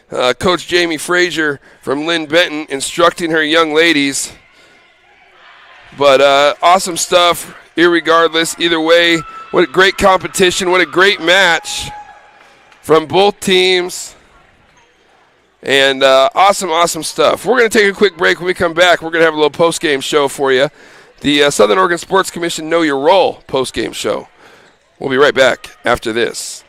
Coach Jamie Frazier from Linn Benton instructing her young ladies. But awesome stuff, irregardless. Either way, what a great competition. What a great match from both teams. And awesome stuff. We're going to take a quick break. When we come back, we're going to have a little post-game show for you. The Southern Oregon Sports Commission Know Your Role post-game show. We'll be right back after this.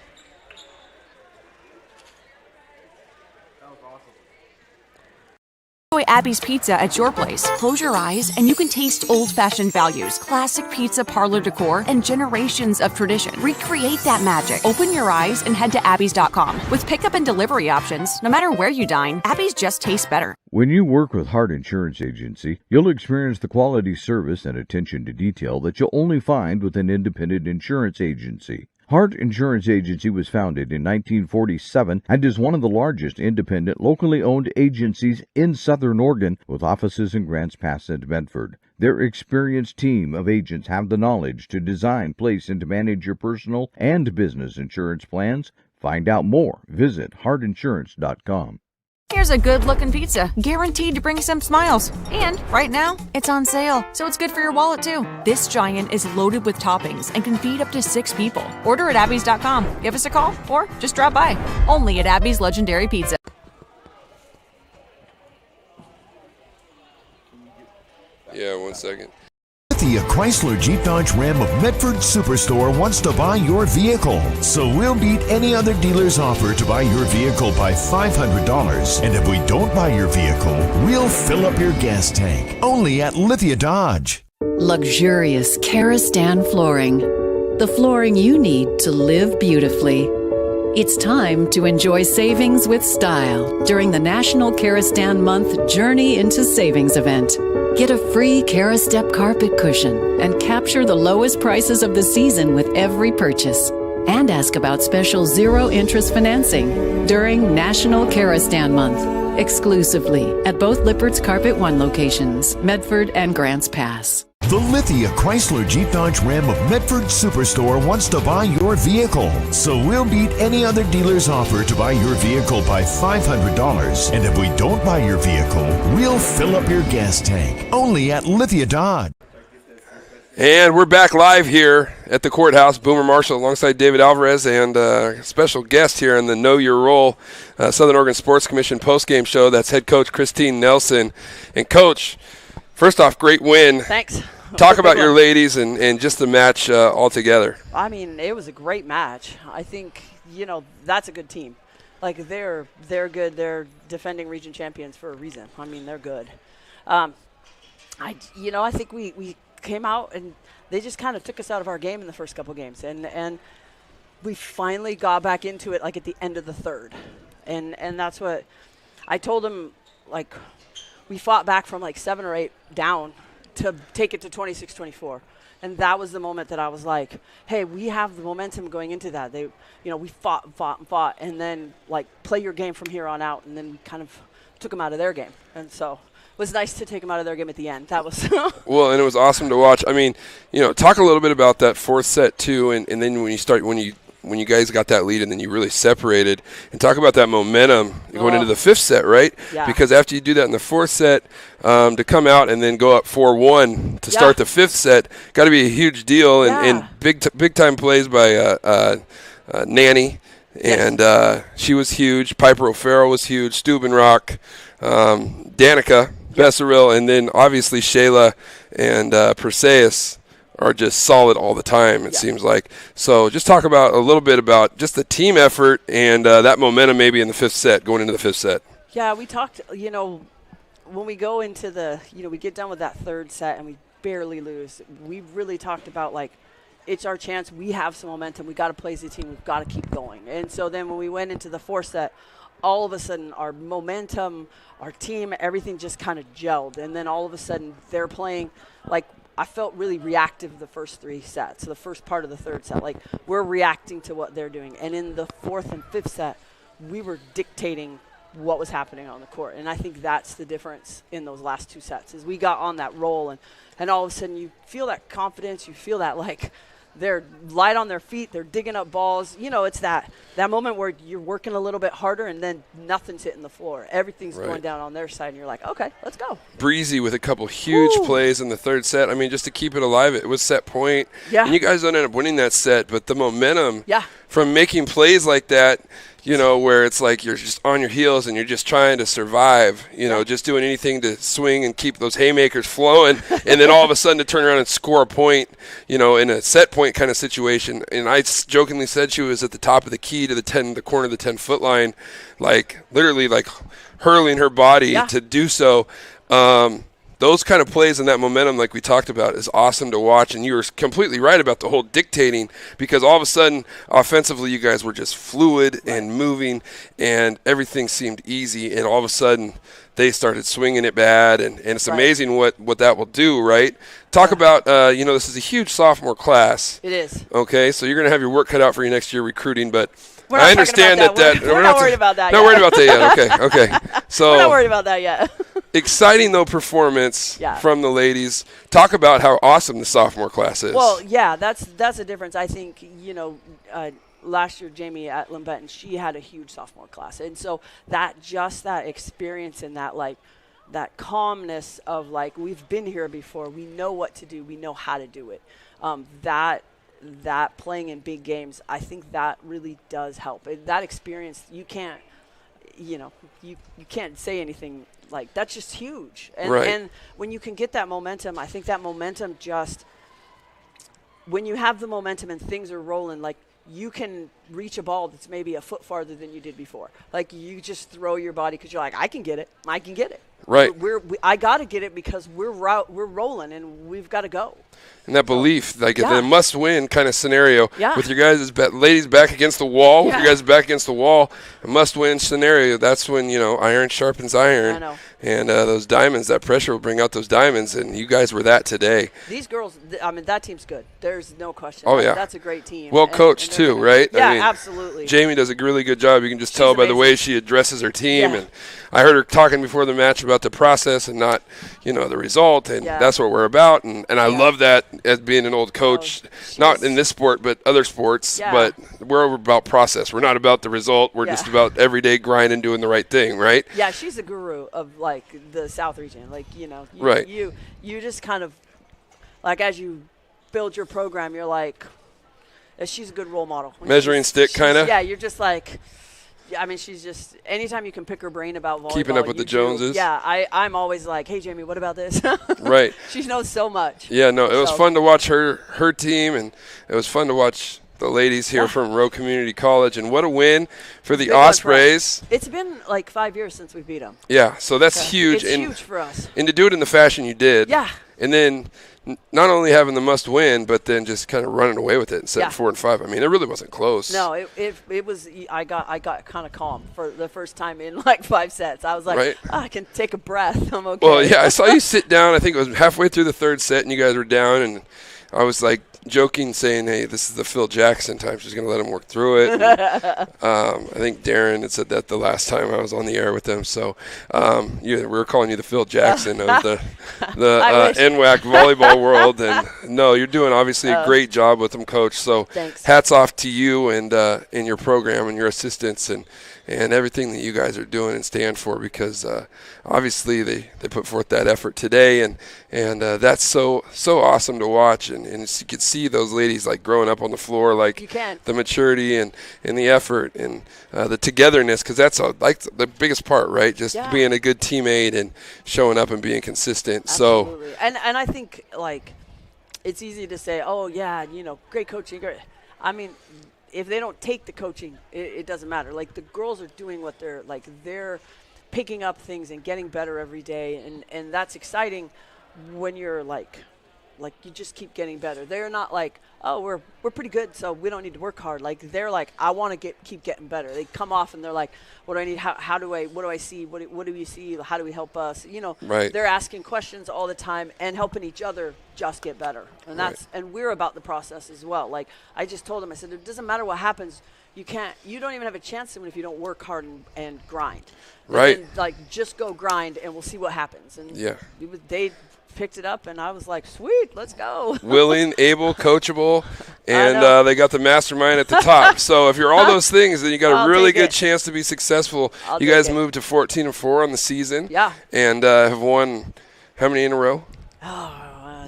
Enjoy Abby's Pizza at your place. Close your eyes and you can taste old-fashioned values, classic pizza parlor decor, and generations of tradition. Recreate that magic. Open your eyes and head to abbys.com. With pickup and delivery options, no matter where you dine, Abby's just tastes better. When you work with Hart Insurance Agency, you'll experience the quality service and attention to detail that you'll only find with an independent insurance agency. Hart Insurance Agency was founded in 1947 and is one of the largest independent, locally owned agencies in Southern Oregon, with offices in Grants Pass and Medford. Their experienced team of agents have the knowledge to design, place, and to manage your personal and business insurance plans. Find out more. Visit hartinsurance.com. Here's a good-looking pizza, guaranteed to bring some smiles. And right now, it's on sale, so it's good for your wallet, too. This giant is loaded with toppings and can feed up to 6 people. Order at Abby's.com. Give us a call or just drop by. Only at Abby's Legendary Pizza. Yeah, 1 second. The Chrysler Jeep Dodge Ram of Medford Superstore wants to buy your vehicle. So we'll beat any other dealer's offer to buy your vehicle by $500. And if we don't buy your vehicle, we'll fill up your gas tank. Only at Lithia Dodge. Luxurious Karastan flooring. The flooring you need to live beautifully. It's time to enjoy savings with style during the National Karastan Month Journey into Savings event. Get a free Karastep carpet cushion and capture the lowest prices of the season with every purchase. And ask about special zero-interest financing during National Karastan Month, exclusively at both Lippert's Carpet One locations, Medford and Grants Pass. The Lithia Chrysler Jeep Dodge Ram of Medford Superstore wants to buy your vehicle. So we'll beat any other dealer's offer to buy your vehicle by $500. And if we don't buy your vehicle, we'll fill up your gas tank. Only at Lithia Dodge. And we're back live here at the courthouse. Boomer Marshall alongside David Alvarez and a special guest here on the Know Your Role Southern Oregon Sports Commission postgame show. That's head coach Christine Nelson. And Coach, first off, great win. Thanks. Talk about your ladies and just the match altogether. I mean, it was a great match. I think, that's a good team. Like, they're good. They're defending region champions for a reason. I mean, they're good. I think we came out and they just kind of took us out of our game in the first couple games. And we finally got back into it, like, at the end of the third. And that's what I told them, like, we fought back from, like, 7 or 8 down to take it to 26-24. And that was the moment that I was like, hey, we have the momentum going into that. We fought, and then, like, play your game from here on out. And then we kind of took them out of their game. And so it was nice to take them out of their game at the end. That was well, and it was awesome to watch. I mean, talk a little bit about that fourth set too, and then when you guys got that lead and then you really separated, and talk about that momentum going into the fifth set, right? Yeah. Because after you do that in the fourth set, to come out and then go up 4-1 to start the fifth set, got to be a huge deal, and big time plays by Nanny, and she was huge. Piper O'Farrell was huge. Steubenrock, Danica, Besseril, and then obviously Shayla and Perseus are just solid all the time, it seems like. So just talk about a little bit about just the team effort and that momentum maybe in the fifth set, going into the fifth set. Yeah, we talked, when we go into we get done with that third set and we barely lose, we really talked about, like, it's our chance. We have some momentum. We got to play as a team. We've got to keep going. And so then when we went into the fourth set, all of a sudden our momentum, our team, everything just kind of gelled. And then all of a sudden they're playing, like, I felt really reactive the first 3 sets, the first part of the third set. Like, we're reacting to what they're doing. And in the fourth and fifth set, we were dictating what was happening on the court. And I think that's the difference in those last 2 sets, is we got on that roll, and all of a sudden you feel that confidence, you feel that, like, they're light on their feet, they're digging up balls. It's that moment where you're working a little bit harder and then nothing's hitting the floor. Everything's going down on their side, and you're like, okay, let's go. Breezy with a couple huge plays in the third set. I mean, just to keep it alive, it was set point. Yeah. And you guys don't end up winning that set, but the momentum from making plays like that, where it's like you're just on your heels and you're just trying to survive, just doing anything to swing and keep those haymakers flowing, and then all of a sudden to turn around and score a point, in a set point kind of situation. And I jokingly said she was at the top of the key to the corner of the 10-foot line, like literally like hurling her body to do so. those kind of plays and that momentum, like we talked about, is awesome to watch. And you were completely right about the whole dictating, because all of a sudden, offensively, you guys were just fluid and moving, and everything seemed easy. And all of a sudden, they started swinging it bad, and it's amazing what that will do, right? Talk about, this is a huge sophomore class. It is. Okay, so you're going to have your work cut out for you next year recruiting, but we're not I understand about that. We're not worried about that yet. Not worried about that yet. Okay. So we're not worried about that yet. Exciting, though, performance from the ladies. Talk about how awesome the sophomore class is. Well, yeah, that's a difference. I think, last year, Jamie at Linn Benton, she had a huge sophomore class. And so that experience and that calmness of, like, we've been here before. We know what to do. We know how to do it. That playing in big games, I think that really does help. That experience, you can't, you can't say anything. Like, that's just huge. And when you can get that momentum, I think that momentum just, when you have the momentum and things are rolling, like, you can reach a ball that's maybe a foot farther than you did before. Like, you just throw your body because you're like, I can get it. Right. I got to get it because we're rolling and we've got to go. And that belief, like the must-win kind of scenario with your guys' ladies back against the wall, with your guys back against the wall, a must-win scenario, that's when, iron sharpens iron. I know. And those diamonds, that pressure will bring out those diamonds, and you guys were that today. These girls, that team's good. There's no question. Oh, yeah. That's a great team. Well coached, too, right? Yeah, absolutely. Jamie does a really good job. You can just tell by the way she addresses her team. Yeah. And I heard her talking before the match about the process and not, the result. And that's what we're about. And I love that as being an old coach, not in this sport, but other sports. Yeah. But we're about process. We're not about the result. We're just about everyday grind and doing the right thing, right? Yeah, she's a guru of, like, the South region. Like, you just kind of, like, as you build your program, you're like, she's a good role model. Measuring stick, kind of? Yeah, you're just like, she's just, anytime you can pick her brain about volleyball. Keeping up with the Joneses. Yeah, I'm always like, hey, Jamie, what about this? Right. She knows so much. Yeah, no, it was fun to watch her team, and it was fun to watch the ladies here from Rowe Community College. And what a win for the Ospreys. It's been like 5 years since we beat them. Yeah, so that's huge. It's huge for us. And to do it in the fashion you did. Yeah. And then not only having the must win, but then just kind of running away with it and setting 4 and 5. I mean, it really wasn't close. No, it was. I got kind of calm for the first time in like 5 sets. I was like, I can take a breath. I'm okay. Well, yeah, I saw you sit down. I think it was halfway through the third set, and you guys were down, and I was like joking, saying, hey, this is the Phil Jackson time. She's going to let him work through it. And, I think Darren had said that the last time I was on the air with him. So we were calling you the Phil Jackson of the NWAC volleyball world. And, no, you're doing obviously a great job with them, Coach. So thanks. Hats off to you and your program and your assistants and everything that you guys are doing and stand for, because obviously they put forth that effort today, and that's so awesome to watch, and you could see those ladies like growing up on the floor, like the maturity and the effort and the togetherness, because that's like the biggest part, right? Just being a good teammate and showing up and being consistent. Absolutely. So and I think, like, it's easy to say, oh yeah, great coaching, great. I mean, if they don't take the coaching, it doesn't matter. Like, the girls are doing what they're picking up things and getting better every day, and that's exciting when you're like you just keep getting better. They're not like, oh, we're pretty good, so we don't need to work hard. Like, they're like, I want to keep getting better. They come off and they're like, what do I need? What do I see? What do we see? How do we help us? Right. They're asking questions all the time and helping each other just get better. And and we're about the process as well. Like, I just told them, I said, it doesn't matter what happens. You don't even have a chance to win if you don't work hard and grind. Right. And like, just go grind and we'll see what happens. And they picked it up, and I was like, sweet, let's go. Willing, able, coachable, and they got the mastermind at the top. So if you're all those things, then you got a really good chance to be successful. You guys moved to 14-4 on the season. Yeah. And have won how many in a row?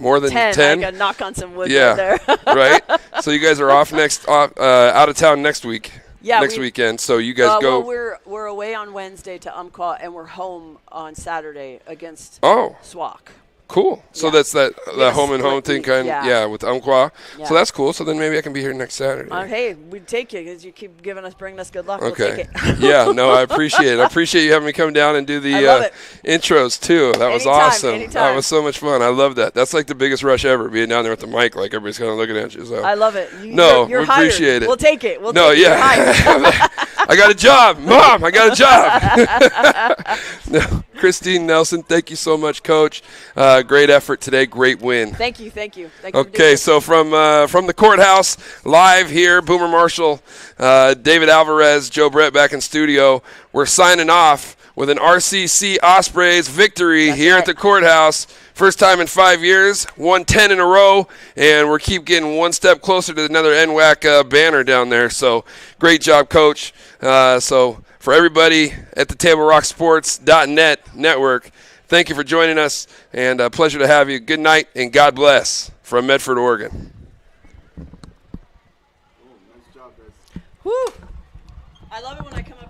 More than 10. I got to knock on some wood there. Right. So you guys are off out of town next week. Yeah, next weekend. So you guys go. Well, we're away on Wednesday to Umpqua, and we're home on Saturday against SWAC. Cool. So that's that home and home thing kind of, with Umpqua. Yeah. So that's cool. So then maybe I can be here next Saturday. Hey, we'd take you because you keep bringing us good luck. Okay. We'll take it. Yeah, no, I appreciate it. I appreciate you having me come down and do the intros too. That was awesome. Anytime. That was so much fun. I love that. That's like the biggest rush ever, being down there with the mic, like everybody's kind of looking at you. So I love it. You're we appreciate it. We'll take it. You're I got a job. Mom, I got a job. No, Christine Nelson, thank you so much, Coach. Great effort today. Great win. Thank you. Okay, so from the courthouse, live here, Boomer Marshall, David Alvarez, Joe Brett back in studio. We're signing off with an RCC Ospreys victory at the courthouse. First time in 5 years, won 10 in a row, and we're keep getting one step closer to another NWAC banner down there. So great job, Coach. So for everybody at the TableRockSports.net network, thank you for joining us, and a pleasure to have you. Good night, and God bless from Medford, Oregon. Woo! I love it when I come up here.